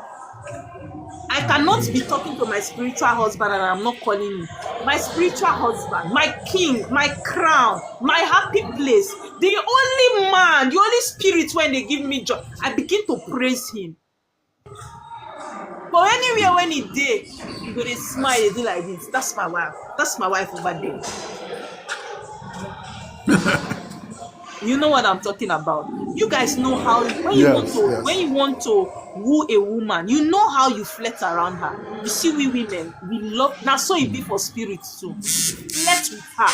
I cannot be talking to my spiritual husband and I'm not calling him my spiritual husband, my king, my crown, my happy place, the only man, the only spirit. When they give me joy, I begin to praise him. But anywhere when he dey, you go dey smile, they do like this. That's my wife. That's my wife over there. You know what I'm talking about. You guys know how when you want to woo a woman, you know how you flirt around her. You see, we women, we love. Now, so it be for spirits too. Flirt with her.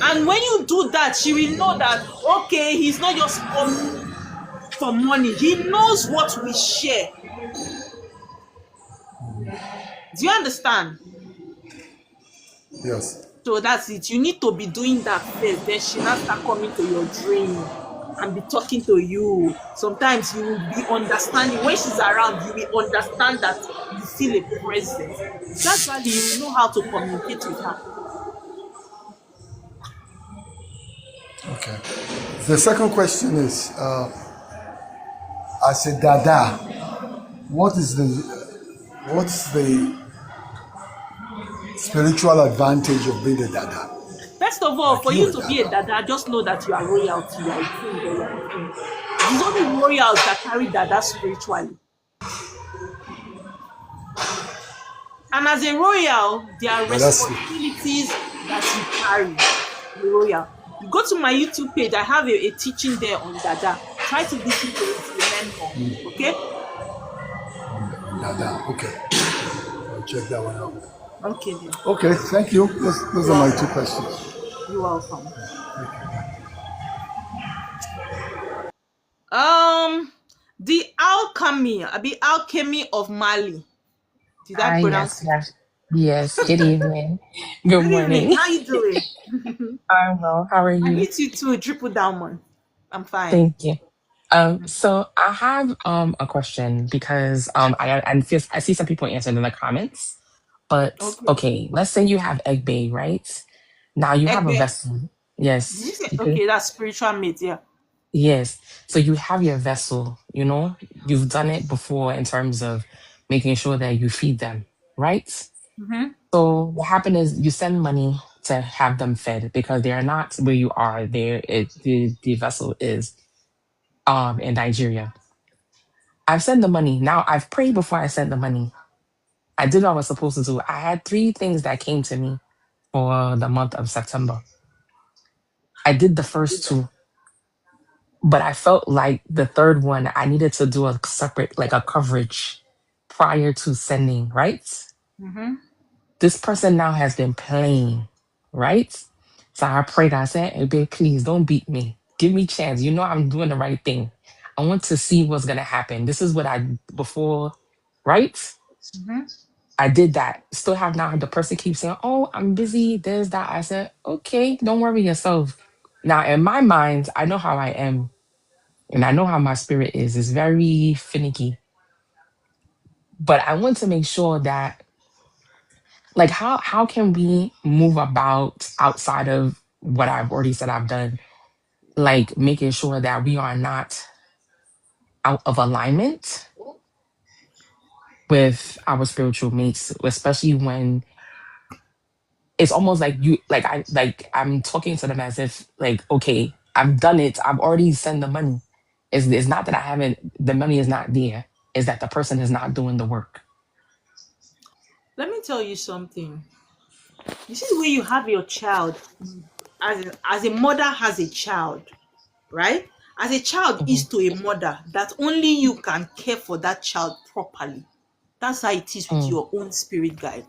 And when you do that, she will know that, okay, he's not just coming for money. He knows what we share. Do you understand? Yes. So that's it. You need to be doing that first. Then she now start coming to your dream and be talking to you. Sometimes you will be understanding. When she's around, you will understand that you feel a presence. Gradually, you will know how to communicate with her. Okay. The second question is, as a dada, what's the spiritual advantage of being a dada? First of all, Like for you you a to be a dada, just know that you are royalty. You are a king or you are a queen. It's only royals that carry dada spiritually. And as a royal, there are But that's responsibilities that you carry. The royal. You go to my YouTube page, I have a teaching there on dada. Try to listen to it to learn more. Okay? dada. Okay. I'll check that one out. Okay then. Okay, thank you. Those are my two questions. You're welcome. The alchemy of Mali. Did I Ah, pronounce yes, it? yes, yes. Good evening. Good Good evening. morning. How you doing? I'm well. How are I you? hit you too, triple down one. I'm fine. Thank you. So I have a question because I see some people answering in the comments, but Okay. okay, let's say you have egg bay, right? Now you have a Egbe. vessel. Did you Yes, say you could. okay? That's spiritual meat. Yeah. Yes. So you have your vessel, you've done it before in terms of making sure that you feed them, right? Mm-hmm. So what happened is you send money to have them fed because they are not where you are. The vessel is in Nigeria. I've sent the money. Now I've prayed before I sent the money. I did what I was supposed to do. I had three things that came to me for the month of September. I did the first two, but I felt like the third one I needed to do a separate, like a coverage prior to sending, right? Mm-hmm. This person now has been playing, right? So I prayed, I said, hey, babe, please don't beat me. Give me chance. You know I'm doing the right thing. I want to see what's gonna happen. This is what I before, right? Mm-hmm. I did that. Still have not the person keeps saying, oh, I'm busy, this, that. I said, okay, don't worry yourself. Now in my mind, I know how I am and I know how my spirit is. It's very finicky. But I want to make sure that like how can we move about outside of what I've already said I've done, like making sure that we are not out of alignment with our spiritual mates, especially when it's almost like I'm talking to them as if like, okay, I've done it, I've already sent the money. It's not that I haven't, the money is not there, is that the person is not doing the work. Let me tell you something. You see the way you have your child, as a mother has a child, right? As a child Hmm. is to a mother that only you can care for that child properly. That's how it is with your own spirit guide.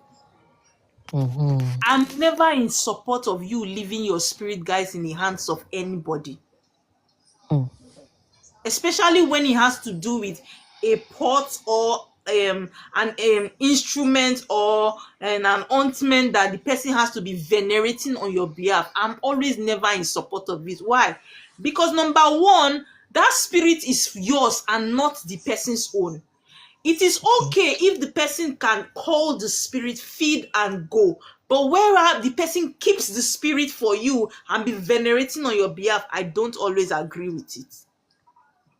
Mm-hmm. I'm never in support of you leaving your spirit guides in the hands of anybody, Mm. especially when it has to do with a pot or an instrument or an ointment that the person has to be venerating on your behalf. I'm always never in support of it. Why? Because number one, that spirit is yours and not the person's own. It is Okay. okay if the person can call the spirit, feed and go. But where the person keeps the spirit for you and be venerating on your behalf, I don't always agree with it.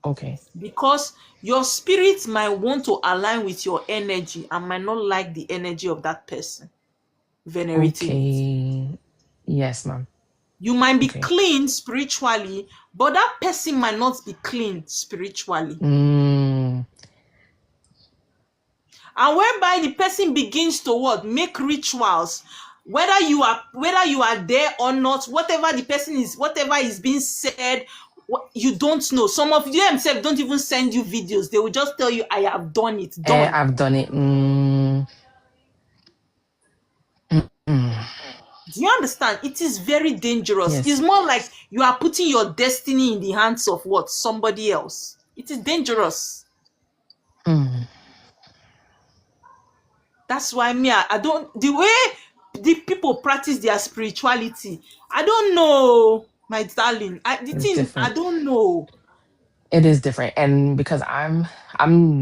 Okay. Because your spirit might want to align with your energy and might not like the energy of that person venerating it. Okay. Yes, ma'am. You might be Okay. clean spiritually, but that person might not be clean spiritually. Mm. And whereby the person begins to what? Make rituals. Whether you are there or not, whatever is being said, you don't know. Some of them themselves don't even send you videos. They will just tell you, I have done it. Done. I've done it. Mm. Do you understand? It is very dangerous. It's Yes. more like you are putting your destiny in the hands of what? Somebody else. It is dangerous. Mm. That's why I don't, the way the people practice their spirituality, I don't know, my darling. It's I different. don't know. It is different. And because I'm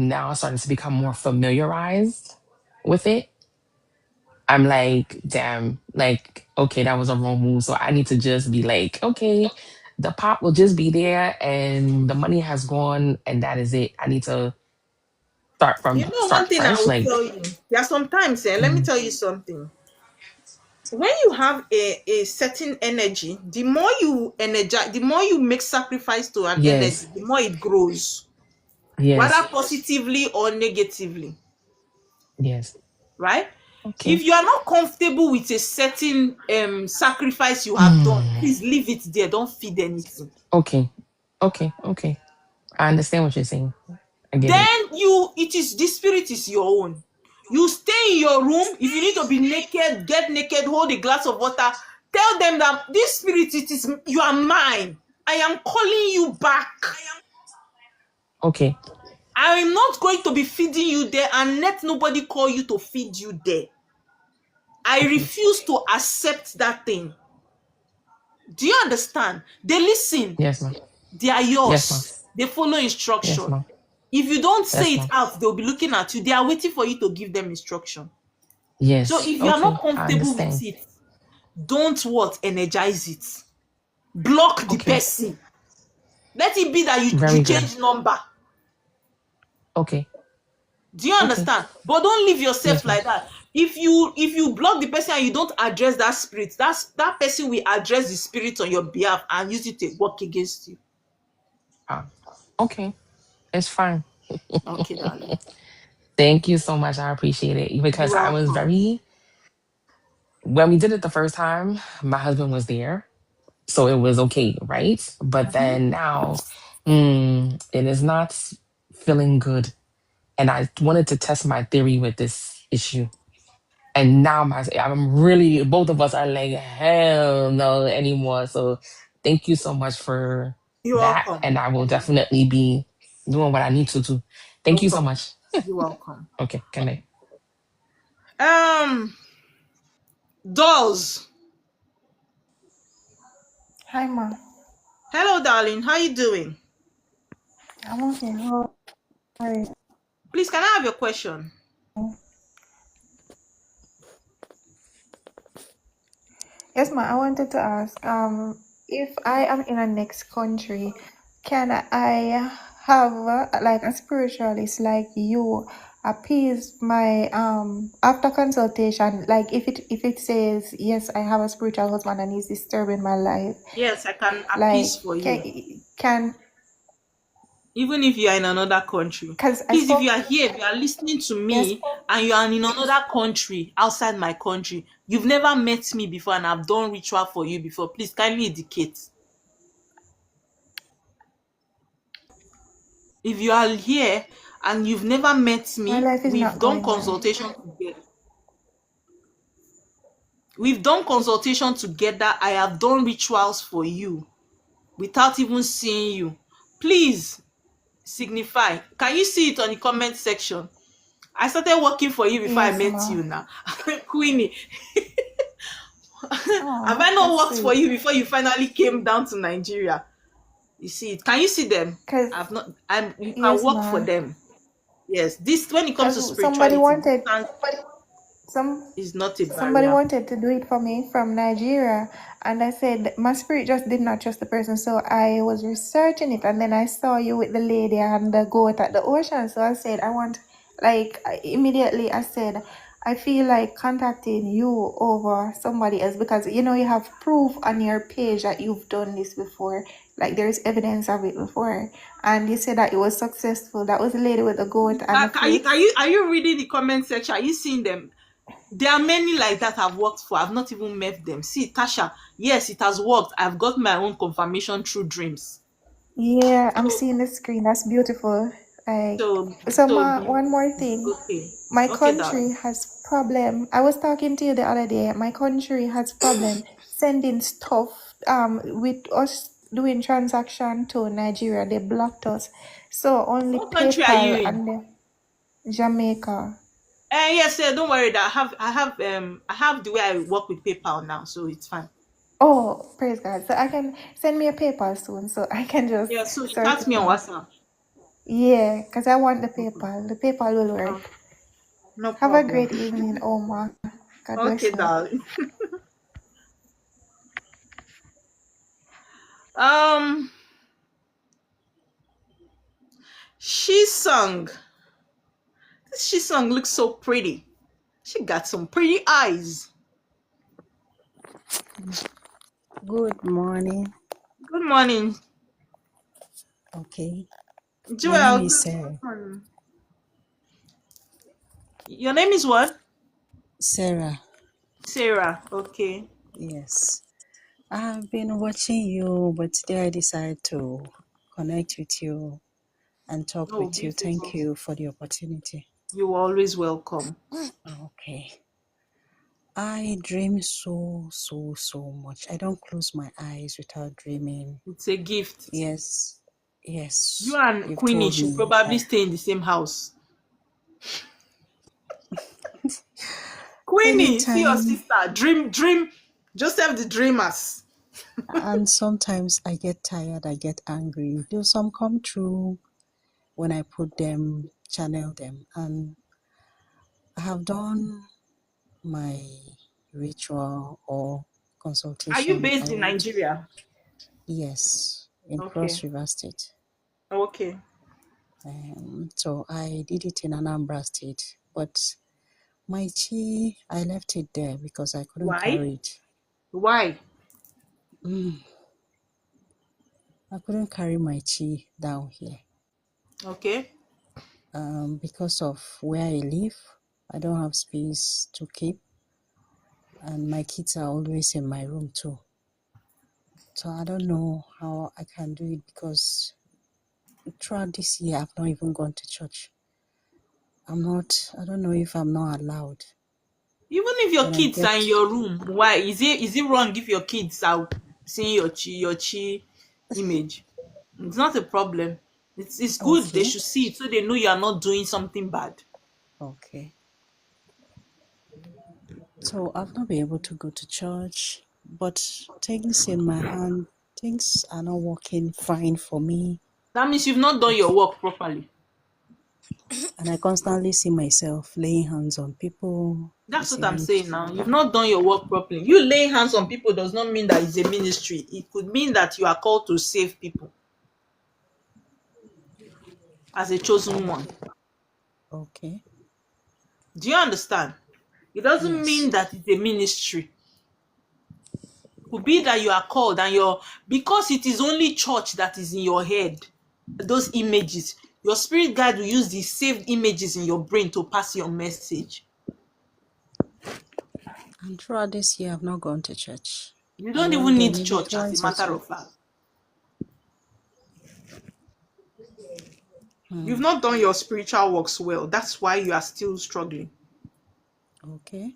now starting to become more familiarized with it, I'm like, damn, like, okay, that was a wrong move. So I need to just be like, okay, the pot will just be there and the money has gone and that is it. I need to One start thing I fresh. will tell Like, you, there are sometimes, let me mm, tell you something. When you have a certain energy, the more you energize, the more you make sacrifice to an energy, yes, the more it grows, yes, whether positively or negatively, yes. right? If Okay. you are not comfortable with a certain sacrifice you have done, Mm, please leave it there. Don't feed anything. okay. Okay. Okay. I understand what you're saying. I get it. Then the spirit is your own. You stay in your room. If you need to be naked, get naked, hold a glass of water. Tell them that this spirit, you are mine. I am calling you back. Okay. I'm not going to be feeding you there and let nobody call you to feed you there. I refuse to accept that thing. Do you understand? They listen. Yes, ma'am. They are Yes, ma'am. yours. They follow instruction. Yes, ma'am. If you don't say Yes, it ma'am. out, they'll be looking at you. They are waiting for you to give them instruction. Yes. So if you are not Okay, I comfortable with understand. it, don't energize it. Block the Okay. person. Let it be that you Very good. change number. Okay. Do you understand? But don't leave yourself Yes, ma'am. like that. If you block the person and you don't address that spirit, that person will address the spirit on your behalf and use it to work against you. Okay. It's fine. Okay, darling. Thank you so much. I appreciate it because You're I was welcome. when we did it the first time, my husband was there. So it was okay, right? But then now, it is not feeling good. And I wanted to test my theory with this issue. And now I'm really, both of us are like, hell no anymore. So thank you so much for You're that. welcome. And I will definitely be doing what I need to do. No Thank you so problem. much. You're welcome. Okay, can I? Dolls. Hi, Ma. Hello, darling. How you doing? I'm okay. How are you? Please, can I have your question? Yes, Ma. I wanted to ask, if I am in a next country, can I have like a spiritualist like you appease my after consultation? Like if it says yes, I have a spiritual husband and he's disturbing my life. Yes, I can Like appease for you. can Even if you are in another country. because I Please, if you spoke. are here, if you are listening to Yes. me and you are in another country outside my country, you've never met me before and I've done ritual for you before, please kindly indicate. If you are here and you've never met My me, life is we've not done going well. consultation together. We've done consultation together. I have done rituals for you without even seeing you. Please signify. Can you see it on the comment section? I started working for you before I Yes, met Ma. you now. Queenie. Oh, Have I not that's worked for sweet. you before you finally came down to Nigeria? You see it. Can you see them? Cause I've not you can yes, work for Ma. them. Yes. This when it comes to Cause somebody spirituality, wanted distance some is not a somebody barrier. wanted to do it for me from Nigeria, and I said my spirit just did not trust the person, so I was researching it, and then I saw you with the lady and the goat at the ocean, so I said I want, immediately I said I feel like contacting you over somebody else because you know you have proof on your page that you've done this before, like there's evidence of it before, and you said that it was successful. That was the lady with the goat and the Are you, fruits. are you reading the comment section? Are you seeing them? There are many like that I've worked for. I've not even met them. See, Tasha, yes, it has worked. I've got my own confirmation through dreams. Yeah, I'm seeing the screen. That's beautiful. Like, so Ma, one more thing. Okay. My Okay, country darling. has problem. I was talking to you the other day. My country has problem sending stuff. With us doing transaction to Nigeria, they blocked us. So only What country are you PayPal in? and Jamaica. Yes, don't worry. That I have the way I work with PayPal now, so it's fine. Oh, praise God! So I can send me a PayPal soon, so I can just Yeah, so sort chat it me on out. WhatsApp. Yeah, because I want the PayPal. The PayPal will work. No Have a problem. great evening, Oma. God bless Okay, you. darling. She sung. She sung looks so pretty. She got some pretty eyes. Good morning. Good morning, Okay. My name Joel. is Good morning. Your name is what? Sarah. Sarah. Okay. Yes. I've been watching you, but today I decided to connect with you and talk Oh, with you. Thank beautiful. you for the opportunity. You're always welcome. Okay. I dream so much. I don't close my eyes without dreaming. It's a gift. Yes. Yes, You and you've Queenie told should me. probably stay in the same house. Queenie, see your Anytime, sister. Dream. Joseph the Dreamers. and sometimes I get tired, I get angry. Do some come true when I put them, channel them, and I have done my ritual or Are you consultation. I based in went, Nigeria? yes, in Okay. Cross River State. Okay. So I did it in Anambra State, but my chi, I left it there because I couldn't Why? carry it. Why? I couldn't carry my chi down here. Okay. Because of where I live, I don't have space to keep, and my kids are always in my room too. So I don't know how I can do it because throughout this year I've not even gone to church. I don't know if I'm not allowed. Even if your When I kids get, are in your room, why is it wrong if your kids are seeing your chi image? It's not a problem. It's good they okay, should see it so they know you are not doing something bad. okay. So I've not been able to go to church, but things in my hand, things are not working fine for me. That means you've not done your work properly. And I constantly see myself laying hands on people, That's what I'm receiving. saying now. You've not done your work properly. You laying hands on people does not mean that it's a ministry. It could mean that you are called to save people as a chosen one. Okay. Do you understand? It doesn't Yes. mean that it's a ministry. It could be that you are called and because it is only church that is in your head, those images. Your spirit guide will use the saved images in your brain to pass your message. And throughout this year, I've not gone to church. You I don't went even there need maybe church as a twice or matter so. of fact. You've not done your spiritual works well. That's why you are still struggling. Okay.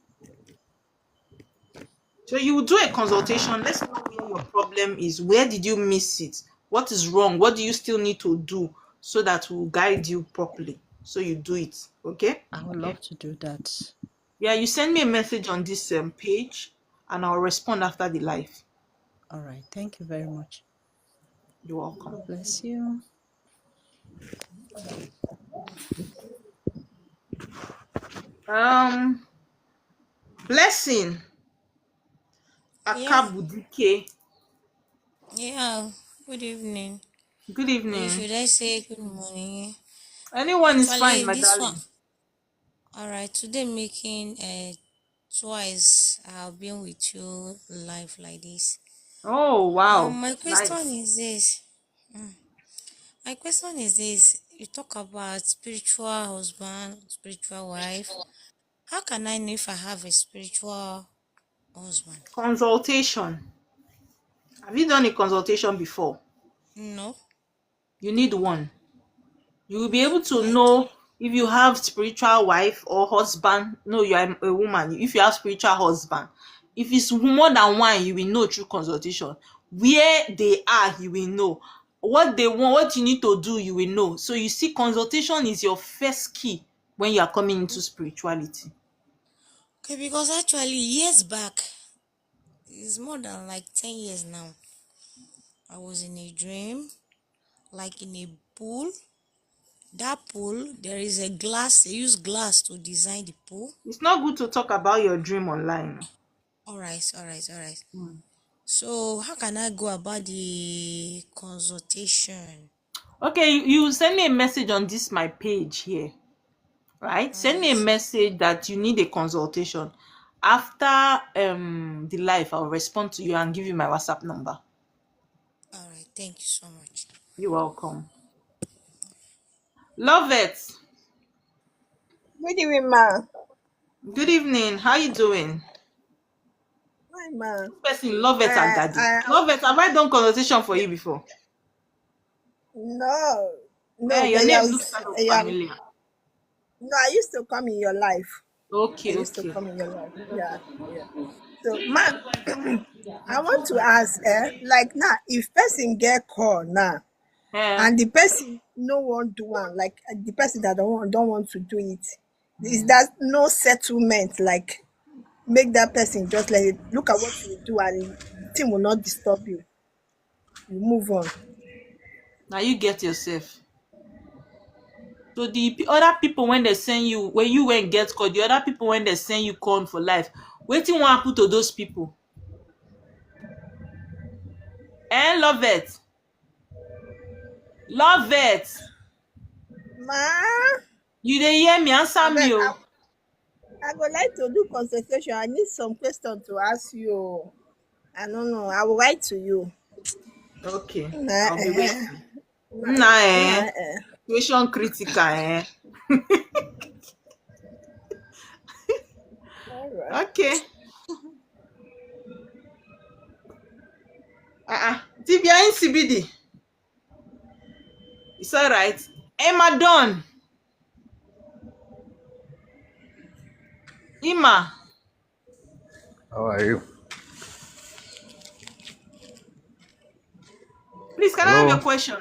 So you will do a consultation. Let's know where your problem is. Where did you miss it? What is wrong? What do you still need to do so that we'll guide you properly? So you do it. Okay? I would love to do that. Yeah, you send me a message on this page and I'll respond after the live. All right. Thank you very much. You're welcome. God bless you. Blessing Yeah, Akabudike. yeah. Good evening. Good evening. Should I say good morning? Anyone is fine, Actually, my this one. darling. All right. Today, making twice I've been with you live like this. Oh, wow. My question Nice. is this. My question is this. You talk about spiritual husband, spiritual wife. How can I know if I have a spiritual husband? Consultation. Have you done a consultation before? No. You need one. You will be able to Like, know if you have spiritual wife or husband. No, you are a woman. If you have spiritual husband, if it's more than one, you will know through consultation. Where they are, you will know. What they want, what you need to do, you will know. So you see, consultation is your first key when you are coming into spirituality. okay, because actually years back, it's more than like 10 years now. I was in a dream, like in a pool. That pool, there is a glass, they use glass to design the pool. It's not good to talk about your dream online. All right. So, how can I go about the consultation? Okay, you send me a message on this my page here, right? All Send me a right. message that you need a consultation. After the live, I'll respond to you and give you my WhatsApp number. All right. Thank you so much. You're welcome. Love it. Good evening, ma. Good evening. How you doing? Hi, ma. Person, love it and daddy. I Love it. Have I done consultation for you before? no, Your but name looks kind of familiar. no. I used to come in your life. I Okay. used to come in your life. Yeah, yeah. So, ma, I want to ask, like now, if person get call now, Eh. and the person no want do one, like the person that don't want to do it. Is that no settlement? Like make that person just let it look at what you do, and the thing will not disturb you. You move on. Now you get yourself. So the other people when they send you, when you went get caught, the other people when they send you corn for life, wetin wan happen to those people? Love it. Love it. Ma, You dey hear me? Answer abeg, me, oh. I would like to do consultation. I need some questions to ask you. I don't know. I will write to you. Okay, Nah, I'll be waiting. nah, Nah, eh. situation critical, All right. Okay. Tibia in CBD. It's alright. Emma Dawn. Emma. How are you? Please, can I have your Hello? question?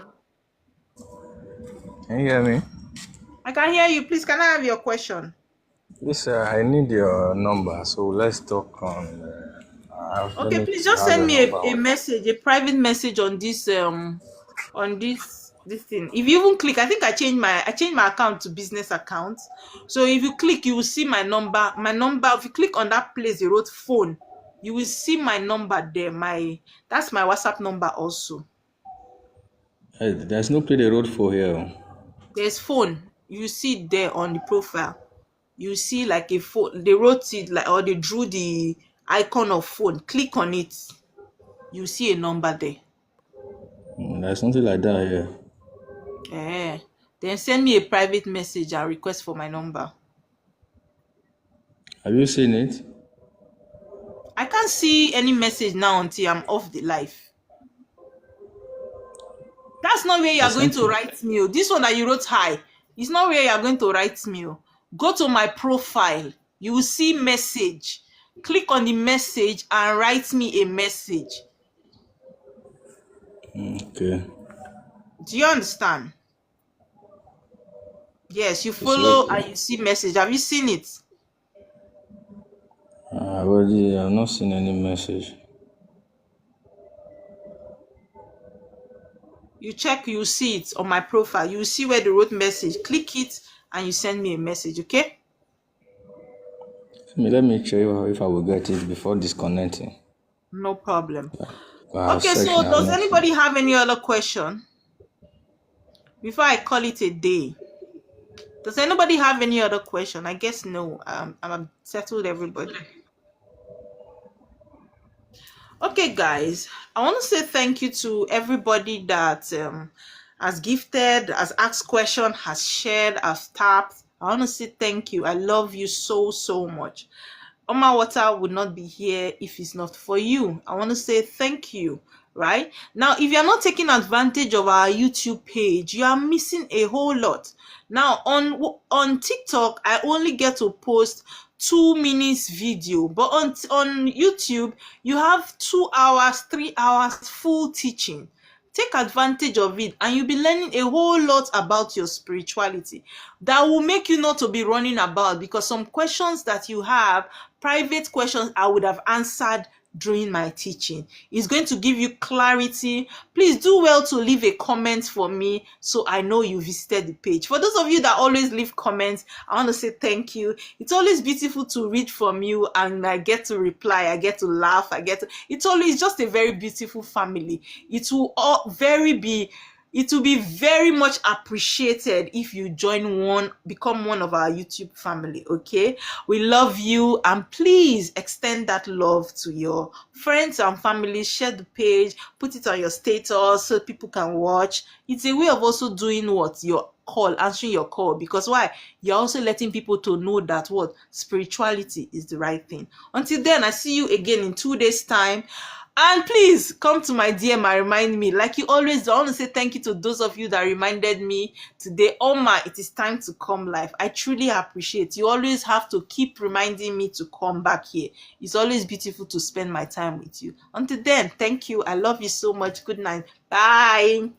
Can you hear me? I can hear you. Please, can I have your question? Please, I need your number, so let's talk on. Okay, please just send me a message, a private message on this this thing. If you even click, I think I changed my account to business account. So if you click, you will see my number. My number. If you click on that place, they wrote phone. You will see my number there. That's my WhatsApp number also. Hey, there's no play the road for here. There's phone. You see it there on the profile. You see like a phone. They wrote it like, or they drew the icon of phone. Click on it. You see a number there. There's nothing like that here. Then send me a private message and request for my number. Have you seen it? I can't see any message now until I'm off the live. That's not where you are going to write me. This one that you wrote hi, it's not where you are going to write me. Go to my profile. You will see message. Click on the message and write me a message. Okay. Do you understand? Yes, you follow and you see message. Have you seen it? I've not seen any message. You check, you see it on my profile. You see where they wrote message. Click it and you send me a message, okay? Let me check if I will get it before disconnecting. No problem. Okay, so does anybody have any other question? Before I call it a day. Does anybody have any other question? I guess no. I've settled everybody. Okay, guys, I want to say thank you to everybody that has gifted, has asked questions, has shared, has tapped. I want to say thank you. I love you so, so much. Oma Water would not be here if it's not for you. I want to say thank you. Right now, if you're not taking advantage of our YouTube page, you are missing a whole lot. Now on TikTok, I only get to post 2 minutes video, but on YouTube you have 2 hours, 3 hours full teaching. Take advantage of it and you'll be learning a whole lot about your spirituality that will make you not to be running about, because some questions that you have, private questions, I would have answered during my teaching. It's going to give you clarity. Please do well to leave a comment for me so I know you visited the page. For those of you that always leave comments, I want to say thank you. It's always beautiful to read from you and I get to reply, I get to laugh, it's always just a very beautiful family. It will be very much appreciated if you become one of our YouTube family, okay? We love you, and please extend that love to your friends and family. Share the page, put it on your status so people can watch. It's a way of also doing what? Answering your call, because why? You're also letting people to know that what? Spirituality is the right thing. Until then, I see you again in 2 days' time. And please come to my DM and remind me, like you always do. I want to say thank you to those of you that reminded me today. Oma, it is time to come live. I truly appreciate you. Always have to keep reminding me to come back here. It's always beautiful to spend my time with you. Until then, thank you. I love you so much. Good night. Bye.